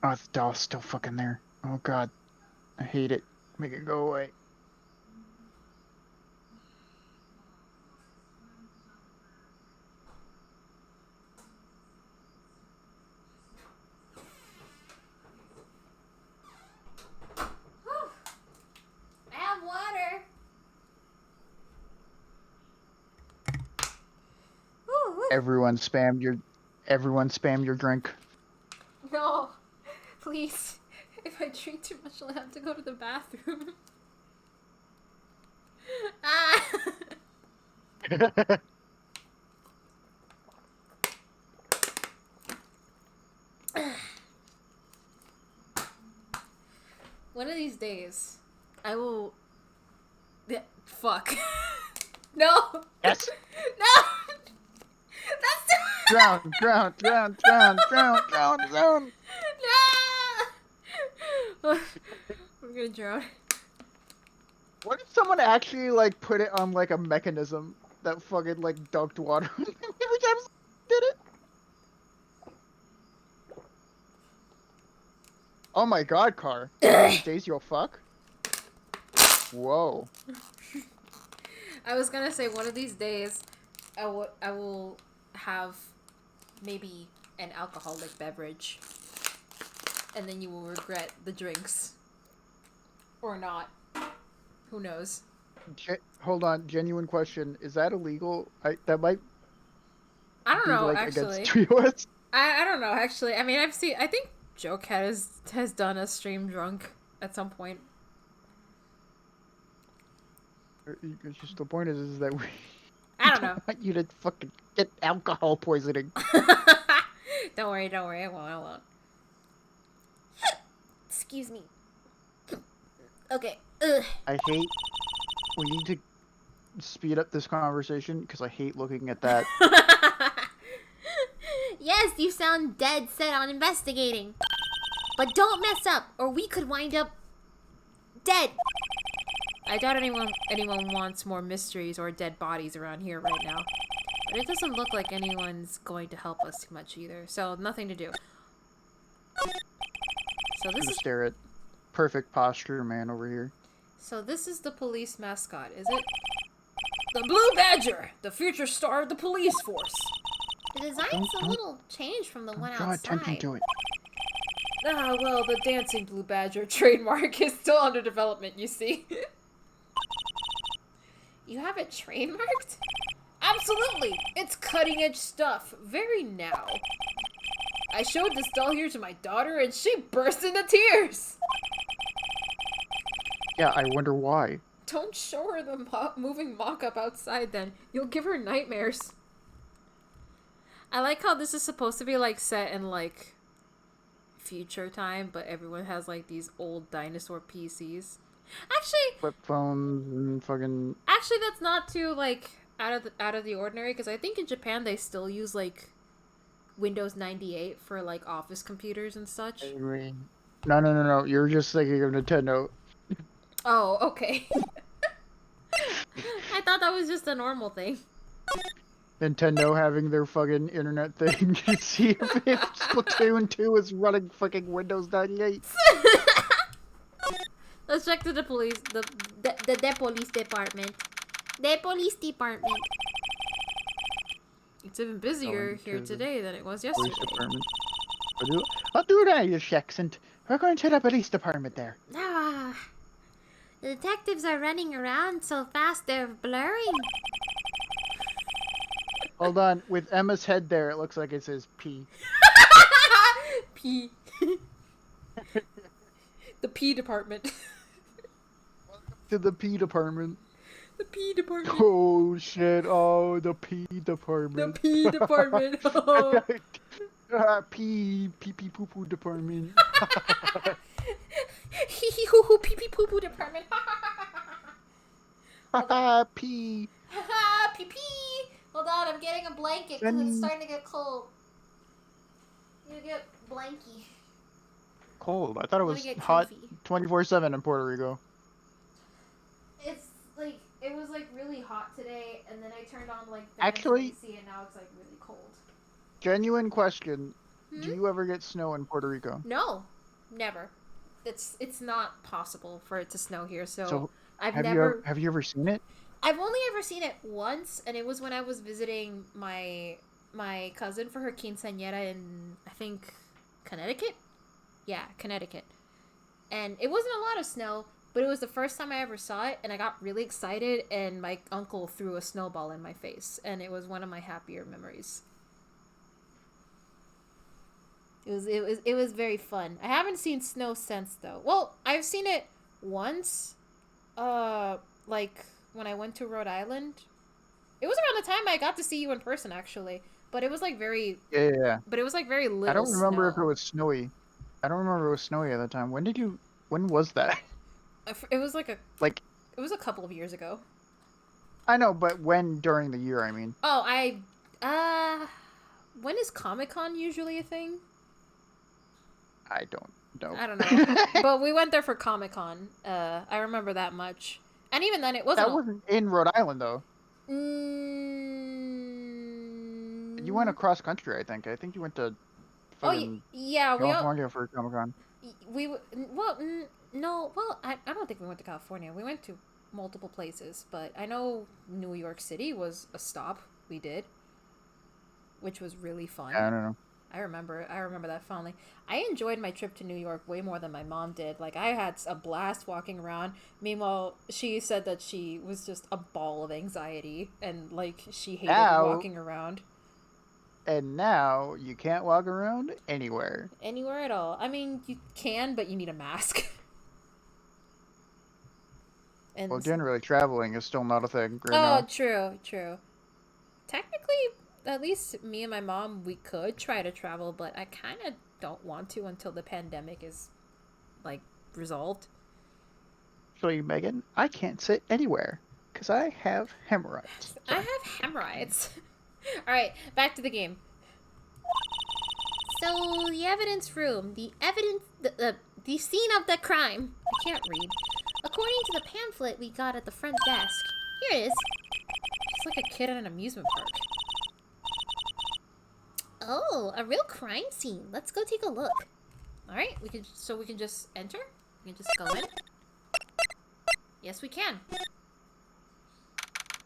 Oh, the doll's still fucking there. Oh god. I hate it. Make it go away. I have water. Everyone spam your drink. No, please. If I drink too much, I'll have to go to the bathroom. Ah! One of these days, I will. Yeah, fuck. No! Yes. No! That's too. Drown. No! I'm gonna drown. What if someone actually like put it on like a mechanism that fucking like dunked water every time someone did it? Oh my god, Car. Days you'll fuck? Whoa. I was gonna say one of these days, I will have maybe an alcoholic beverage, and then you will regret the drinks, or not. Who knows? Hold on, genuine question: is that illegal? That might I don't be know like actually. against US. I don't know actually. I mean, I think Joke has done a stream drunk at some point. It's just the point is that we I don't know. want you to fucking get alcohol poisoning. Don't worry, I won't. Excuse me. Okay. Ugh. I hate. We need to speed up this conversation because I hate looking at that. Yes, you sound dead set on investigating. But don't mess up, or we could wind up dead. I doubt anyone wants more mysteries or dead bodies around here right now. But it doesn't look like anyone's going to help us too much either. So nothing to do. So this Just is stare at perfect posture man over here. this is the police mascot, is it? The Blue Badger, the future star of the police force. The design's a little changed from the one Draw attention outside. to it. Ah, well, the dancing Blue Badger trademark is still under development, you see. You have it trademarked? Absolutely! It's cutting-edge stuff. Very now. I showed this doll here to my daughter, and she burst into tears! Yeah, I wonder why. Don't show her the moving mock-up outside, then. You'll give her nightmares. I like how this is supposed to be, like, set in, like, future time, but everyone has, like, these old dinosaur PCs. Actually, Flip phones and fucking. Actually, that's not too like out of the ordinary because I think in Japan they still use like Windows 98 for like office computers and such. No. You're just thinking of Nintendo. Oh, okay. I thought that was just a normal thing. Nintendo having their fucking internet thing to see if Splatoon 2 is running fucking Windows 98. Let's check to the police, the police department. The police department. It's even busier Going here to the today than it was Police yesterday. department. I'll do an Irish accent. We're going to the police department there. Ah, the detectives are running around so fast they're blurring. Hold on, with Emma's head there, it looks like it says P. P. The P department. To the P department. The P department. Oh shit, oh, the P The department. P department. Oh. Pee poo poo department. Hee hee hoo hoo pee pee poo poo department. Pee. Haha, pee pee. Hold on, I'm getting a blanket because it's Then- starting to get cold. You get blanky. Cold. I thought it I'm was gonna get hot comfy. 24/7 in Puerto Rico. It's like it was like really hot today, and then I turned on like the Actually- AC, and now it's like really cold. Genuine question. Hmm? Do you ever get snow in Puerto Rico? No, never. It's not possible for it to snow here. So, So, I've have never. you ever seen it? I've only ever seen it once, and it was when I was visiting my cousin for her quinceañera in, I think, Connecticut. Yeah, Connecticut. And it wasn't a lot of snow, but it was the first time I ever saw it, and I got really excited, and my uncle threw a snowball in my face, and it was one of my happier memories. It was very fun. I haven't seen snow since though. Well, I've seen it once, like when I went to Rhode Island. It was around the time I got to see you in person, actually. But it was like very. Yeah. But it was like very little. I don't remember if snow. it was snowy. I don't remember if it was snowy at the time. When was that? It was like a. Like, It was a couple of years ago. I know, but when during the year, I mean. Oh, when is Comic-Con usually a thing? I don't know. I don't know. But we went there for Comic-Con. I remember that much. And even then, it wasn't. That wasn't in Rhode Island, though. You went across country, I think. I think you went to Oh, fucking yeah. We all, California for Comic Con. no. Well, I don't think we went to California. We went to multiple places, but I know New York City was a stop we did, which was really fun. I don't know. I remember that fondly. I enjoyed my trip to New York way more than my mom did. Like, I had a blast walking around. Meanwhile, she said that she was just a ball of anxiety and, like, she hated Ow. walking around. And now you can't walk around anywhere. Anywhere at all. I mean, you can, but you need a mask. And Well, generally, traveling is still not a thing right oh, now. true. Technically, at least me and my mom, we could try to travel, but I kind of don't want to until the pandemic is, like, resolved. Actually, Megan, I can't sit anywhere because I have hemorrhoids. I have hemorrhoids. Alright, back to the game. So, the evidence room. The scene of the crime. I can't read. According to the pamphlet we got at the front desk. Here it is. Just like a kid at an amusement park. Oh, a real crime scene. Let's go take a look. Alright, we can just enter? We can just go in? Yes, we can.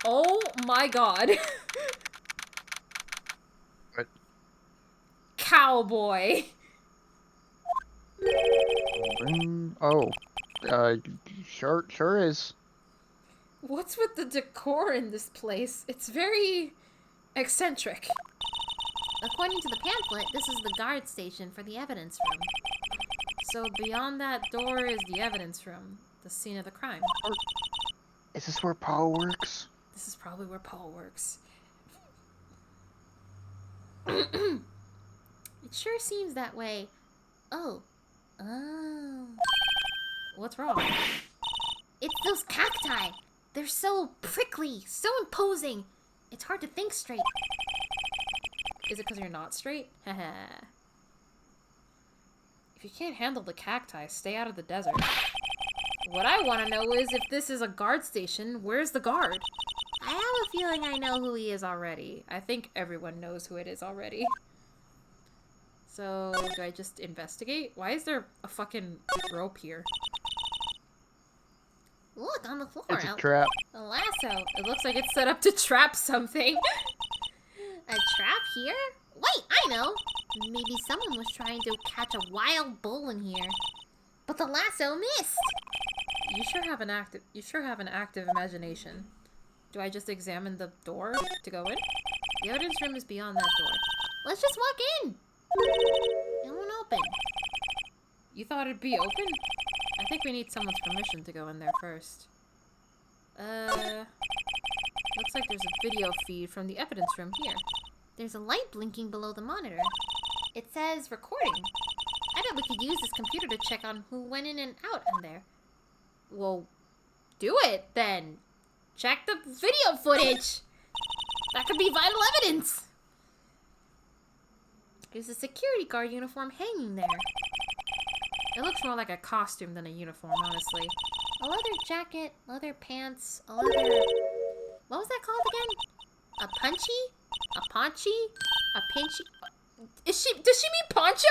Oh my god. What? Cowboy. Oh, sure is. What's with the decor in this place? It's very eccentric. According to the pamphlet, this is the guard station for the evidence room. So beyond that door is the evidence room, the scene of the crime. Is this where Paul works? This is probably where Paul works. It sure seems that way. Oh. What's wrong? It's those cacti. They're so prickly, so imposing. It's hard to think straight. Is it because you're not straight? Haha. If you can't handle the cacti, stay out of the desert. What I want to know is if this is a guard station, where's the guard? I have a feeling I know who he is already. I think everyone knows who it is already. So, do I just investigate? Why is there a fucking rope here? Look, on the floor. It's a trap. A lasso. It looks like it's set up to trap something. A trap here? Wait, I know. Maybe someone was trying to catch a wild bull in here. But the lasso missed. You sure have an active imagination. Do I just examine the door to go in? The evidence room is beyond that door. Let's just walk in. It won't open. You thought it'd be open? I think we need someone's permission to go in there first. Looks like there's a video feed from the evidence room here. There's a light blinking below the monitor. It says recording. I bet we could use this computer to check on who went in and out in there. Well, do it then. Check the video footage. That could be vital evidence. There's a security guard uniform hanging there. It looks more like a costume than a uniform, honestly. A leather jacket, leather pants, a leather... What was that called again? A punchy? A paunchy? A pinchy? Does she mean poncho?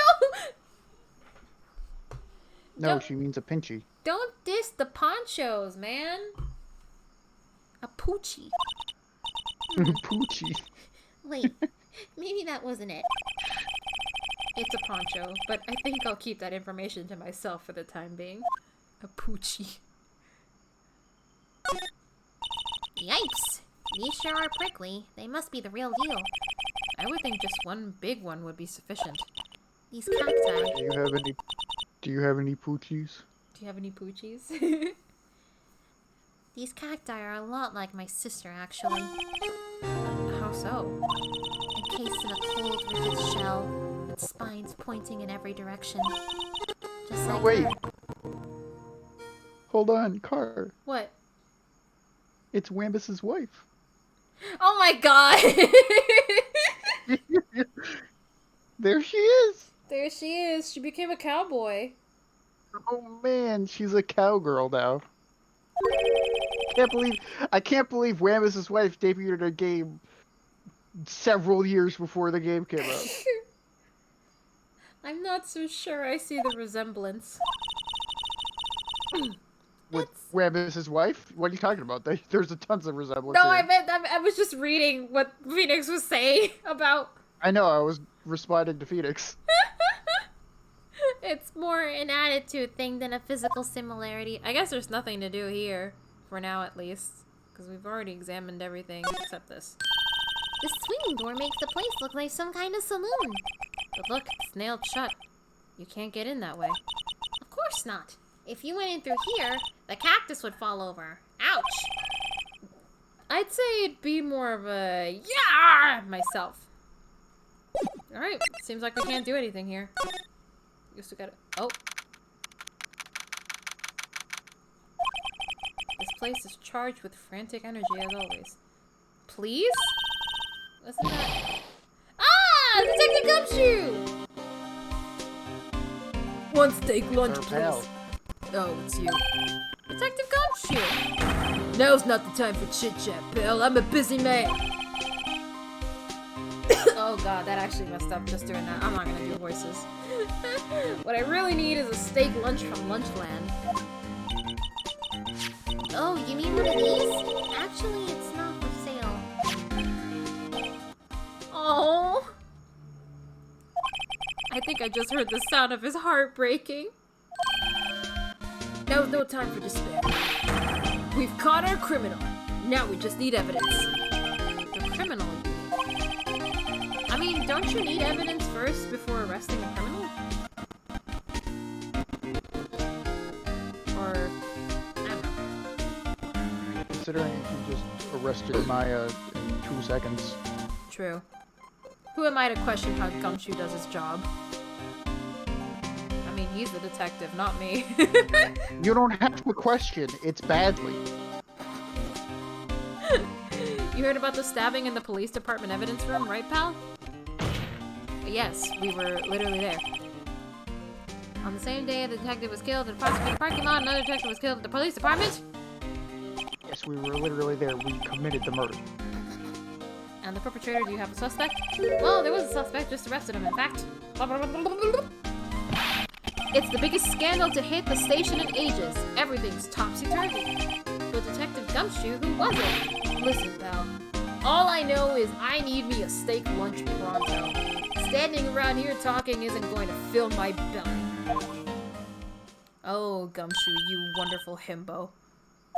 No, Don't- she means a pinchy. Don't diss the ponchos, man. A poochie. Poochie. Wait, maybe that wasn't it. It's a poncho, but I think I'll keep that information to myself for the time being. A poochie. Yipes! These sure are prickly. They must be the real deal. I would think just one big one would be sufficient. These cacti. Do you have any poochies? Do you have any poochies? These cacti are a lot like my sister, actually. How so? Encased in a cold, rigid shell, with spines pointing in every direction. Just like wait. her. Hold on, Car. What? It's Wambus's wife. Oh my god! There she is. There she is. She became a cowboy. Oh man, she's a cowgirl now. I can't believe Wambus's wife debuted in a game several years before the game came out. I'm not so sure I see the resemblance. With Wambus's wife? What are you talking about? There's a tons of resemblance. No, here. I meant I was just reading what Phoenix was saying about. I know. I was responding to Phoenix. It's more an attitude thing than a physical similarity. I guess there's nothing to do here, for now at least, because we've already examined everything except this. The swinging door makes the place look like some kind of saloon. But look, it's nailed shut. You can't get in that way. Of course not. If you went in through here, the cactus would fall over. Ouch! I'd say it'd be more of a yeah myself. All right, seems like we can't do anything here. Guess we gotta. Oh, this place is charged with frantic energy as always. Please? Listen to that. Ah, Detective Gumshoe! One steak lunch, Her please. pal. Oh, it's you. Detective Gumshoe! Now's not the time for chit-chat, pal. I'm a busy man. Oh god, that actually messed up just doing that. I'm not gonna do voices. What I really need is a steak lunch from Lunchland. Oh, you need one of these? Actually, it's not for sale. Oh. I think I just heard the sound of his heart breaking. Now's no time for despair. We've caught our criminal. Now we just need evidence. The criminal. I mean, don't you need evidence first before arresting a criminal? Or, I don't know. Considering you just arrested Maya in 2 seconds. True. Who am I to question how Gumshoe does his job? I mean, he's the detective, not me. You don't have to question. It's badly. You heard about the stabbing in the police department evidence room, right, pal? Yes, we were literally there. On the same day the detective was killed in a prosecutor parking lot, another detective was killed at the police department. Yes, we were literally there. We committed the murder. And the perpetrator, do you have a suspect? Well, there was a suspect, just arrested him, in fact. It's the biggest scandal to hit the station in ages. Everything's topsy-turvy. But Detective Gumshoe, who was it? Listen, pal. All I know is I need me a steak lunch pronto. Standing around here talking isn't going to fill my belly. Oh, Gumshoe, you wonderful himbo.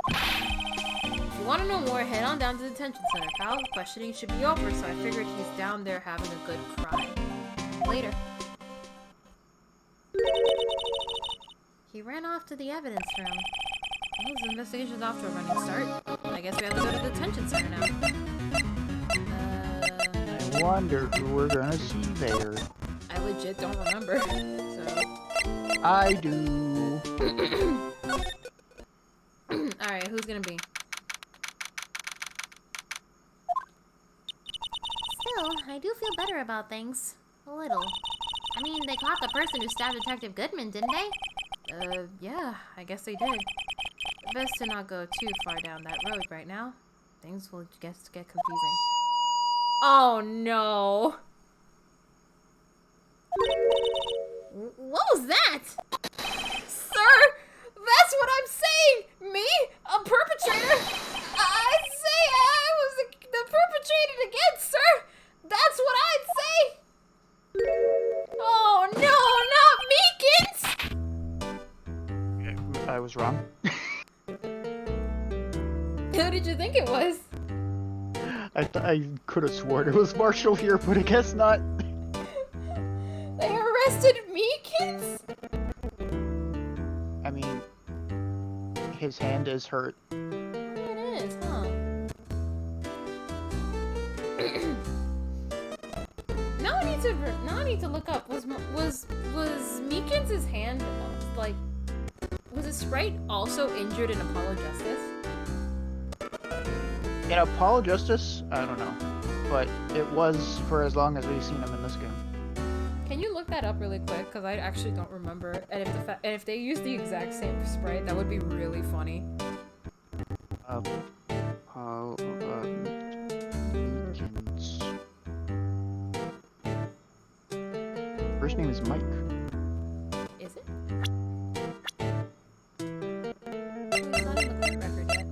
If you want to know more, head on down to the detention center, pal. Questioning should be over, so I figured he's down there having a good cry. Later. He ran off to the evidence room. Well, his investigation's off to a running start. I guess we have to go to the detention center now. I wonder who we're gonna see there. I legit don't remember. So. I do. Alright, who's gonna be? Still, I do feel better about things. A little. I mean, they caught the person who stabbed Detective Goodman, didn't they? Yeah, I guess they did. Best to not go too far down that road right now. Things will get confusing. Oh no! What was that? Sir! That's what I'm saying! Me? A perpetrator? I'd say I was the perpetrated against, sir! That's what I'd say! Oh no, not Meekins! I was wrong. Who did you think it was? I could have sworn it was Marshall here, but I guess not. They arrested Meekins? I mean, his hand is hurt. It is, huh? Now I need to look up. Was Meekins' hand like? Was his sprite also injured in Apollo Justice? In Apollo Justice, I don't know, but it was for as long as we've seen him in this game. Can you look that up really quick? Because I actually don't remember. And if they use the exact same sprite, that would be really funny. Meekins. First name is Mike. Is it? It's not in the court record yet.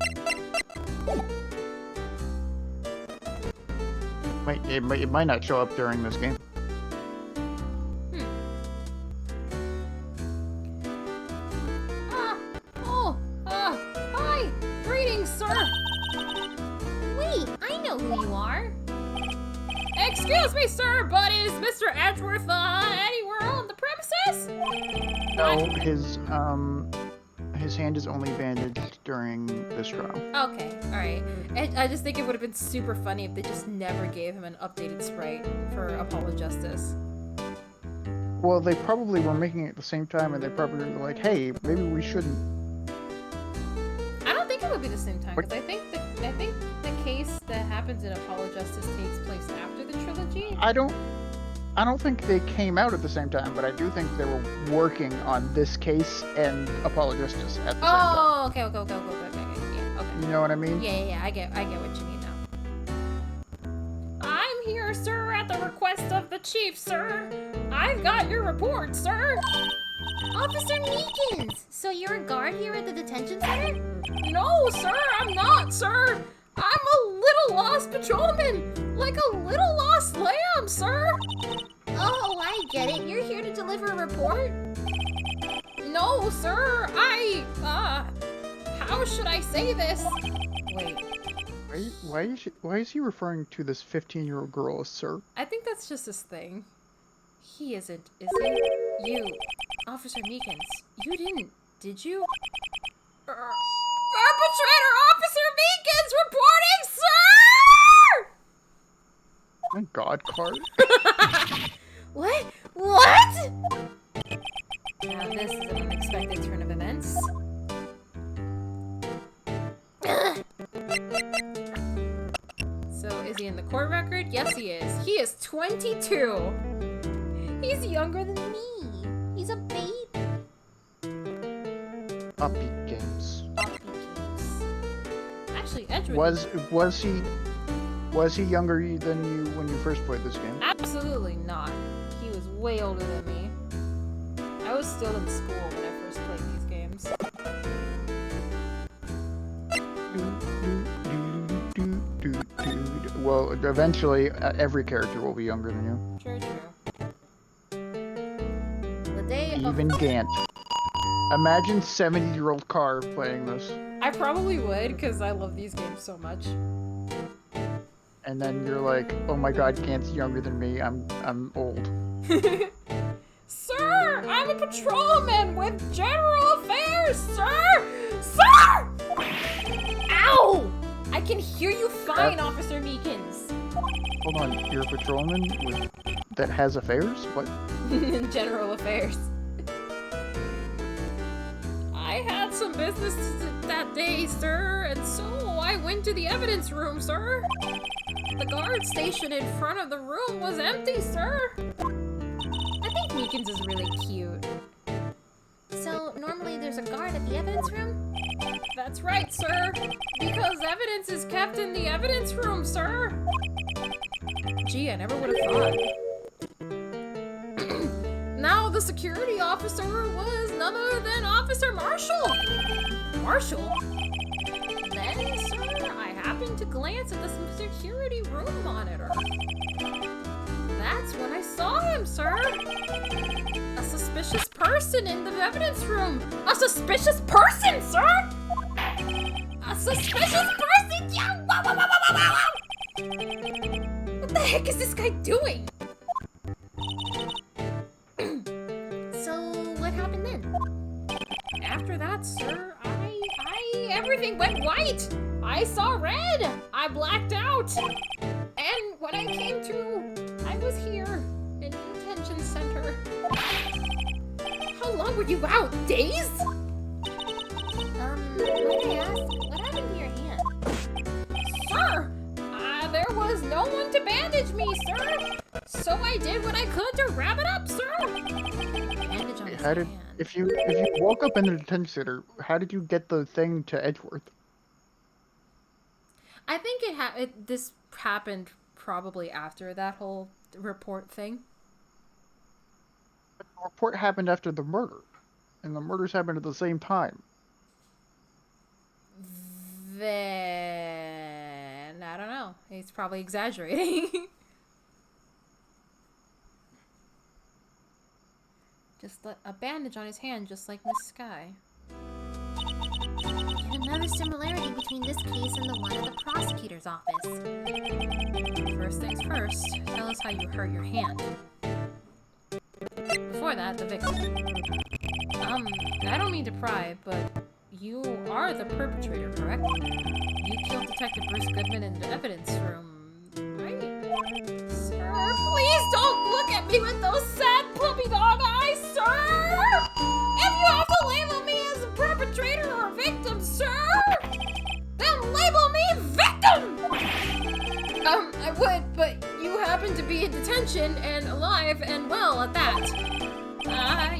It might not show up during this game. Hi! Greetings, sir! Wait, I know who you are. Excuse me, sir, but is Mr. Edgeworth, anywhere on the premises? No, his hand is only bandaged during this trial. Okay, alright. I just think it would have been super funny if they just never gave him an updated sprite for Apollo Justice. Well, they probably were making it at the same time, and they probably were like, hey, maybe we shouldn't. I don't think it would be the same time, because I think the case that happens in Apollo Justice takes place after the trilogy. I don't think they came out at the same time, but I do think they were working on this case and Apollo Justice at the same time. Oh, okay, yeah, okay. You know what I mean? Yeah, I get what you mean now. I'm here, sir, at the request of the chief, sir. I've got your report, sir. Officer Meekins! So you're a guard here at the detention center? No, sir, I'm not, sir. I'm a little lost patrolman, like a little lost lamb, sir. Oh, I get it. You're here to deliver a report? No, sir, how should I say this? Wait, Why is he referring to this 15-year-old girl as sir? I think that's just his thing. He isn't, is he? You, Officer Meekins, you didn't, did you? Perpetrator Officer Meekins reporting, sir! My God, Cart. What? Now this is an unexpected turn of events. So, is he in the court record? Yes, he is. He is 22! He's younger than me! He's a baby. Puppy games. Actually, Edgewood... Was he younger than you when you first played this game? Absolutely not. He was way older than me. I was still in school when I first played these games. Well, eventually, every character will be younger than you. True. The day of... Even Gant. Imagine 70-year-old Carr playing this. I probably would, because I love these games so much. And then you're like, oh my God, Gant's younger than me. I'm old. Sir, I'm a patrolman with general affairs, sir! Sir! Ow! I can hear you fine, Officer Meekins. Hold on, you're a patrolman that has affairs? What? General affairs. I had some business that day, sir, and so I went to the evidence room, sir. The guard station in front of the room was empty, sir. I think Meekins is really cute. So, normally there's a guard at the evidence room? That's right, sir. Because evidence is kept in the evidence room, sir. Gee, I never would have thought. Now the security officer was none other than Officer Marshall. Marshall? Then, sir, I happened to glance at the security room monitor. That's when I saw him, sir. A suspicious person in the evidence room. A suspicious person, sir! A suspicious person! Yeah! Wow, wow, wow, wow, wow, wow. What the heck is this guy doing? So, what happened then? After that, sir, everything went white. I saw red. I blacked out. And when I came to, I was here in detention center. How long were you out? Days? Let me ask, what happened to your hand? Sir, there was no one to bandage me, sir. So I did what I could to wrap it up, sir. Bandage on his How did, hand. if you woke up in the detention center, how did you get the thing to Edgeworth? I think this happened probably after that whole report thing. The report happened after the murder, and the murders happened at the same time. Then I don't know. He's probably exaggerating. Just a bandage on his hand, just like Miss Sky. Yet another similarity between this case and the one at the prosecutor's office. First things first, tell us how you hurt your hand. Before that, the victim. I don't mean to pry, but you are the perpetrator, correct? You killed Detective Bruce Goodman in the evidence room, right? Sir, please don't look at me with those sad puppy dog eyes, sir! If you have to label me as a perpetrator or victim, sir, then label me victim! I would, but you happen to be in detention and alive and well at that.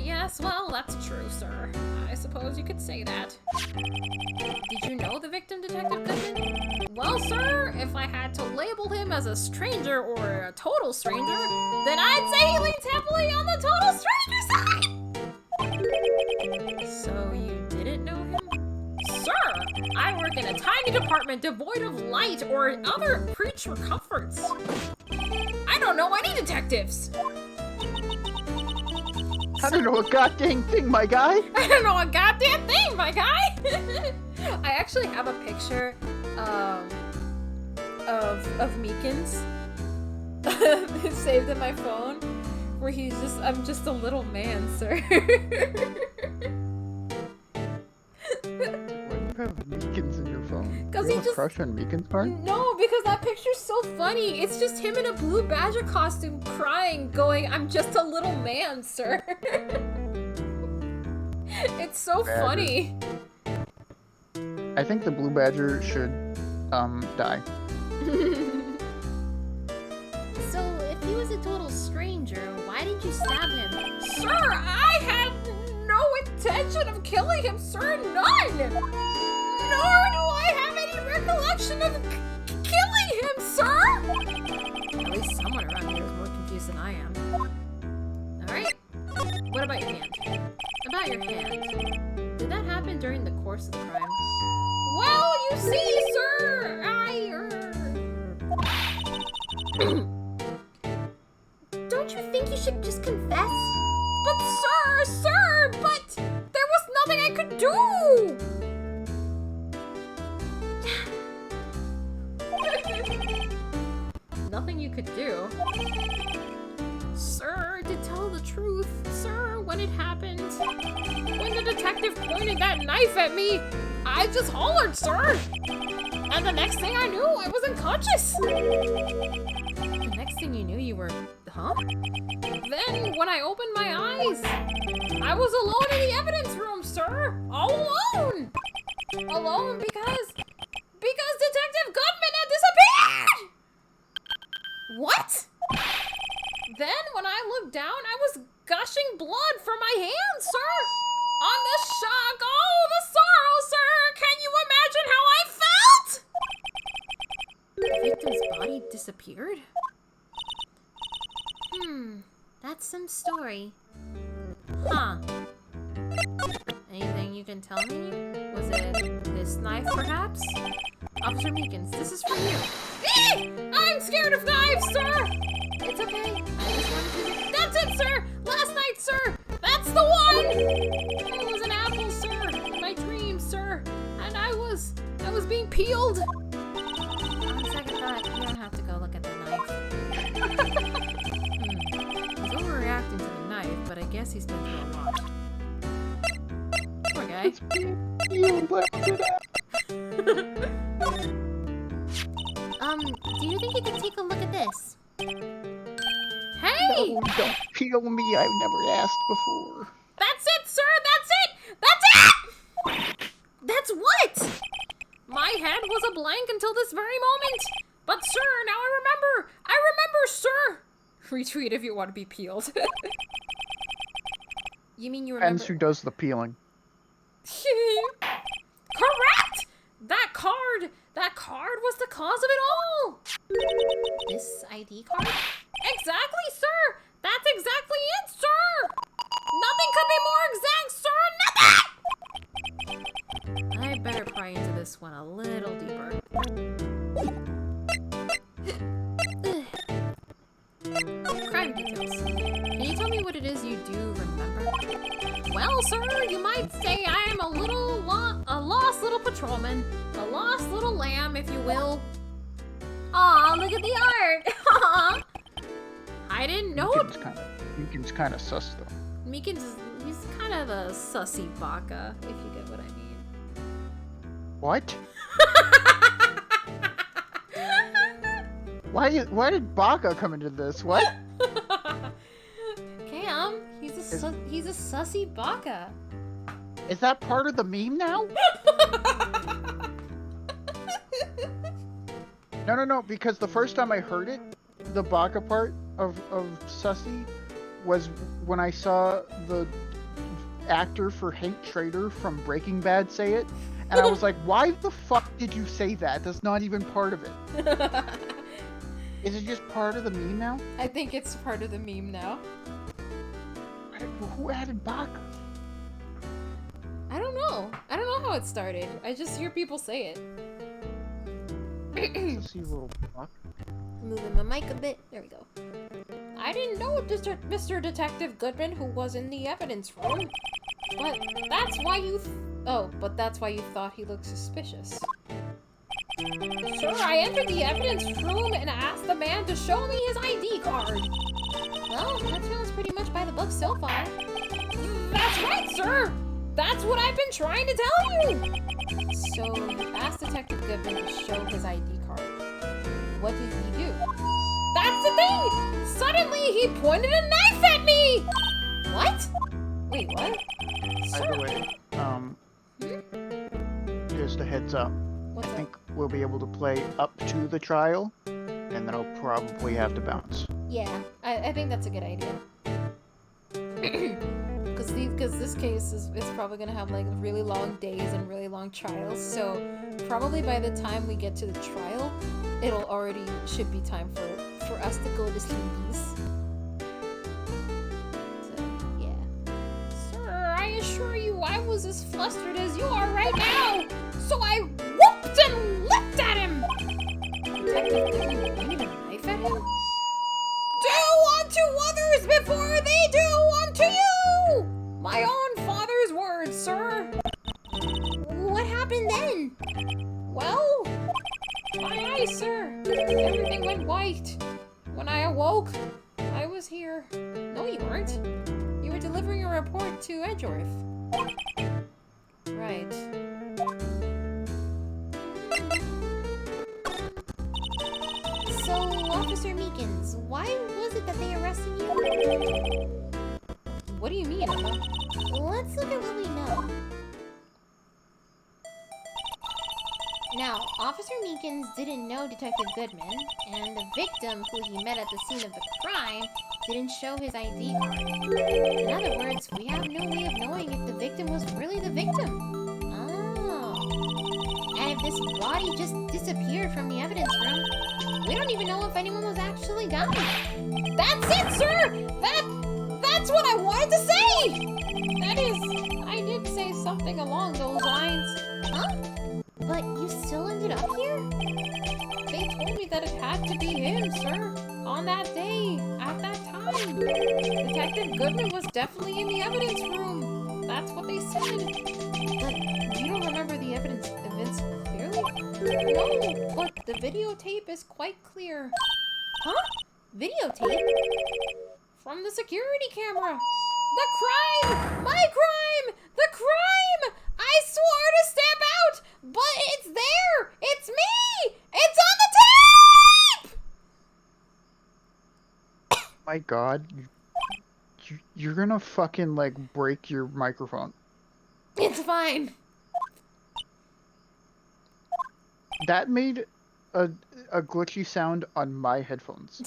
Yes, well, that's true, sir. I suppose you could say that. Did you know the victim, Detective Goodman? Well, sir, if I had to label him as a stranger or a total stranger, then I'd say he leans heavily on the total stranger side! So you didn't know him? Sir, I work in a tiny department devoid of light or other creature comforts. I don't know any detectives. I don't know a goddamn thing, my guy! I don't know a goddamn thing, my guy! I actually have a picture of Meekins saved in my phone where I'm just a little man, sir. Why do you have Meekins in your phone? 'Cause You he have a just- crush on Meekins part? No, because that picture's so funny. It's just him in a blue badger costume crying, going, "I'm just a little man, sir." It's so Badger. funny. I think the Blue Badger should, die. So, if he was a total stranger, why did you stab him? Sir, I had no intention of killing him, sir, none! Nor do I have any recollection of killing him, sir! At least someone around here is more confused than I am. Alright, what about your hand? About your hand. Did that happen during the course of the crime? Well, you see, sir, Don't you think you should just confess? But sir, but there was nothing I could do! Nothing you could do? Sir, to tell the truth, sir, when it happened, when the detective pointed that knife at me, I just hollered, sir! And the next thing I knew, I was unconscious! thing you knew, you were... Huh? Then, when I opened my eyes, I was alone in the evidence room, sir! All alone! Alone because Detective Goodman had disappeared! What? Then, when I looked down, I was gushing blood from my hands, sir! On the shock, oh, the sorrow, sir! Can you imagine how I felt? The victim's body disappeared? That's some story. Huh. Anything you can tell me? Was it this knife, perhaps? Officer Meekins, this is for you. I'm scared of knives, sir! It's okay. I just wanted to... That's it, sir! Last night, sir! That's the one! It was an apple, sir! In my dreams, sir! And I was being peeled! On second thought, you don't have to go look at the knife. He's overreacting to the knife, but I guess he's been through a lot. Poor guy. You left it out. Do you think you could take a look at this? Hey! No, don't peel me. I've never asked before. That's it, sir! That's it! That's it! That's what? My head was a blank until this very moment. But, sir, now I remember! I remember, sir! Retweet if you want to be peeled. You mean you remember? Depends who does the peeling. Correct! That card was the cause of it all! This ID card? Exactly, sir! That's exactly it, sir! Nothing could be more exact, sir! Nothing! I better pry into this one a little deeper. Crime details. Can you tell me what it is you do remember? Well, sir, you might say I am a lost little patrolman. A lost little lamb, if you will. Aw, look at the art! Aw. I didn't know it. Meekin's kind of sus, though. Meekin's, he's kind of a sussy baka, if you get what I mean. What? Why did Baka come into this? What? Cam, he's a sussy baka. Is that part of the meme now? No, because the first time I heard it, the Baka part of Sussy was when I saw the actor for Hank Trader from Breaking Bad say it, and I was like, why the fuck did you say that? That's not even part of it. Is it just part of the meme now? I think it's part of the meme now. Who added Baka? I don't know. I don't know how it started. I just hear people say it. Sussy little fuck. Moving my mic a bit. There we go. I didn't know Mr. Detective Goodman, who was in the evidence room. But that's why you... but that's why you thought he looked suspicious. Sure, I entered the evidence room and asked the man to show me his ID card. Well, that sounds pretty much by the book so far. That's right, sir! That's what I've been trying to tell you! So, you asked Detective Goodman to show his ID card. What did he do? That's the thing! Suddenly, he pointed a knife at me! What? Wait, what? By the way, just a heads up. What's I up? think we'll be able to play up to the trial, and then I'll probably have to bounce. Yeah, I think that's a good idea. Because this case is probably going to have like really long days and really long trials, so probably by the time we get to the trial, it'll already should be time for us to go to sleepies. So, yeah. Sir, I assure you I was as flustered as you are right now, so I whooped and leapt at him! Detective Goodman pointed a knife at him? Do unto others before they do unto you! My own father's words, sir. What happened then? Well, my eyes, sir. Everything went white. When I awoke, I was here. No, you weren't. You were delivering a report to Edgeworth. Right. So, Officer Meekins, why believe that they arrested you? What do you mean, Emma? Let's look at what we know. Now, Officer Meekins didn't know Detective Goodman, and the victim who he met at the scene of the crime didn't show his ID card. In other words, we have no way of knowing if the victim was really the victim. Oh. And if this body just disappeared from the evidence room, we don't even know if anyone was actually gone. That's it, sir! That's what I wanted to say! That is, I did say something along those lines. Huh? But you still ended up here? They told me that it had to be him, sir. On that day, at that time. Detective Goodman was definitely in the evidence room. That's what they said. But you don't remember the events clearly? No, but the videotape is quite clear. Huh? Videotape? From the security camera. The crime! My crime! The crime! I swore to step out, but it's there! It's me! It's on the tape! My God, you're gonna fucking like break your microphone. It's fine. That made a glitchy sound on my headphones.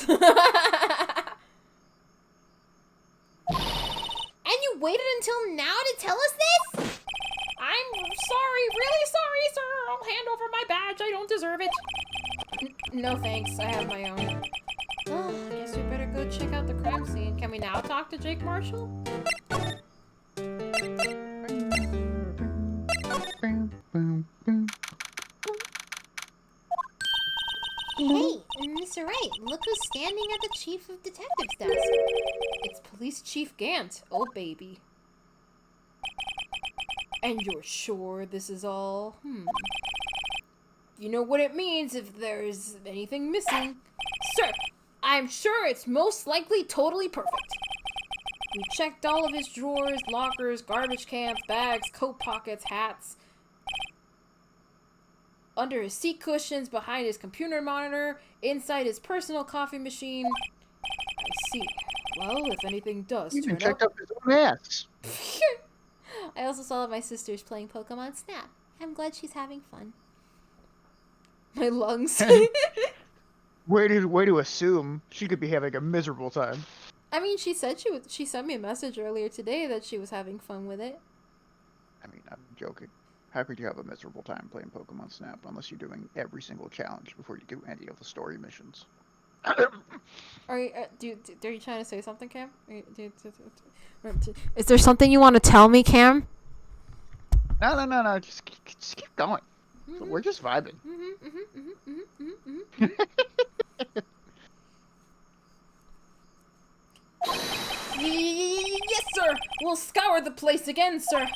And you waited until now to tell us this? I'm sorry, really sorry, sir. I'll hand over my badge. I don't deserve it. No thanks, I have my own. Well, I guess we better go check out the crime scene. Can we now talk to Jake Marshall? Hey, Mr. Wright, look who's standing at the Chief of Detectives desk. It's Police Chief Gant. Oh, baby. And you're sure this is all? You know what it means if there's anything missing. Sir, I'm sure it's most likely totally perfect. We checked all of his drawers, lockers, garbage cans, bags, coat pockets, hats. Under his seat cushions, behind his computer monitor, inside his personal coffee machine. I see. Well, if anything does You turn even up... checked up his own ass. I also saw my sister's playing Pokemon Snap. I'm glad she's having fun. My lungs. Way to assume she could be having a miserable time. I mean, she said she sent me a message earlier today that she was having fun with it. I mean, I'm joking. How could you have a miserable time playing Pokemon Snap unless you're doing every single challenge before you do any of the story missions? Are you trying to say something, Cam? Is there something you want to tell me, Cam? No. Just keep going. Mm-hmm. We're just vibing. Yes, sir. We'll scour the place again, sir.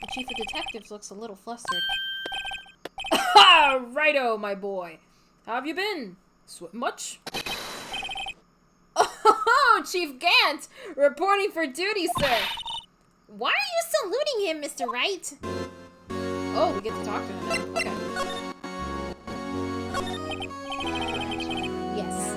The Chief of Detectives looks a little flustered. Ha! Righto, my boy. How have you been? Swim much? Oh, Chief Gant! Reporting for duty, sir! Why are you saluting him, Mr. Wright? Oh, we get to talk to him now. Okay. Yes.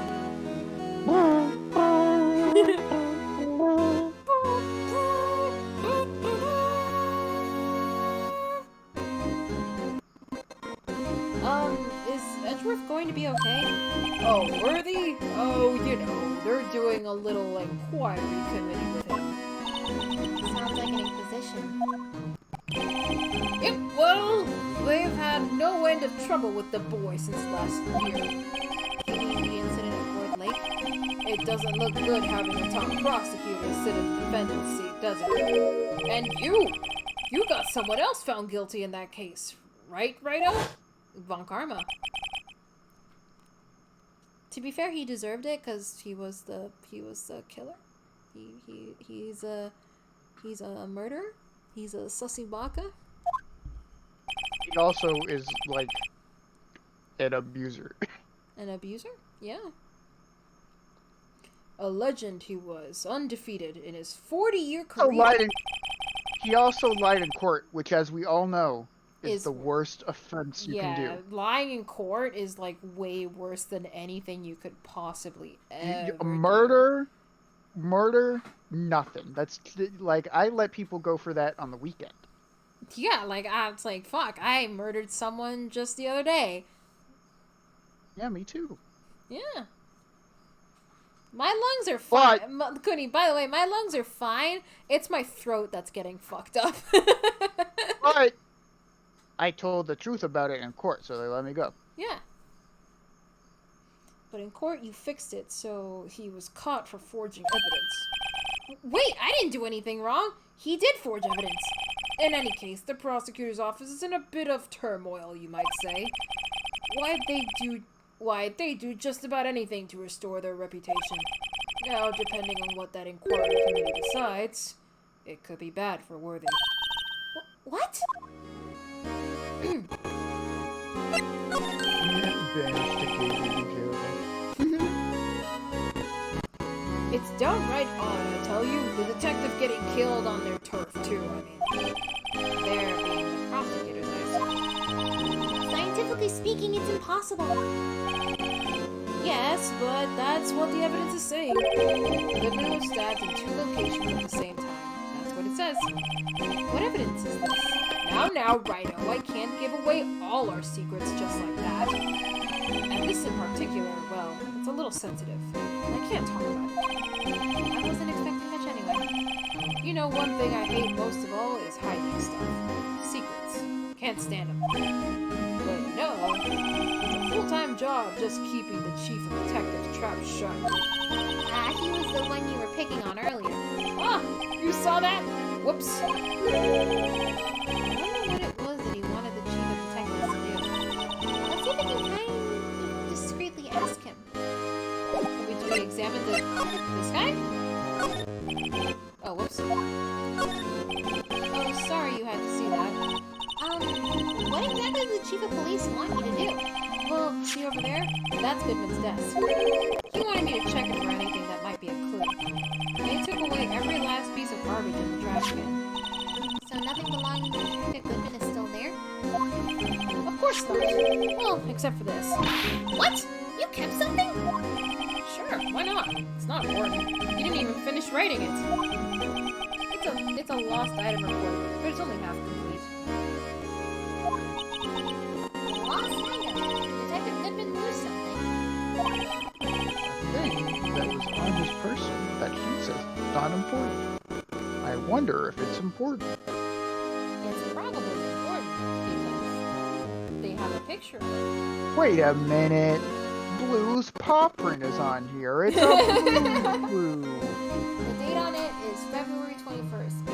Is Edgeworth going to be okay? Oh, Worthy? Oh, you know, they're doing a little inquiry committee with him. Sounds like an inquisition. Yep, well, they've had no end of trouble with the boy since last year. You mean the incident at Ward Lake? It doesn't look good having a top prosecutor sit in the defendant's seat, does it? And you got someone else found guilty in that case, right, Righto? Von Karma. To be fair, he deserved it because he was the killer. He's a murderer. He's a sussy baka. He also is like an abuser. An abuser? Yeah. A legend he was, undefeated in his 40-year career. He also lied in court, which, as we all know, is the worst offense you can do. Lying in court is like way worse than anything you could possibly ever do. Murder, nothing. That's like, I let people go for that on the weekend. Yeah, like, it's like, fuck, I murdered someone just the other day. Yeah, me too. Yeah. My lungs are fine. Kuni, by the way, my lungs are fine. It's my throat that's getting fucked up. But I told the truth about it in court, so they let me go. Yeah. But in court, you fixed it, so he was caught for forging evidence. Wait, I didn't do anything wrong. He did forge evidence. In any case, the prosecutor's office is in a bit of turmoil, you might say. Why'd they do just about anything to restore their reputation. Now, depending on what that inquiry committee decides, it could be bad for Worthy. What? It's downright odd, I tell you. The detective getting killed on their turf, too, I mean. They're being the prosecutors, I assume. Scientifically speaking, it's impossible. Yes, but that's what the evidence is saying. Goodman was stabbed in 2 locations at the same time. That's what it says. What evidence is this? Now, Rhino, I can't give away all our secrets just like that. And this in particular, well, it's a little sensitive. I can't talk about it. I wasn't expecting much anyway. You know, one thing I hate most of all is hiding stuff. Secrets. Can't stand them. But no, it's a full-time job just keeping the chief of detectives trap shut. He was the one you were picking on earlier. Ah, you saw that? Whoops. I wonder what it was that he wanted the chief of detectives to do. Let's see if we can try and discreetly ask him. Should we examine this guy? Oh, whoops. Oh, sorry you had to see that. What exactly did the chief of police want you to do? Well, see over there? That's Goodman's desk. He wanted me to check it for anything that might be a clue. They took away every last piece of garbage in the trash can. So nothing belonging to Detective Goodman is still there? Of course not. Well, except for this. What? You kept something? Sure, why not? It's not important. You didn't even finish writing it. It's a lost item report, but it's only half complete. Lost item? Detective Goodman knew something. A thing that was on his person that he says is not important. I wonder if it's important. It's probably important because they have a picture of it. Wait a minute. Blue's paw print is on here. It's a blue. The date on it is February 21st. A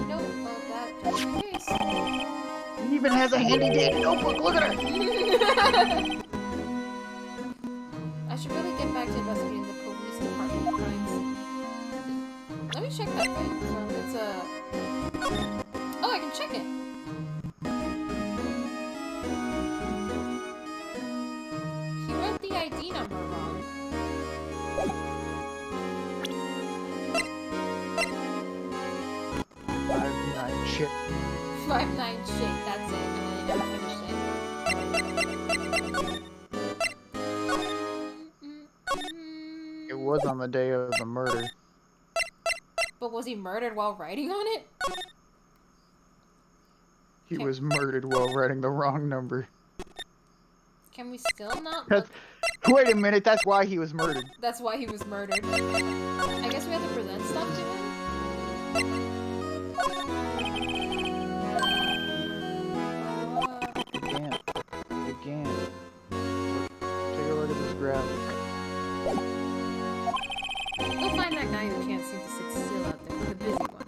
note of that just in case. He even has a handy dandy notebook. Look at her. I should really get back to investigating the police department crimes. Let me check that thing. So it's a... Oh, I can check it. He wrote the ID number wrong. Shit. 59 shit, that's it. And then he never finished it. It was on the day of the murder. But was he murdered while writing on it? He was murdered while writing the wrong number. Can we still not That's, wait a minute, that's why he was murdered. That's why he was murdered. I guess we have to present stuff to him? Again. Take a look at this graphic. Go find that guy who can't seem to sit still out there, the busy one.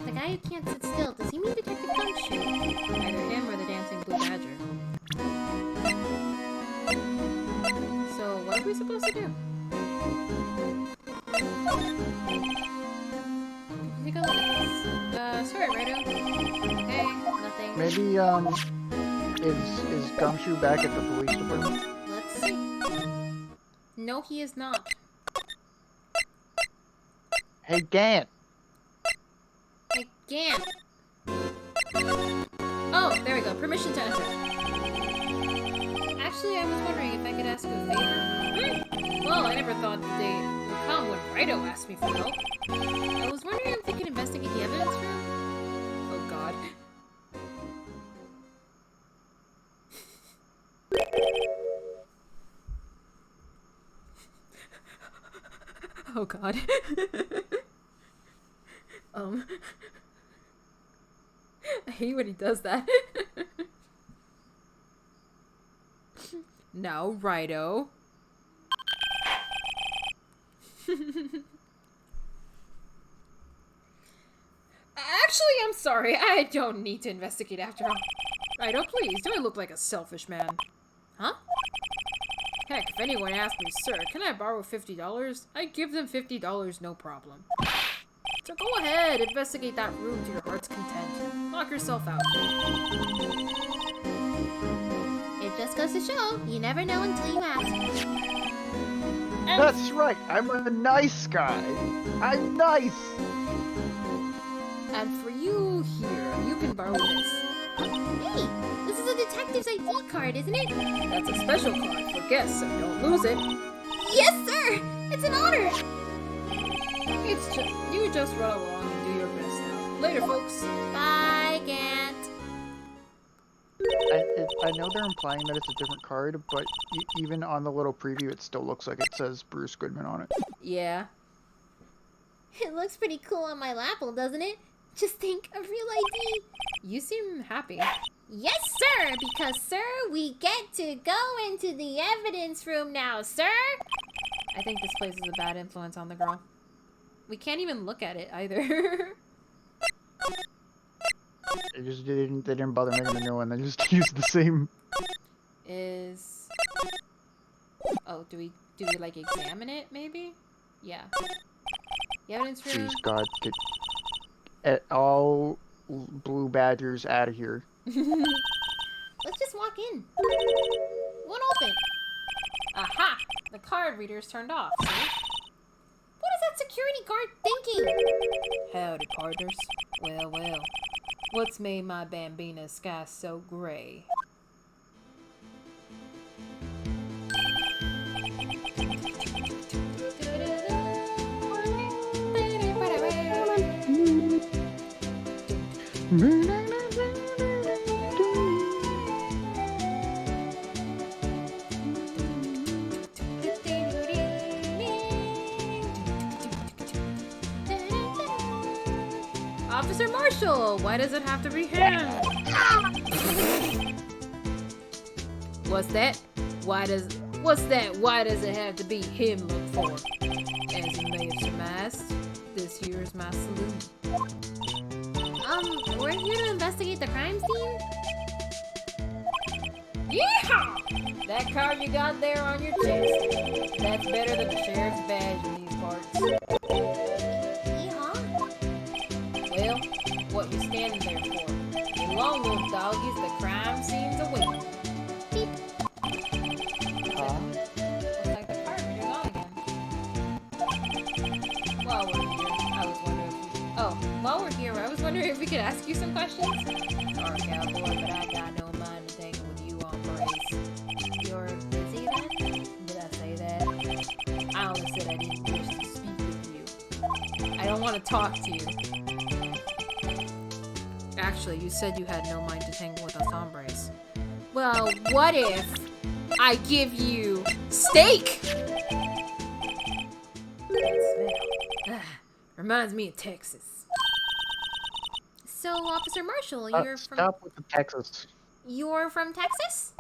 The guy who can't sit still, does he mean Detective Gumshoe? Either him or the dancing blue badger. So, what are we supposed to do? Take a look at this. Sorry, Rido. Okay, nothing. Maybe, is Gumshoe back at the police department? Let's see. No, he is not. Hey, Gant! Hey, Gant! Oh, There we go. Permission to enter. Actually, I was wondering if I could ask you a favor. Well, I never thought the day would come when Rido asked me for help. I was wondering if we could investigate the evidence room. Oh god. Oh god. I hate when he does that. Now, Rido. Actually, I'm sorry. I don't need to investigate after all. Rido, please, do I look like a selfish man? Huh? Heck, if anyone asked me, sir, can I borrow $50? I'd give them $50, no problem. So go ahead, investigate that room to your heart's content. Knock yourself out. It just goes to show, you never know until you ask. And That's right. I'm a nice guy. I'm nice. And for you here, you can borrow this. Hey, this is a detective's ID card, isn't it? That's a special card for guests, so don't lose it. Yes, sir! It's an honor! You just run along and do your best now. Later, folks. Bye, Gant. I know they're implying that it's a different card, but even on the little preview, it still looks like it says Bruce Goodman on it. Yeah. It looks pretty cool on my lapel, doesn't it? Just think, a real ID. You seem happy. Yes, sir! Because, sir, we get to go into the evidence room now, sir! I think this place is a bad influence on the girl. We can't even look at it either. They didn't bother making a new one. They just used the same. Oh, do we like examine it maybe? Yeah. The evidence room. Please God, get all blue badgers out of here. Let's just walk in. Won't open. Aha! The card reader's turned off. See? What is that security guard thinking? Howdy, partners. Well, well. What's made my Bambina sky so gray? Officer Marshall, why does it have to be him? What's that? Why does it have to be him, look for? As you may have surmised, this here is my saloon. We're here to investigate the crime scene? Yeehaw! That card you got there on your chest, that's better than the sheriff's badge in these parts. Yeehaw? Well, what you standing there for? You lone wolf doggies, the crime scene's a win. Beep. Looks like the card reader's on again. While we're here, I was wondering if we could ask you some questions. Sorry, cowboy, but I got no mind to tangle with you on brace. You're busy then? Did I say that? I only said I didn't wish to speak with you. I don't want to talk to you. Actually, you said you had no mind to tangle with us hombres. Well, what if I give you steak? Reminds me of Texas. So, Officer Marshall, you're from Stop with the Texas. Texas?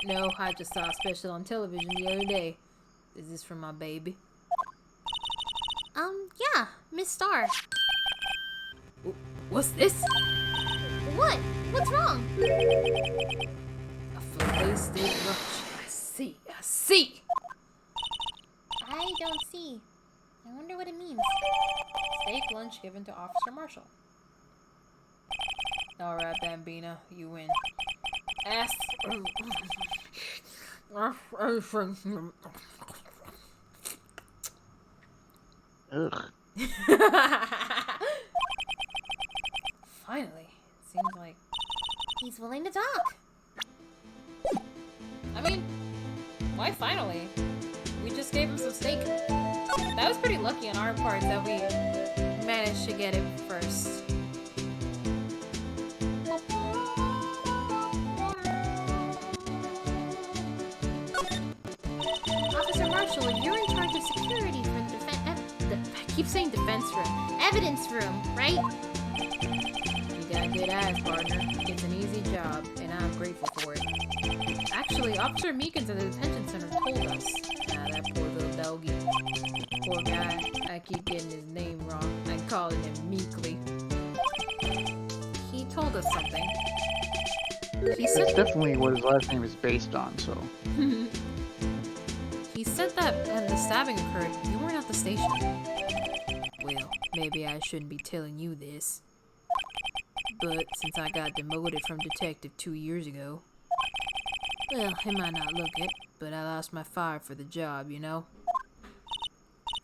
No, I just saw a special on television the other day. Is this from my baby? Yeah, Miss Star. What's this? What? What's wrong? A fillet steak lunch. I see. I don't see. I wonder what it means. Steak lunch given to Officer Marshall. Alright, Bambina, you win. Ask... Ugh. Finally. Seems like... He's he's willing to talk. I mean, why finally? We just gave him some steak. That was pretty lucky on our part that we managed to get it first. Officer Marshall, you're in charge of security for the I keep saying defense room. Evidence room, right? You got good eyes, partner. It's an easy job, and I'm grateful for it. Actually, Officer Meekins at the detention center told us. That poor little doggy. Poor guy. I keep getting his name wrong. I'm calling him Meekly. He told us something. He That's said definitely what his last name is based on, so. He said that when the stabbing occurred, you weren't at the station. Well, maybe I shouldn't be telling you this. But since I got demoted from detective 2 years ago, well, it might not look it, but I lost my fire for the job, you know?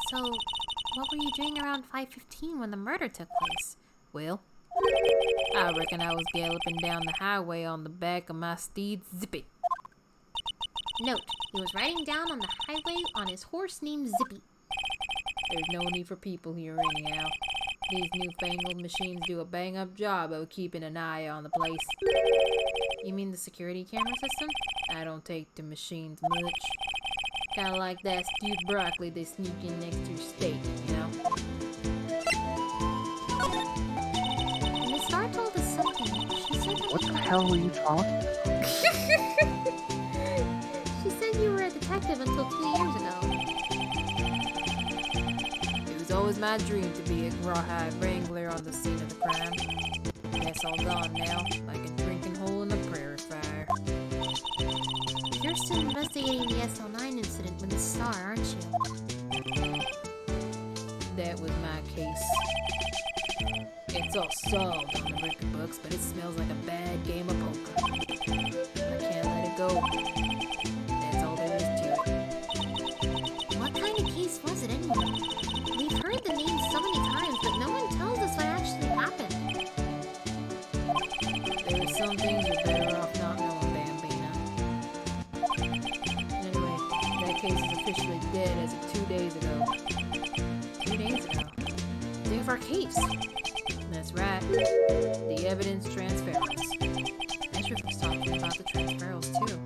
So, what were you doing around 5:15 when the murder took place? Well, I reckon I was galloping down the highway on the back of my steed Zippy. Note, he was riding down on the highway on his horse named Zippy. There's no need for people here anyhow. These newfangled machines do a bang-up job of keeping an eye on the place. You mean the security camera system? I don't take to machines much. Kinda like that stewed broccoli they sneak in next to your steak, you know? Miss Starr told us something. She said that What the hell were you talking? She said you were a detective until 2 years ago. It was always my dream to be a rawhide wrangler on the scene of the crime. That's all gone now, like a drinking hole in a prairie fire. You're still investigating the SL9 incident with the Star, aren't you? That was my case. It's all solved on the record books, but it smells like a bad game of poker. I can't let it go. That's all there is to it. What kind of case was it anyway? We've heard the name so many times, but no one tells us what actually happened. There are some things you're better off not knowing, Bambina. Anyway, that case is officially dead as of 2 days ago. 2 days ago? Day of our case. That's right. The evidence transference. Asher was talking about the transferals too.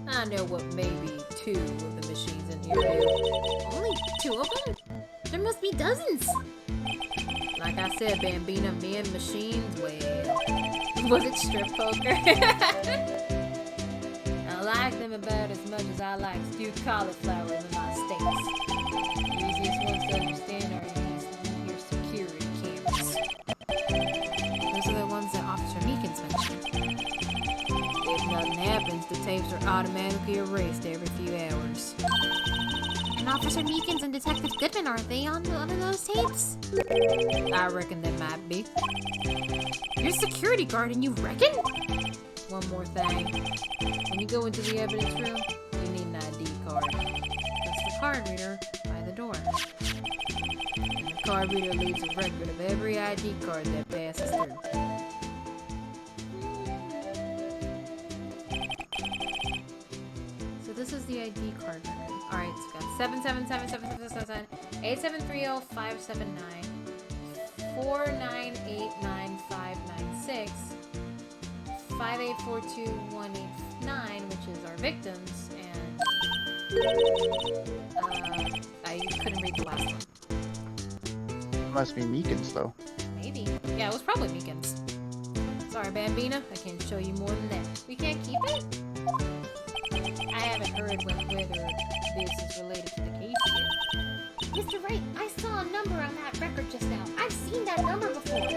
I know what maybe 2 of the machines in here do. Only 2 of them? There must be dozens. Like I said, Bambina, me and machines, well, was it strip poker? I like them about as much as I like stewed cauliflower in my steaks. The easiest ones to understand are these security cameras. Those are the ones that Officer Meekins mentioned. If nothing happens, the tapes are automatically erased every few hours. And Officer Meekins and Detective Goodman, are they on one of those tapes? I reckon they might be. You're a security guard and you reckon? One more thing. When you go into the evidence room, you need an ID card. That's the card reader by the door. And the card reader leaves a record of every ID card that passes through. So this is the ID card record. Alright, so we got 7777777 8730579 4989596 5842189, which is our victims, and I couldn't read the last one. Must be Meekins, though. Maybe. Yeah, it was probably Meekins. Sorry, Bambina, I can't show you more than that. We can't keep it? I haven't heard whether this is related to the case yet. Mr. Wright, I saw a number on that record just now. I've seen that number before.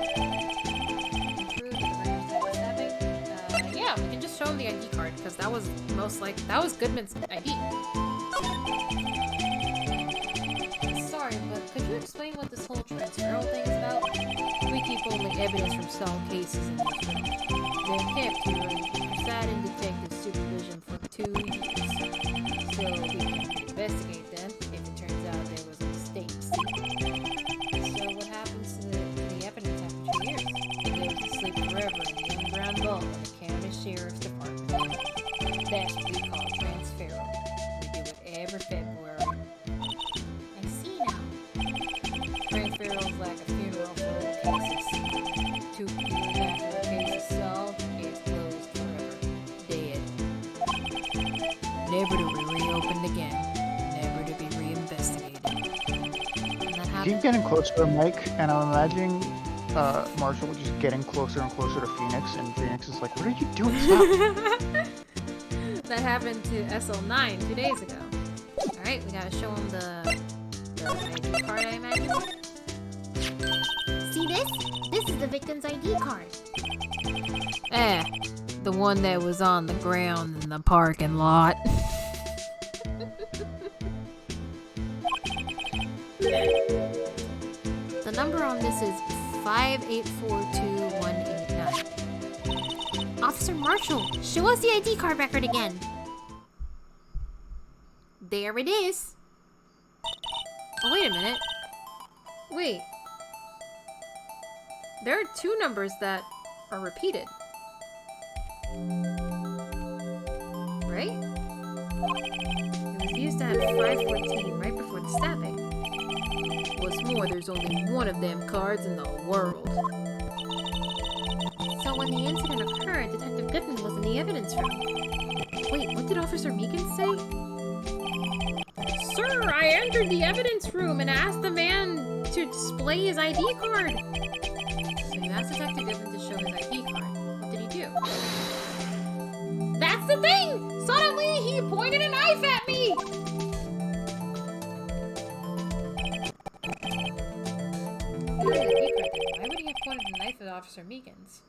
Yeah, we can just show him the ID card, because that was that was Goodman's ID. Sorry, but could you explain what this whole transferal thing is about? We keep only evidence from solved cases in this room. They're kept here under presiding detective supervision for 2 years. So we can investigate them if it turns out there was a mistake. So what happens to the evidence after 2 years? It for February. I see now. Springfield's like a funeral for old cases. 2 years after the case is solved, it's closed forever. Dead. Never to be reopened again. Never to be reinvestigated. And that Keep happened. getting closer to Mike, and I'm imagining Marshall just getting closer and closer to Phoenix, and Phoenix is like, "What are you doing? Stop!" That happened to SL9 2 days ago. Alright, we gotta show him the ID card, I imagine. See this? This is the victim's ID card. The one that was on the ground in the parking lot. The number on this is 5842189. Officer Marshall, show us the ID card record again. There it is. Oh, wait a minute. Wait. There are 2 numbers that are repeated. Right? It was used at 514 right before the stabbing. What's more, there's only one of them cards in the world. So when the incident occurred, Detective Goodman was in the evidence room. Wait, what did Officer Meekins say? Sir, I entered the evidence room and asked the man to display his ID card. So you asked Detective Goodman to show his ID card. What did he do? That's the thing! Suddenly, he pointed a knife at me! Why would he have pointed a knife at Officer Meekins?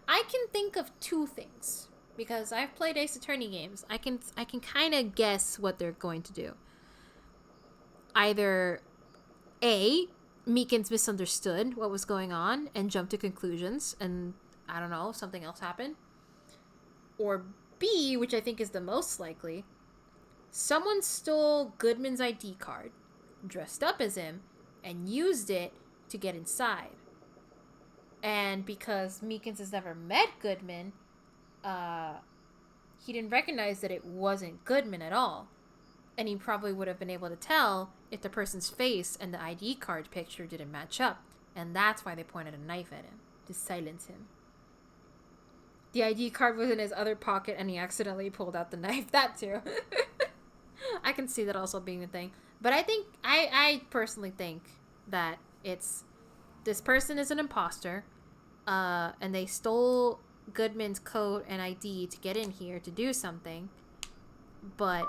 I can think of 2 things. Because I've played Ace Attorney games. I can kind of guess what they're going to do. Either A, Meekins misunderstood what was going on and jumped to conclusions and, I don't know, something else happened. Or B, which I think is the most likely, someone stole Goodman's ID card, dressed up as him, and used it to get inside. And because Meekins has never met Goodman, he didn't recognize that it wasn't Goodman at all. And he probably would have been able to tell if the person's face and the ID card picture didn't match up. And that's why they pointed a knife at him, to silence him. The ID card was in his other pocket and he accidentally pulled out the knife. That too. I can see that also being the thing. But I personally think that it's, this person is an imposter, and they stole Goodman's code and ID to get in here to do something. But,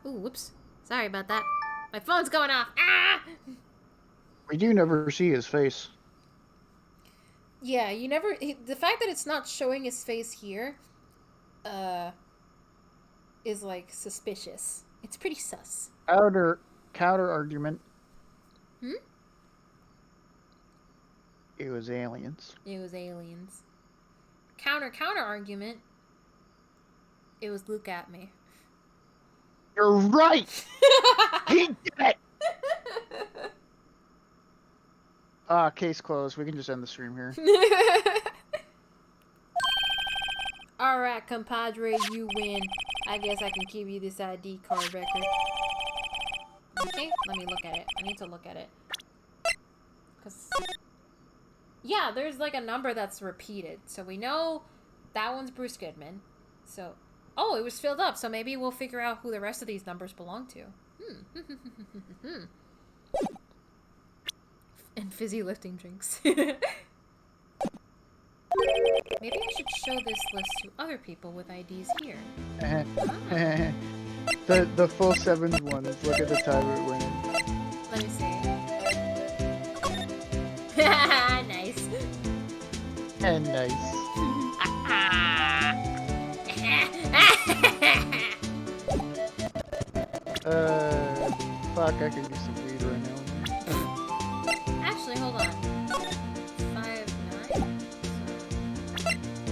ooh, whoops. Sorry about that. My phone's going off. Ah! We do never see his face. Yeah, you never, the fact that it's not showing his face here, is like suspicious. It's pretty sus. Counter argument. It was aliens. It was aliens. Counter argument. It was Luke at me. You're right! He did it! Case closed. We can just end the stream here. Alright, compadre, you win. I guess I can give you this ID card record. Okay, let me look at it. I need to look at it. Cause... yeah, there's like a number that's repeated. So we know that one's Bruce Goodman. So... oh, it was filled up, so maybe we'll figure out who the rest of these numbers belong to. And fizzy lifting drinks. Maybe I should show this list to other people with IDs here. The full 7s ones. Look at the time we're winning. Let me see. Nice. And nice. Fuck, I could use some weed right now. Actually, hold on. 5, 9.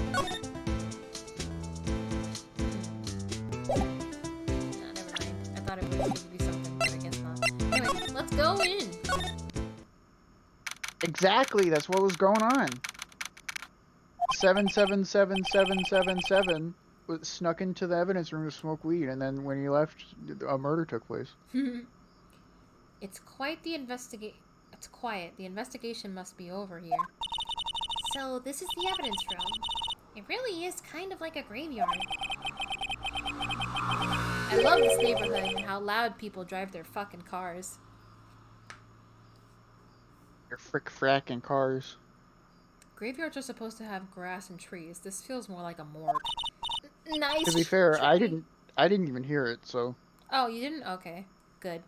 No, never mind. I thought it would be something, but I guess not. Anyway, let's go in. Exactly, that's what was going on. 777777 snuck into the evidence room to smoke weed, and then when he left, a murder took place. It's quite the investigate. It's quiet. The investigation must be over here. So this is the evidence room. It really is kind of like a graveyard. I love this neighborhood and how loud people drive their fucking cars. Your frick-fracking cars. Graveyards are supposed to have grass and trees. This feels more like a morgue. Nice. To be fair, try. I didn't even hear it, so. Oh, you didn't? Okay. Good.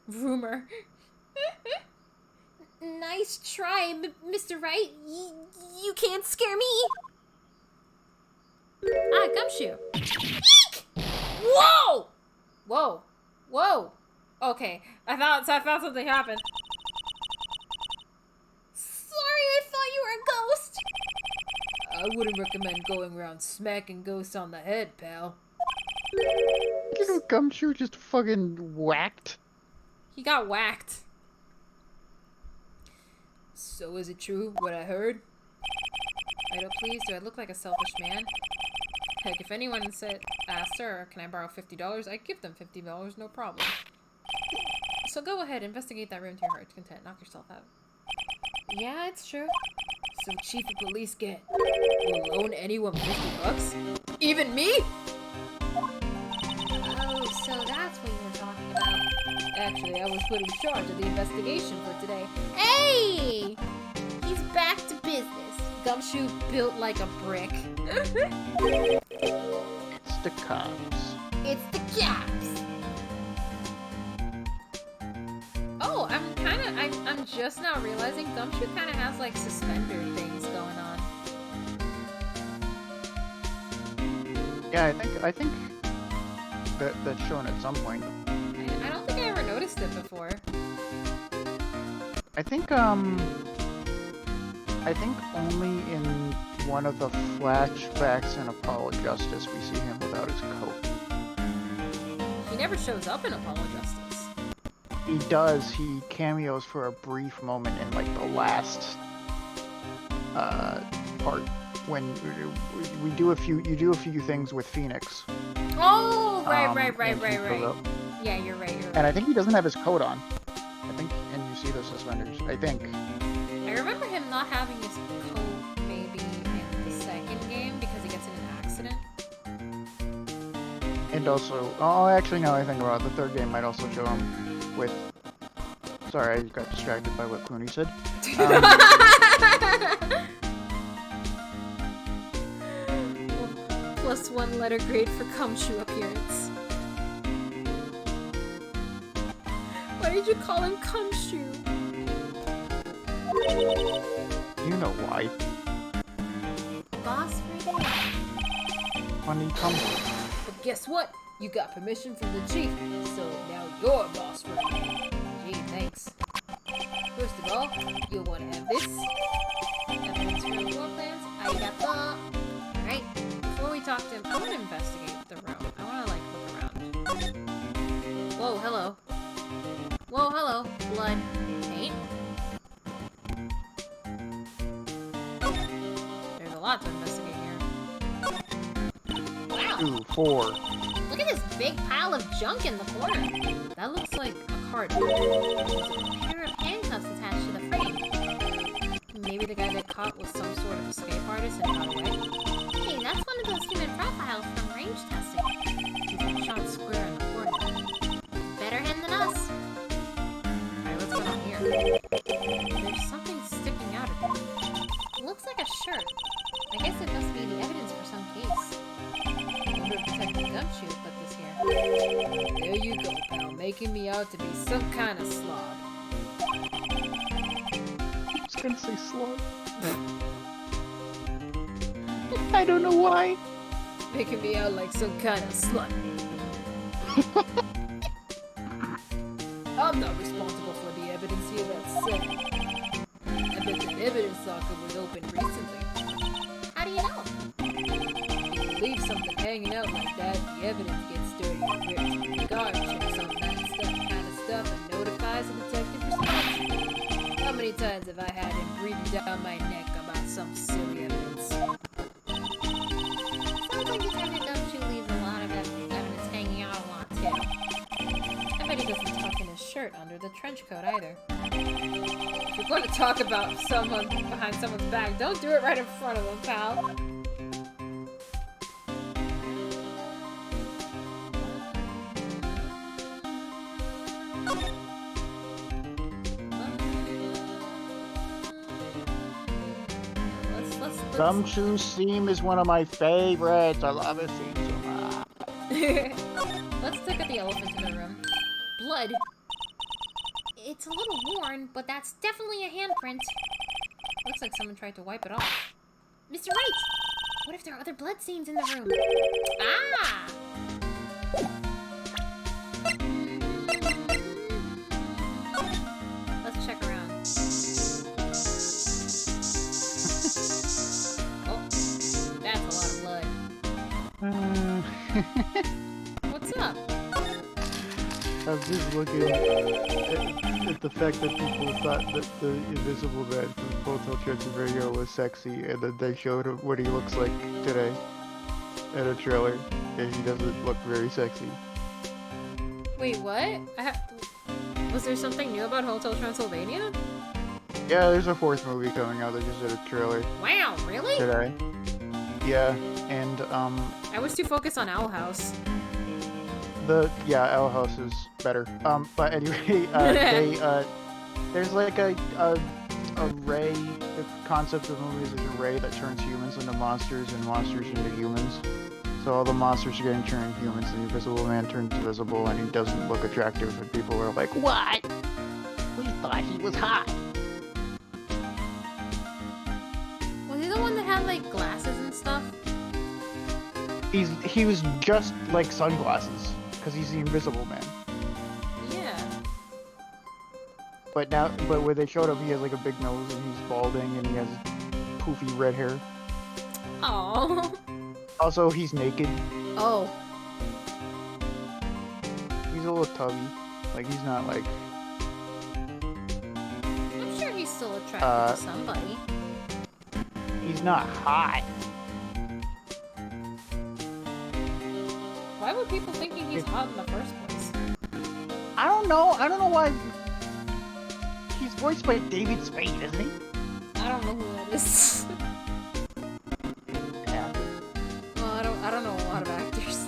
Rumor. Nice try, Mr. Wright. You can't scare me. Ah, Gumshoe. Eek! Whoa! Whoa. Whoa. Okay. I thought something happened. Sorry, I thought you were a ghost. I wouldn't recommend going around smacking ghosts on the head, pal. You know, Gumshoe just fucking whacked. He got whacked. So is it true, what I heard? Idle, please. Do I look like a selfish man? Heck, if anyone asked her, can I borrow $50? I'd give them $50, no problem. So go ahead, investigate that room to your heart's content. Knock yourself out. Yeah, it's true. So chief of police get will loan anyone $50? Even me? Oh, so that's what you were talking about. Actually, I was put in charge of the investigation for today. Hey! He's back to business. Gumshoe built like a brick. It's the cops. It's the cops. Oh, I'm just now realizing Gumshoe kind of has like suspender things going on. Yeah, I think that's shown at some point. I don't think I ever noticed it before. I think only in one of the flashbacks in Apollo Justice we see him without his coat. He never shows up in Apollo Justice. He does. He cameos for a brief moment in like the last part when you do a few things with Phoenix. Oh, right. and he shows up. Yeah, you're right. And I think he doesn't have his coat on. I think, and you see the suspenders. I think. I remember him not having his coat maybe in the second game because he gets in an accident. And also, oh, actually, no. I think about it, the third game might also show him with. Sorry, I got distracted by what Clooney said. +1 letter grade for Gumshoe appearance. Why did you call him Gumshoe? You know why. Boss for day. Funny comes. But guess what? You got permission from the chief, so now you're boss for me. Gee, thanks. First of all, you'll want to have this. Evidence for the floor plans. Arigato. Alright, before we talk to him, I want to investigate the room. I want to, like, look around. Whoa, hello. Whoa, hello. Blood. Paint. There's a lot to investigate here. Wow. 2, 4. Look at this big pile of junk in the corner. That looks like a card. There's a pair of handcuffs attached to the frame. Maybe the guy that caught was some sort of escape artist and got away. Hey, that's one of those human profiles from range testing. He's been shot square in the forehead. Better him than us. Alright, let's go down here. There's something sticking out of it. Looks like a shirt. I guess it must be the evidence for some case. Wonder if Detective Gumshoe put this here. There you go, pal, making me out to be some kind of slob. I was gonna say slow. I don't know why. Making me out like some kind of slut. I'm not responsible for the evidence here, that's said. I bet the evidence locker was opened recently. How do you know? If you leave something hanging out like that, the evidence gets dirty and ripped. The guard checks on that kind of stuff and notifies the detective response. How many times have I had him breathing down my neck about some silly evidence? Sounds like he's had shirt under the trench coat either. If you're going to talk about someone behind someone's back, don't do it right in front of them, pal. Gumshoe Seam is one of my favorites. I love it scene so much. Let's look at the elephant in the room. Blood. It's a little worn, but that's definitely a handprint. Looks like someone tried to wipe it off. Mr. Wright! What if there are other blood stains in the room? Ah! Let's check around. Oh, that's a lot of blood. What's up? I'm just looking at the fact that people thought that the Invisible Man from Hotel Transylvania was sexy, and then they showed him what he looks like today in a trailer, and he doesn't look very sexy. Wait, what? Was there something new about Hotel Transylvania? Yeah, there's a 4th movie coming out. They just did a trailer Wow, really? today. Yeah, and I was too focused on Owl House. Owl House is better. But anyway, there's like a ray. The concept of the movie is there's a ray that turns humans into monsters and monsters into humans. So all the monsters are getting turned into humans, and the Invisible Man turns invisible, and he doesn't look attractive, and people are like, What? We thought he was hot. Was he the one that had like glasses and stuff? he was just like sunglasses, because he's the Invisible Man. Yeah. But when they showed him, he has like a big nose, and he's balding, and he has poofy red hair. Oh. Also, he's naked. Oh. He's a little tubby. Like, he's not like... I'm sure he's still attracted to somebody. He's not hot. Why would people thinking he's hot in the first place? I don't know. I don't know why. He's voiced by David Spade, isn't he? I don't know who that is. Yeah. Well, I don't know a lot of actors.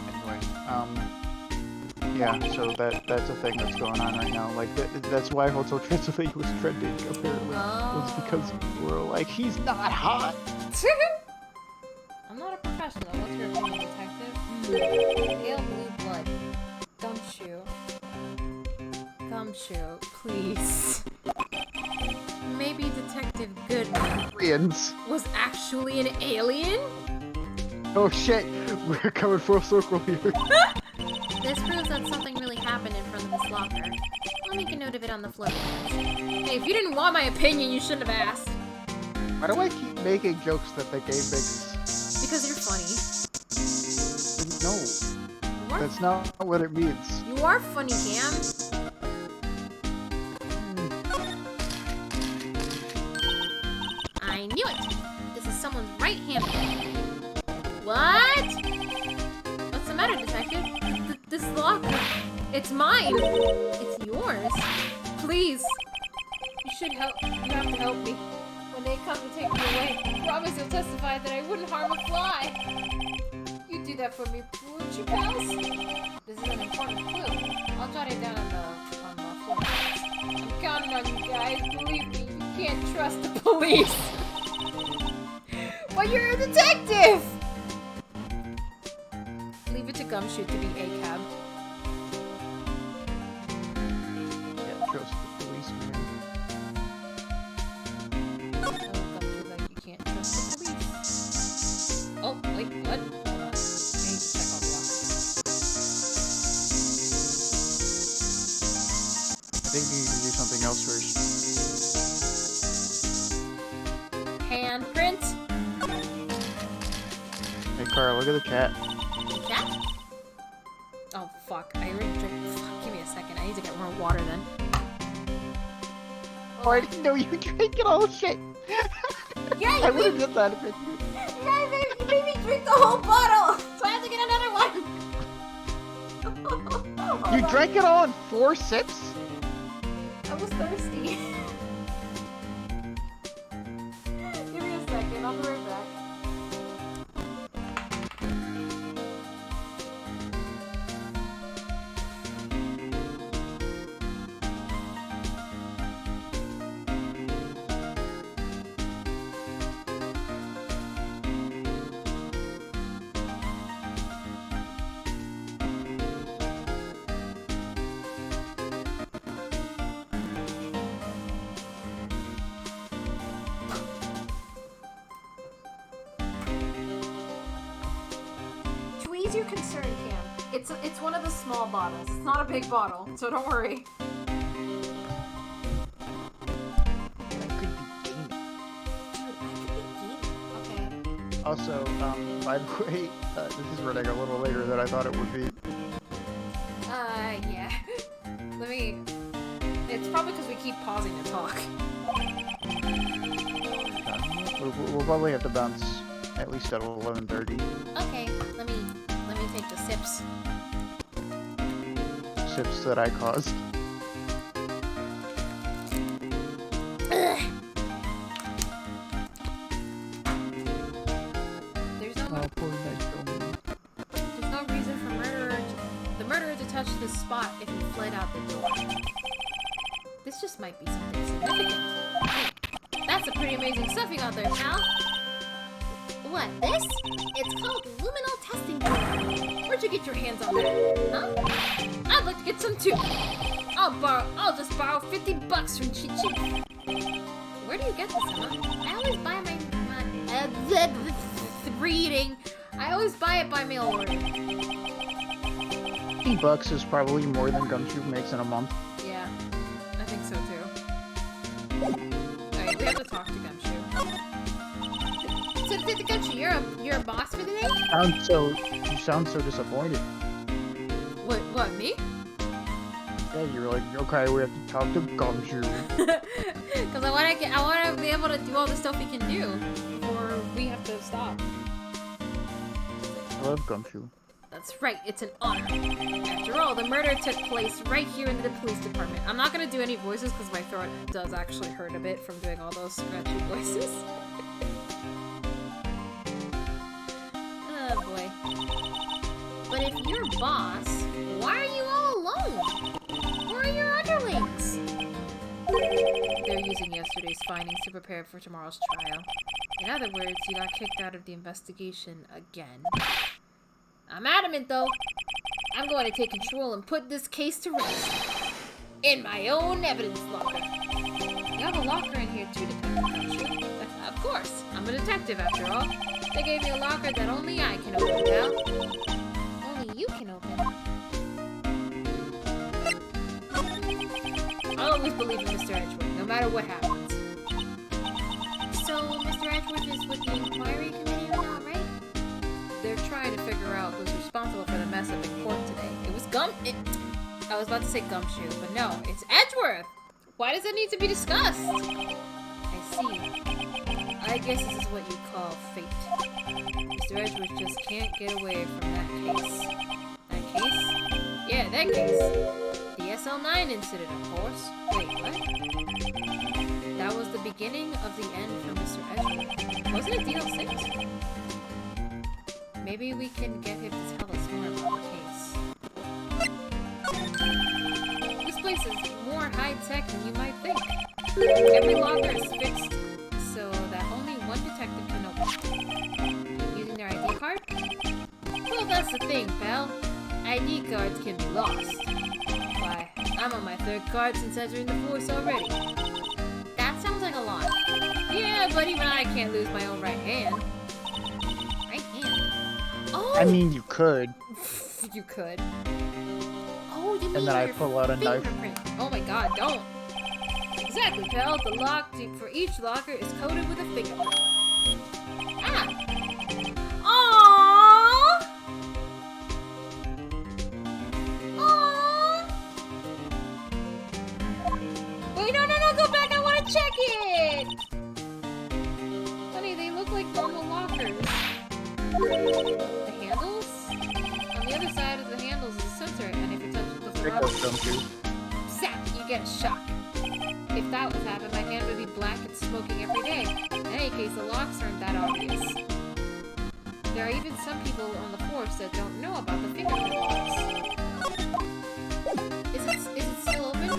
Anyway, yeah. So that's a thing that's going on right now. Like that's why Hotel Transylvania was trending apparently. Was because people were like, he's not hot. I'm not a professional. What's your opinion, detective? Pale blue blood. Gumshoe. Gumshoe, please. Maybe Detective Goodman Aliens. was actually an alien? Oh shit! We're coming full circle here. This proves that something really happened in front of this locker. I'll make a note of it on the floor. Hey, if you didn't want my opinion, you shouldn't have asked. Why do I keep making jokes that the game makes? Because you're funny. No, You are, that's not what it means. you are funny, Cam. I knew it! This is someone's right hand. What? What's the matter, detective? This locker. It's mine. It's yours. Please. You should help. You have to help me. When they come to take me away, promise you'll testify that I wouldn't harm a fly. You do that for me, won't you, pals? This is an important clue. I'll jot it down on the floor. I'm counting on you guys. Believe me, you can't trust the police. But you're a detective! Leave it to Gumshoe to be ACAB. Yeah, trust the policeman. Oh, Gumshoe's like, you can't trust the police. Oh, wait, what? Hold on. I need to check all the lockers. I think you need to do something else first. Handprint? Hey, Carl, look at the chat. Cat? Oh, fuck. I already drank. Fuck, give me a second. I need to get more water then. Oh, I didn't know you were drinking all the shit. Yeah, I would have done that if it. You made me drink the whole bottle! So I have to get another one! You drank it all in 4 sips? I was thirsty. Give me a second, I'll be right back. To ease your concern, Cam, it's one of the small bottles. It's not a big bottle, so don't worry. I could be gaming. Dude, I could be geek. Okay. Also, by the way, this is running a little later than I thought it would be. Yeah. Let me... It's probably because we keep pausing to talk. We'll probably have to bounce at least at 11:30. Okay, let me take the sips. Sips that I caused. There's no Poor Nitro. There's no reason for the murderer to touch this spot if he fled out the door. This just might be something significant. Hey, that's a pretty amazing stuff you got there, pal. What, this? It's called luminol testing kit. Where'd you get your hands on that? Huh? I'd like to get some too. I'll just borrow $50 from Cheat Cheat. Where do you get this, Emma? I always buy my Reading. I always buy it by mail order. $50 is probably more than Gumshoe makes in a month. Yeah, I think so too. Alright, we have to talk to Gumshoe. So, Gumshoe, you're a boss for the day? You sound so disappointed. What, me? Yeah, you were like, okay, we have to talk to Gumshoe. Because I want to be able to do all the stuff we can do before we have to stop. I love Gumshoe. That's right, it's an honor. After all, the murder took place right here in the police department. I'm not going to do any voices because my throat does actually hurt a bit from doing all those scratchy voices. Oh boy. But if you're boss, why are you all alone? Where are your underlings? They're using yesterday's findings to prepare for tomorrow's trial. In other words, you got kicked out of the investigation again. I'm adamant, though. I'm going to take control and put this case to rest. In my own evidence locker. You have a locker in here too, Detective Gumshoe. Of course, I'm a detective after all. They gave me a locker that only I can open, pal. Only you can open. I'll always believe in Mr. Edgeworth, no matter what happens. So, Mr. Edgeworth is with the inquiry committee right now, right? They're trying to figure out who's responsible for the mess up in court today. It was I was about to say Gumshoe, but no, it's Edgeworth! Why does it need to be discussed? I see. I guess this is what you call fate. Mr. Edgeworth just can't get away from that case. That case? Yeah, that case. The SL9 incident, of course. Wait, what? That was the beginning of the end for Mr. Edgeworth. Wasn't it DL6? Maybe we can get him to tell us more about the case. This place is more high-tech than you might think. Every locker is fixed so that only one detective can open it. Using their ID card? Well, that's the thing, pal. ID cards can be lost. Why, I'm on my 3rd card since entering the force already. That sounds like a lot. Yeah, but even I can't lose my own right hand. Right hand. Oh! I mean, you could. You could. Oh, you mean And then I your pull out a knife. fingerprint. Oh my god, don't. Exactly, pal. The lock for each locker is coated with a fingerprint. Ah! Aww! Aww! Wait, no, go back. I want to check it! Honey, they look like normal lockers. The handles? On the other side of the handles is a sensor, and if you touch the It drop. does them too. Zap! You get a shock. If that was happening, my hand would be black and smoking every day. In any case, the locks aren't that obvious. There are even some people on the force that don't know about the fingerprint locks. Is it still open?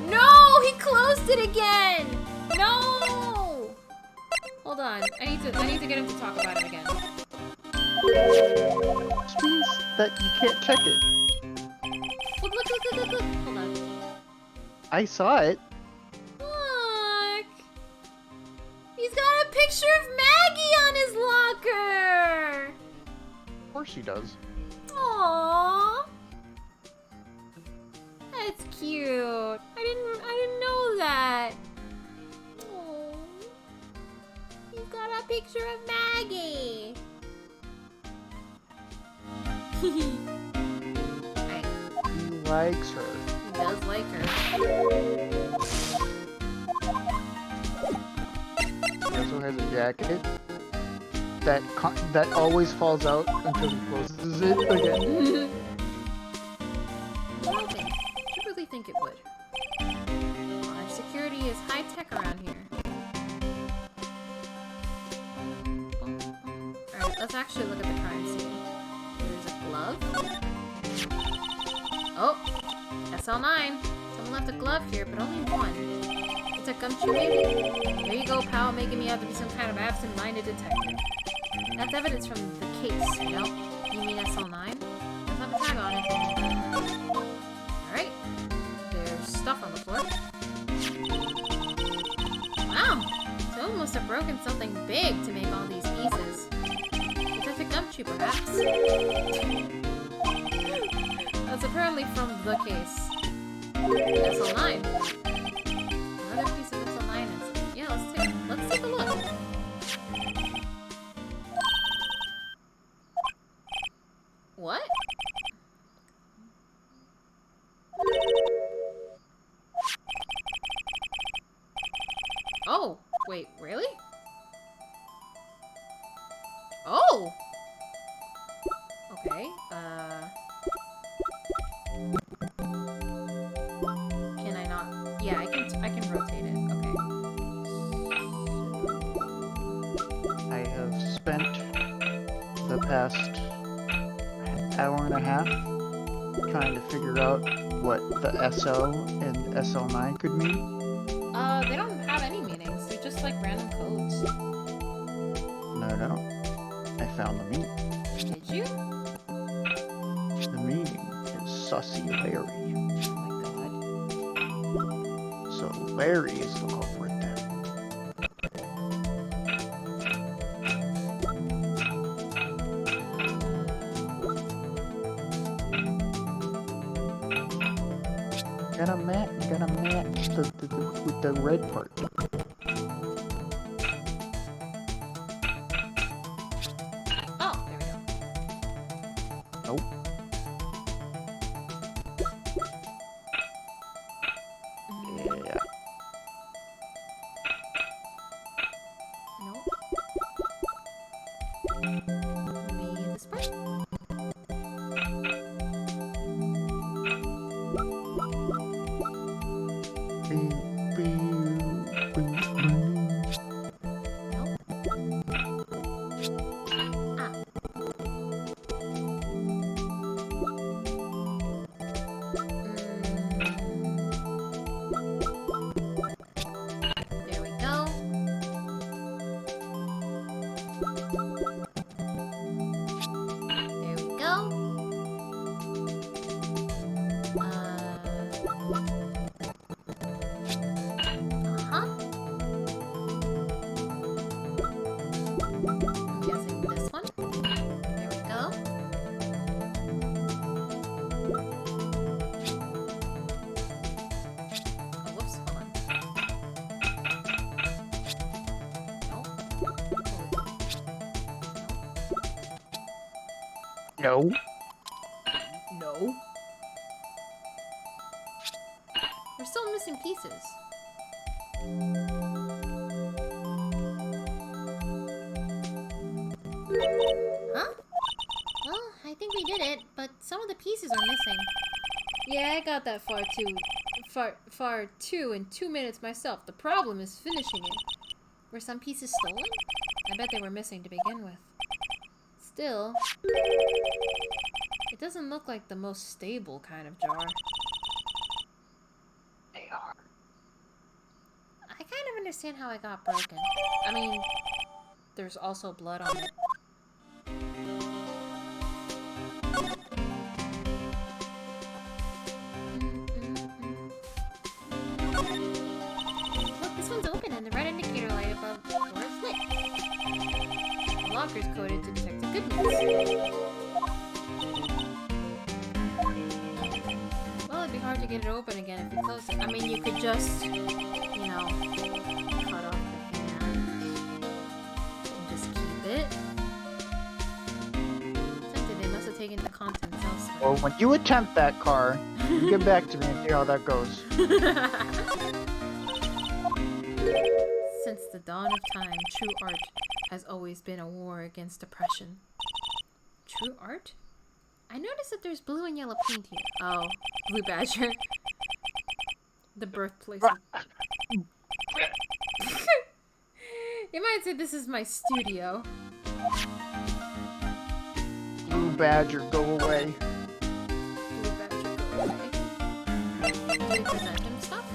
No! He closed it again! No! Hold on. I need to get him to talk about it again. Which means that you can't check it. Look. Hold on. I saw it. Look! He's got a picture of Maggie on his locker! Of course she does. Aww. That's cute. I didn't know that. Aww. He's got a picture of Maggie. Right. He likes her. He does like her. He also has a jacket that always falls out until he closes it again. Open. I really think it would. Our security is high tech around here. Alright, let's actually look at the crime scene. There's a glove. Oh! SL9. Someone left a glove here, but only one. It's a gumshoe maybe? There you go, pal, making me out to be some kind of absent-minded detective. That's evidence from the case, you know? You mean SL9? Let's have a tag on it. Alright. There's stuff on the floor. Wow! Someone must have broken something big to make all these pieces. Detective Gumshoe, perhaps? That's apparently from the case. SL9. Another piece of SL9 is... Yeah, let's take a look. What? Oh, wait, really? Oh! Okay, can I not? Yeah, I can rotate it. Okay. I have spent the past hour and a half trying to figure out what the SL and SL9 could mean. They don't have any meanings. They're just like random codes. No. I found the meaning. Did you? The meaning is Sussy Larry. Oh my god. So Larry is the culprit then. Gotta match with the red part. Oh, there we go. Nope. Yeah. Nope. Maybe this part? Nope. Ah. There we go. There we go. Uh-huh. I'm guessing this one. There we go. Oh, whoops, hold on. Nope. No. No. We're still missing pieces. Huh? Well, I think we did it, but some of the pieces are missing. Yeah, I got that far too in 2 minutes myself. The problem is finishing it. Were some pieces stolen? I bet they were missing to begin with. Still, it doesn't look like the most stable kind of jar. They are. I kind of understand how it got broken. I mean, there's also blood on it. Look, this one's open and the red indicator light above the door is lit. The locker's coded to detect a goodness. Well, it'd be hard to get it open again if you close it. I mean, you could just, you know, cut off the hand and just keep it. Tempted, they must have taken the contents elsewhere. Well, when you attempt that car, you get back to me and see how that goes. Since the dawn of time, true art has always been a war against oppression. True art? I noticed that there's blue and yellow paint here. Oh, Blue Badger. The birthplace of... You might say this is my studio. Blue Badger, go away. Blue Badger, go away. Can we present him stuff?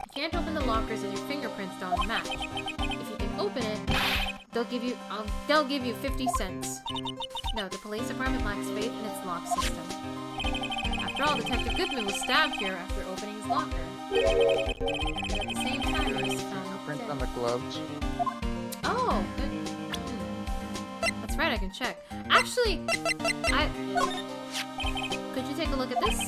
You can't open the lockers as your fingerprints don't match. If you can open it, they'll give you 50 cents. No, the police department lacks faith in its lock system. After all, Detective Goodman was stabbed here after opening his locker. And at the same time, he was found Fingerprints dead. on the gloves. Oh, good. That's right, I can check. Actually, could you take a look at this?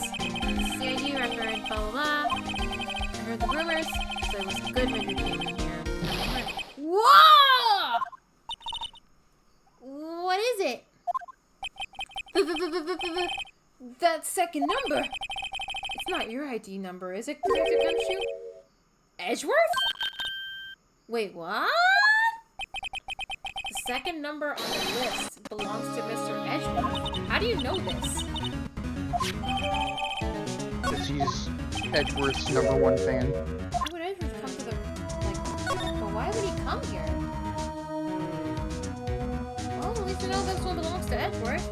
CID record, blah blah blah. I heard the rumors, so it was Goodman who came in here. Whoa! What is it? That second number. It's not your ID number, is it, Detective Gumshoe? Edgeworth? Wait, what? The second number on the list belongs to Mr. Edgeworth. How do you know this? Because he's Edgeworth's #1 fan. Why would Edgeworth come to the... but why would he come here? Well, at least we know this one belongs to Edgeworth.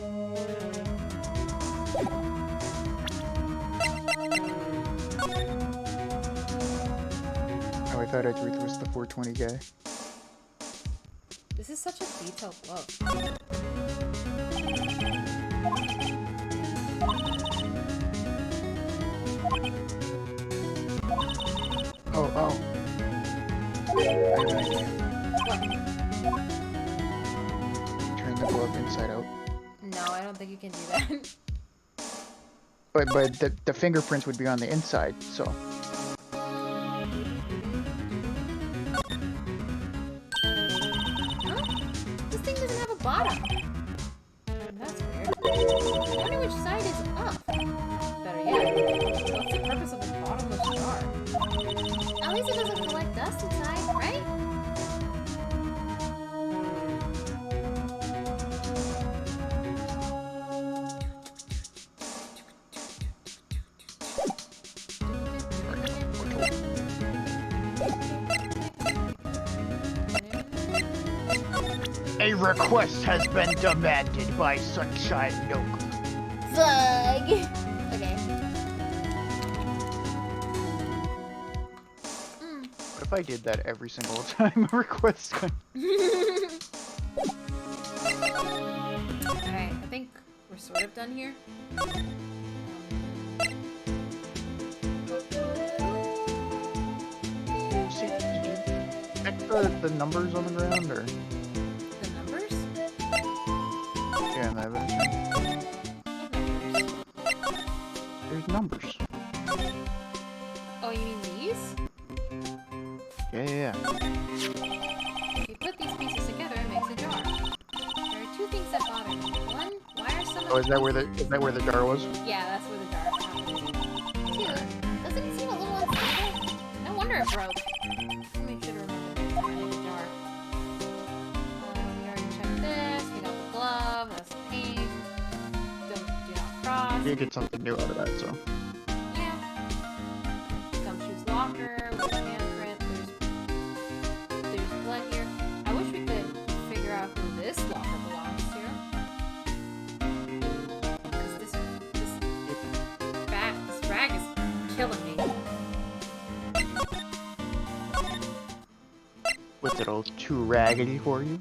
Oh, I thought Edgeworth was the 420 guy. This is such a detailed glove. Oh. I have an idea. Turn the glove inside out. No, I don't think you can do that. But the fingerprints would be on the inside, so. Huh? This thing doesn't have a bottom. That's weird. I wonder which side is up. Better yet, what's the purpose of a bottomless jar? At least it doesn't collect dust inside, right? A request has been demanded by Sunshine Nook. Fug! Okay. What if I did that every single time a request comes? Alright, I think we're sort of done here. See, did you check the numbers on the ground, or? The numbers? Yeah, in the evidence room. There's numbers. Oh, you mean these? Yeah. If you put these pieces together, it makes a jar. There are two things that bother me. One, why are some of Oh, is that where the jar was? Yeah, that's where the jar happens. Two, doesn't it seem a little unstable? No wonder it broke. I'll make sure to remember next time I make a jar. We already checked this. We got the glove. That's the paint. You get something new out of that, so. Yeah. Gumshoe's locker, with handprint, there's blood here. I wish we could figure out who this locker belongs to. Because this rag is killing me. Was it all too raggedy for you?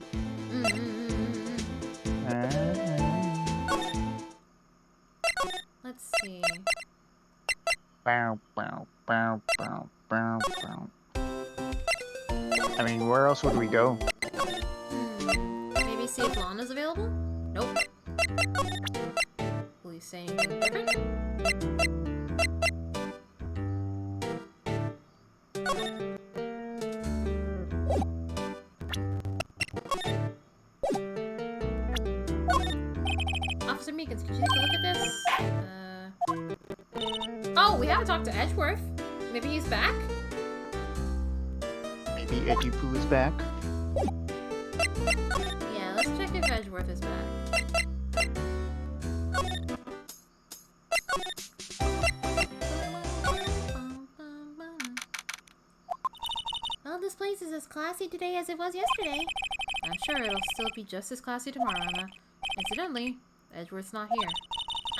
Let's see. Bow, bow, bow, bow, bow, bow. I mean, where else would we go? Maybe see if Lana's available? Nope. Will you say anything different? Officer Meekins, could you take a look at this? Oh, we haven't talked to Edgeworth. Maybe he's back? Maybe Edgy Poo is back? Yeah, let's check if Edgeworth is back. Well, this place is as classy today as it was yesterday. I'm sure it'll still be just as classy tomorrow, Emma. Incidentally, Edgeworth's not here.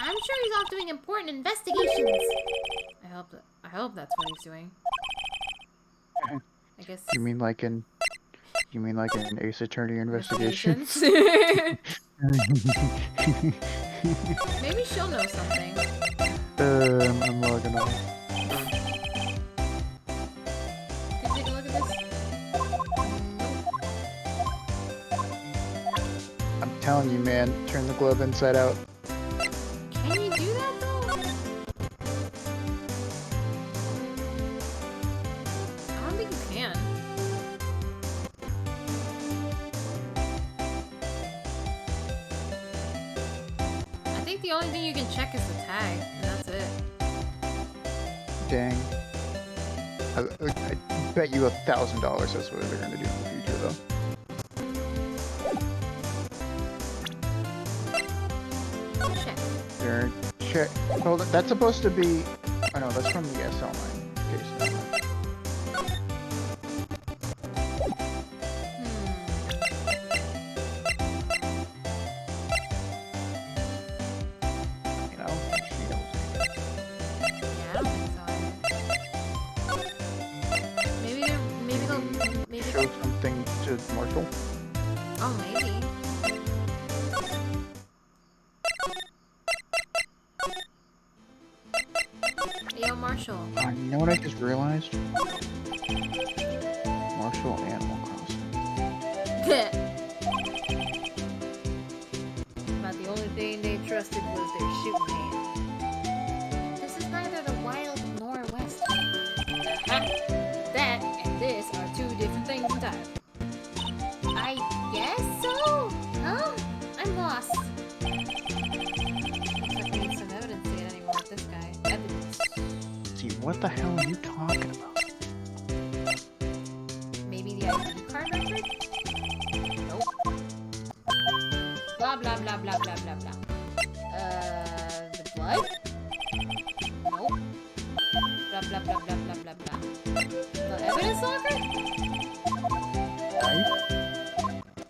I'm sure he's off doing important investigations. I hope that's what he's doing. I guess. You mean like an Ace Attorney investigation? Investigations? Maybe she'll know something. I'm logging on. Can you take a look at this? I'm telling you, man, turn the glove inside out. Can you do that though? I don't think you can. I think the only thing you can check is the tag, and that's it. Dang. I bet you $1,000 that's what they're gonna do in the future, though. Check. They're check. Hold on, that's supposed to be. Oh no, that's from the SL9 case. Never mind. You know, she knows. Yeah, I don't think so. Maybe Show something to Marshall. oh, maybe. Yo, Marshall. You know what I just realized? Marshall Animal Crossing. About the only thing they trusted was their shooting hand. This is neither the wild nor west. That and this are two different things entirely. I guess so? Huh? I'm lost. Looks like we need some evidence to get anywhere with this guy. Evidence. See, what the hell are you talking about? Maybe the ID card record? Nope. Blah blah blah blah blah blah blah. The blood? Nope. Blah blah blah blah blah blah blah. The evidence locker? Right?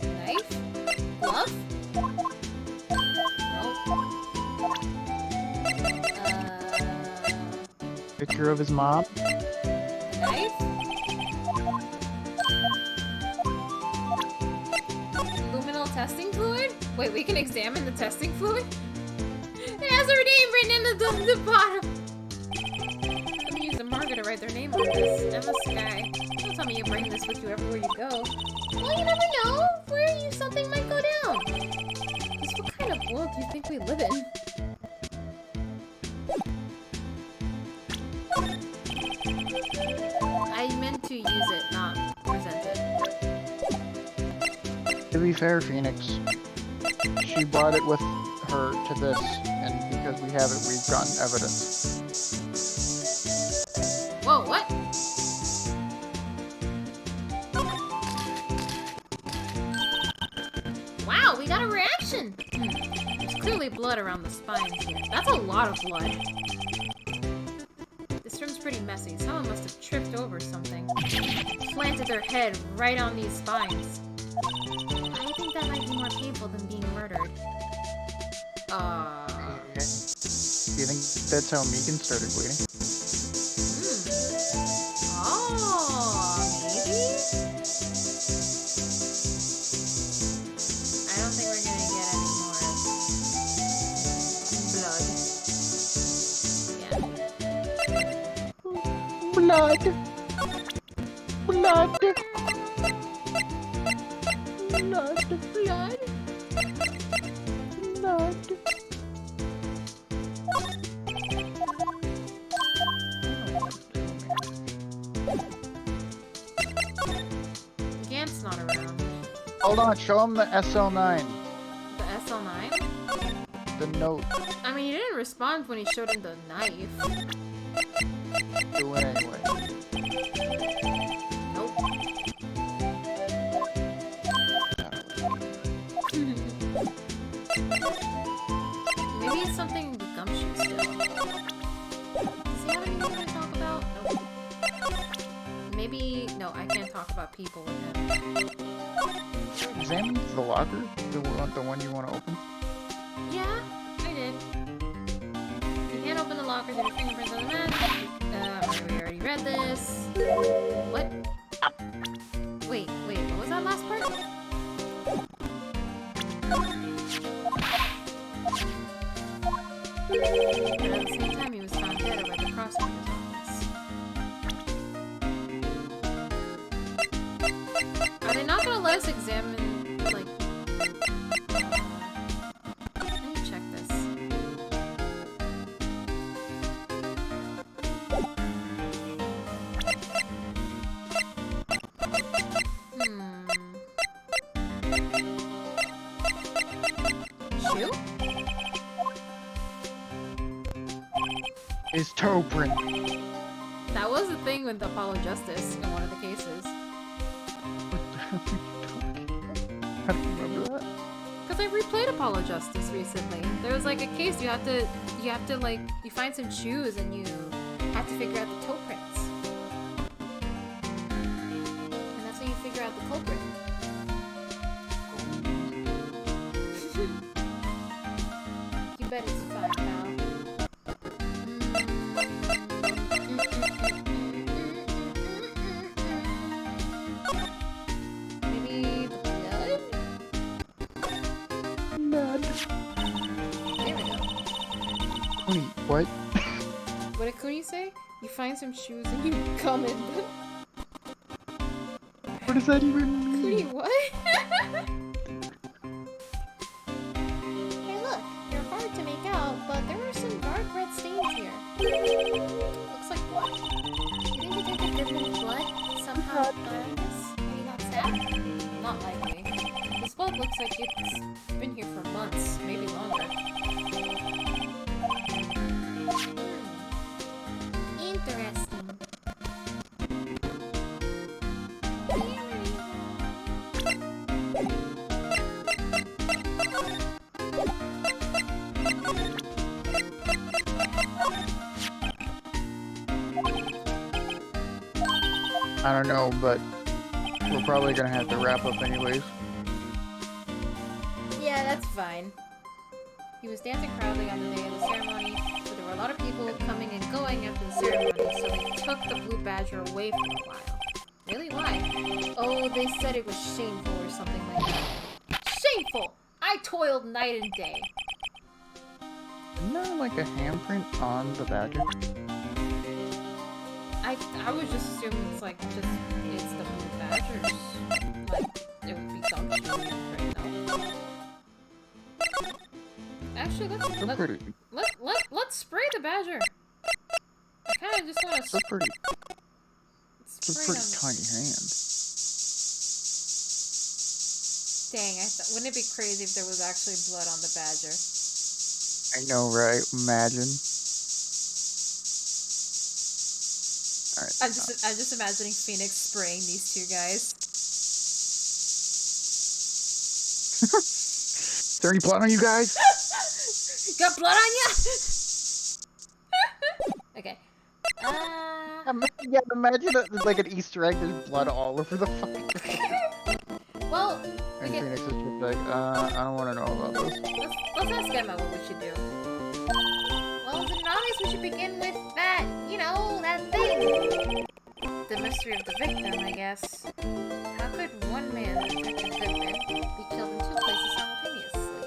Knife? Glove? Nope. Picture of his mom? Knife? Luminal testing fluid? Wait, we can examine the testing fluid? It has her name written in the bottom! Let me use the marker to write their name on this. Emma Sky. Don't tell me you bring this with you everywhere you go. Well, you never know. Where something might go down. Just what kind of world do you think we live in? I meant to use it, not present it. To be fair, Phoenix, she brought it with her to this, and because we have it, we've gotten evidence. Whoa, what? Wow, we got a reaction. There's clearly blood around the spines here. That's a lot of blood. This room's pretty messy. Someone must have tripped over something. Planted their head right on these spines. I think that might be more painful than being murdered. Do you think that's how Megan started bleeding? Oh, maybe? I don't think we're gonna get any more blood. Yeah. Blood. Blood. Blood. Blood? Blood. Gant's not around. Hold on, show him the SL9. The SL9? The note. I mean, he didn't respond when he showed him the knife. Do it anyway. Nope. Maybe it's something with Gumshoe still. Does he have anything to talk about? Nope. Maybe... No, I can't talk about people with him. Examine the locker, the one you want to open. Yeah, I did. You can't open the locker due to fingerprints on the mat. We already read this. What? Wait, what was that last part? But at the same time, he was found dead over the prosecutor's office. Are they not gonna let us examine, like... Let me check this. Shoe? His toe print. That was the thing with Apollo Justice in one of the cases. How do you remember that? Because I replayed Apollo Justice recently. There was like a case you have to like, you find some shoes and you have to figure out the toe prints. And that's when you figure out the culprit. You bet it's fine, pal. Maybe the blood? Blood. There we go. Wait, what? What did Kuni say? You find some shoes and you come in them. What does that even mean? Kuni, what? Hey, look, they're hard to make out, but there are some dark red stains here. Looks like blood. Do you think Detective Goodman's blood somehow started this? Maybe not sap? Not likely. This blood looks like it's been here for months, maybe longer. Interesting. I don't know, but we're probably gonna have to wrap up anyways. Yeah, that's fine. He was dancing proudly on the day of the ceremony, but there were a lot of people coming and going after the ceremony, so they took the blue badger away for a while. Really? Why? Oh, they said it was shameful or something like that. Shameful! I toiled night and day. Isn't there like a handprint on the badger? I would just assume it's like it's the blue badgers. Like it would be Gumshoe right now. Actually, let's spray the badger. I kind of just want to It's a pretty spray tiny hand. Dang, wouldn't it be crazy if there was actually blood on the badger? I know, right? Imagine. Alright. I'm just imagining Phoenix spraying these two guys. Is there any blood on you guys? Got blood on ya? Okay. Yeah, imagine like an Easter egg. There's blood all over the fucking. Well, And get- Phoenix is just like, I don't want to know about this. let's ask Emma what we should do. Well, as an obvious, we should begin with that, that thing. The mystery of the victim, I guess. How could one man, Detective Goodman, be killed in 2 places simultaneously?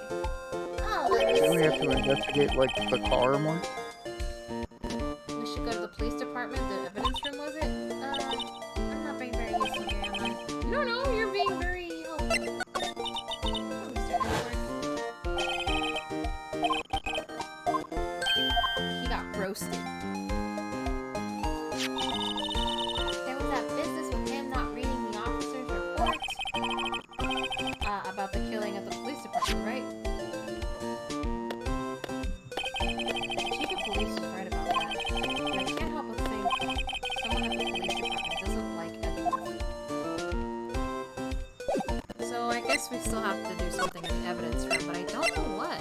Oh, Then we have to investigate like the car more. we should go to the police department. The evidence room, was it? I'm not being very useful here, am I? No, you're being very helpful. Oh, Mr. Edwards. He got roasted. There was that business with him not reading the officer's report about the killing of the police department, right? Chief of police is right about that. But I can't help but think someone at the police department doesn't like Edward. So I guess we still have to do something in the evidence room, but I don't know what.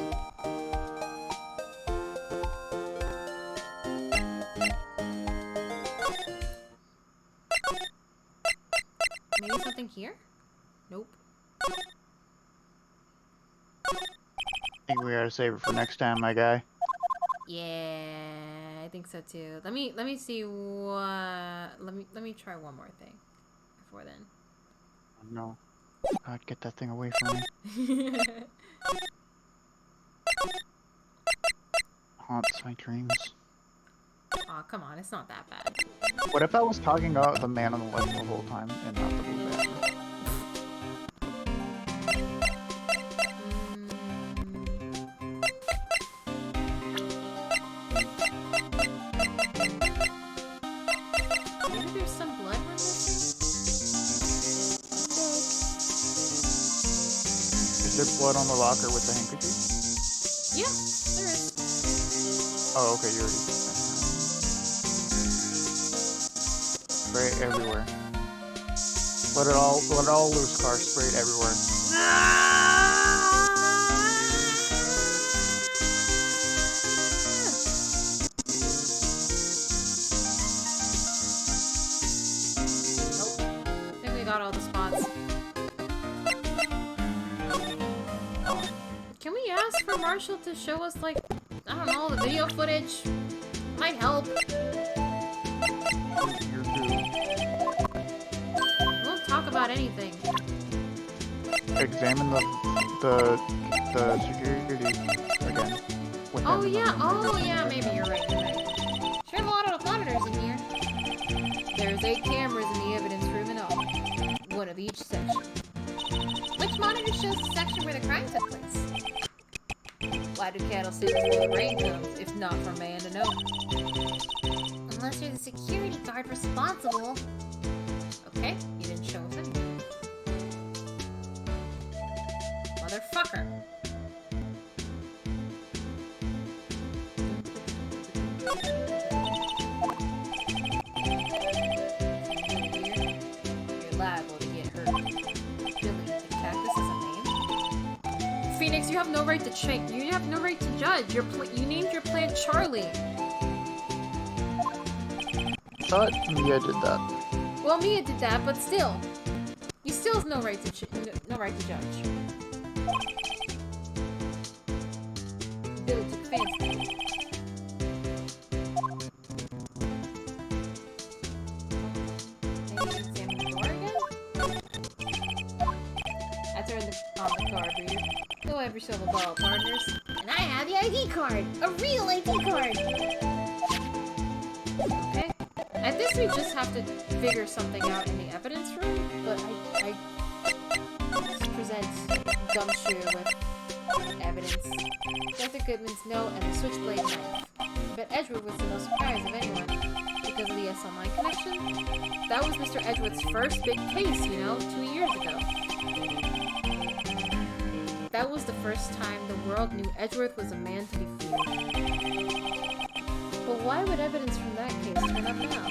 Maybe something here? Nope. I think we gotta save it for next time, my guy. Yeah, I think so too. Let me see what. Let me try one more thing before then. Oh, no. God, get that thing away from me. Haunts my dreams. Aw, come on, it's not that bad. What if I was talking about the man on the left the whole time and not the blue man? Maybe there's some blood on this? Is there blood on the locker with the handkerchief? Yeah, there is. Oh, okay, you already. Spray it everywhere. Let it all loose, car. Spray it everywhere. Nope. I think we got all the spots. Can we ask for Marshall to show us, like, I don't know, the video footage? Might help. You're due. We won't talk about anything. Examine the security again. With Oh them. yeah, maybe you're right. Sure have a lot of monitors in here. There's 8 cameras in the evidence room and all. One of each section. Which monitor shows the section where the crime took place? Why do cattle sit before the rain comes, if not for man to know? Unless you're the security guard responsible. Okay, you didn't show us anything. Motherfucker. You're liable to get hurt. Billy, the cactus is a name? Phoenix, you have no right to check. You have no right to judge. You named your plant Charlie. I thought Mia did that. Well, Mia did that, but still, you still have no right to no right to judge. Billy took fancy. Maybe examine the door again? I turned on the card reader. Go have yourself a ball, partners. And I have the ID card! A real ID card! Okay. At this, we just have to figure something out in the evidence room, but I just present Gumshoe with evidence. Dr. Goodman's note and the switchblade knife. But Edgewood was the most surprised of anyone because of the SL9 connection. That was Mr. Edgewood's first big case, 2 years ago. That was the first time the world knew Edgeworth was a man to be feared. But why would evidence from that case turn up now?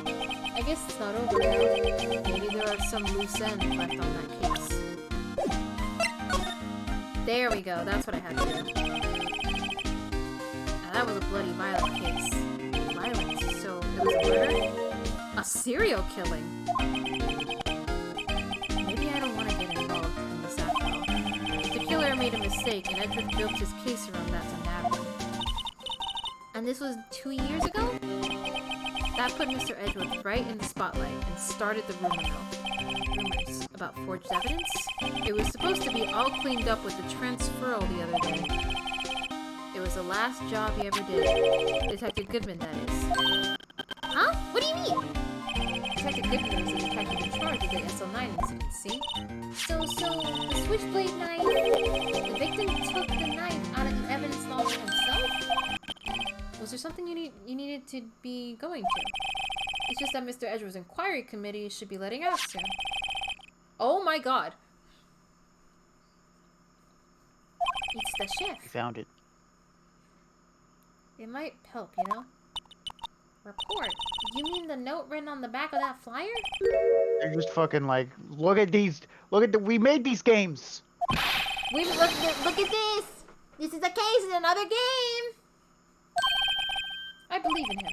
I guess it's not over now. Maybe there are some loose ends left on that case. There we go, that's what I had to do. Yeah, that was a bloody violent case. Violent, so it was a murder? A serial killing? Maybe I don't want to get involved in this after all. The killer made a mistake, and Edgeworth built his case around that to nab him. And this was 2 years ago? That put Mr. Edgeworth right in the spotlight and started the rumor mill. Rumors about forged evidence? It was supposed to be all cleaned up with the transferal the other day. It was the last job he ever did. Detective Goodman, that is. Huh? What do you mean? Detective Goodman was the detective in charge of the SL9 incident, see? So the switchblade knife. The victim took the knife out of the evidence locker himself? Was there something you needed to be going to? It's just that Mr. Edgeworth's inquiry committee should be letting out soon. Oh my god. It's the We chef. found it. It might help, you know? Report. You mean the note written on the back of that flyer? They're just fucking like, look at these. We made these games. Look at this! This is a case in another game! I believe in him.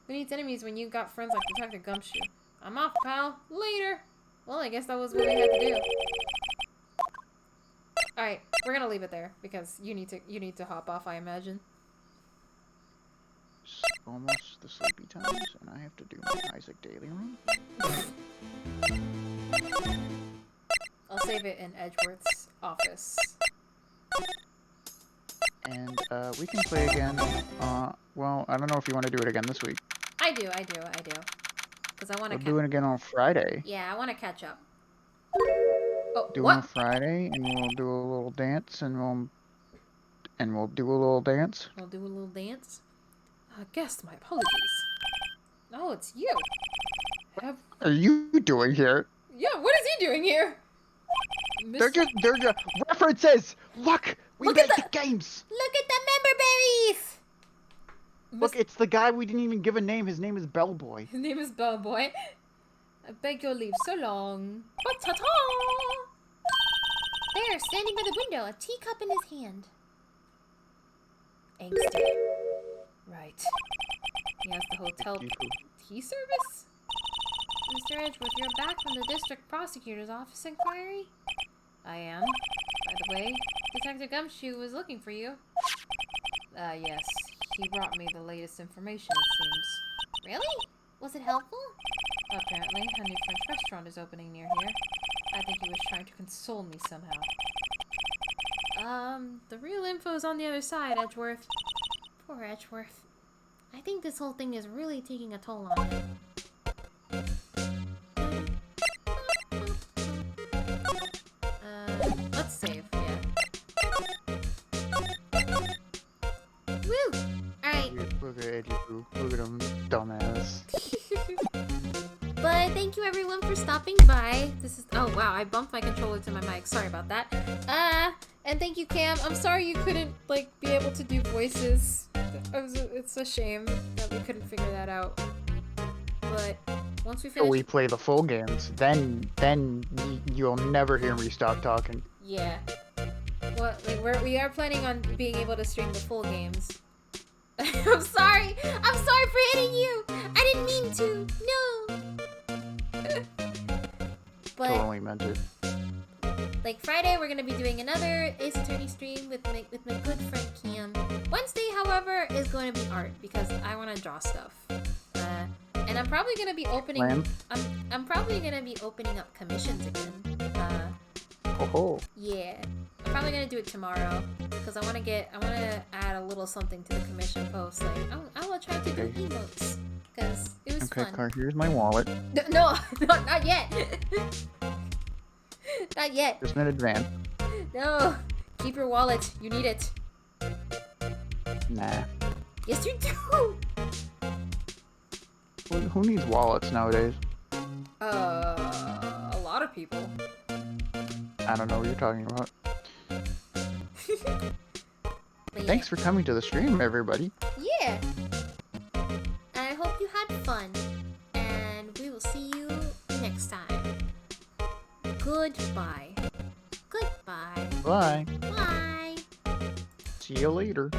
Who needs enemies when you got friends like Detective Gumshoe? I'm off, pal. Later. Well, I guess that was what we had to do. Alright, we're gonna leave it there because you need to hop off, I imagine. It's almost the sleepy times, and I have to do my Isaac Daily run. I'll save it in Edgeworth's office. And we can play again. Well, I don't know if you want to do it again this week. I do. Because I want We'll to do it again on Friday. Yeah, I want to catch up. Oh, Do it on what? Friday, and we'll do a little dance, and we'll do a little dance. We'll do a little dance. Guest, my apologies. Oh, it's you. What are you doing here? Yeah, what is he doing here? They're just references. Look, we Look made at the games. Look at the member berries! Look, it's the guy we didn't even give a name. His name is Bellboy. His name is Bellboy. I beg your leave so long. Ta-ta! There, standing by the window, a teacup in his hand. Angsty. Right. He has the hotel tea service? Mr. Edgeworth, you're back from the district prosecutor's office inquiry? I am. By the way, Detective Gumshoe was looking for you. Yes. He brought me the latest information, it seems. Really? Was it helpful? Apparently, a new French restaurant is opening near here. I think he was trying to console me somehow. The real info's on the other side, Edgeworth. Poor Edgeworth. I think this whole thing is really taking a toll on him. Let's save, yeah. Woo! Alright, Look at Eddie Boo. Look at him, dumbass. but thank you everyone for stopping by. This is, oh wow, I bumped my controller to my mic, sorry about that. And thank you, Cam. I'm sorry you couldn't, like, be able to do voices. It's a shame that we couldn't figure that out. But once we So finish, we play the full games, then you'll never hear me stop talking. yeah. Well, like, we are planning on being able to stream the full games. I'm sorry for hitting you! I didn't mean to! No! But, Totally meant it. like, Friday we're gonna be doing another Ace Attorney stream with my good friend Cam. Wednesday, however, is going to be art because I want to draw stuff. And I'm probably going to be opening. Plan? I'm probably going to be opening up commissions again. Oh, Yeah, I'm probably gonna do it tomorrow because I want to add a little something to the commission post. Like I will try to do Okay. emotes because it was okay, fun. Car. Here's my wallet. No, not yet. Not yet. Just in advance. No, keep your wallet. You need it. Nah. Yes, you do. Who needs wallets nowadays? A lot of people. I don't know what you're talking about. But Thanks for coming to the stream, everybody. Yeah! And I hope you had fun. And we will see you next time. Goodbye. Goodbye. Bye. Bye. See you later.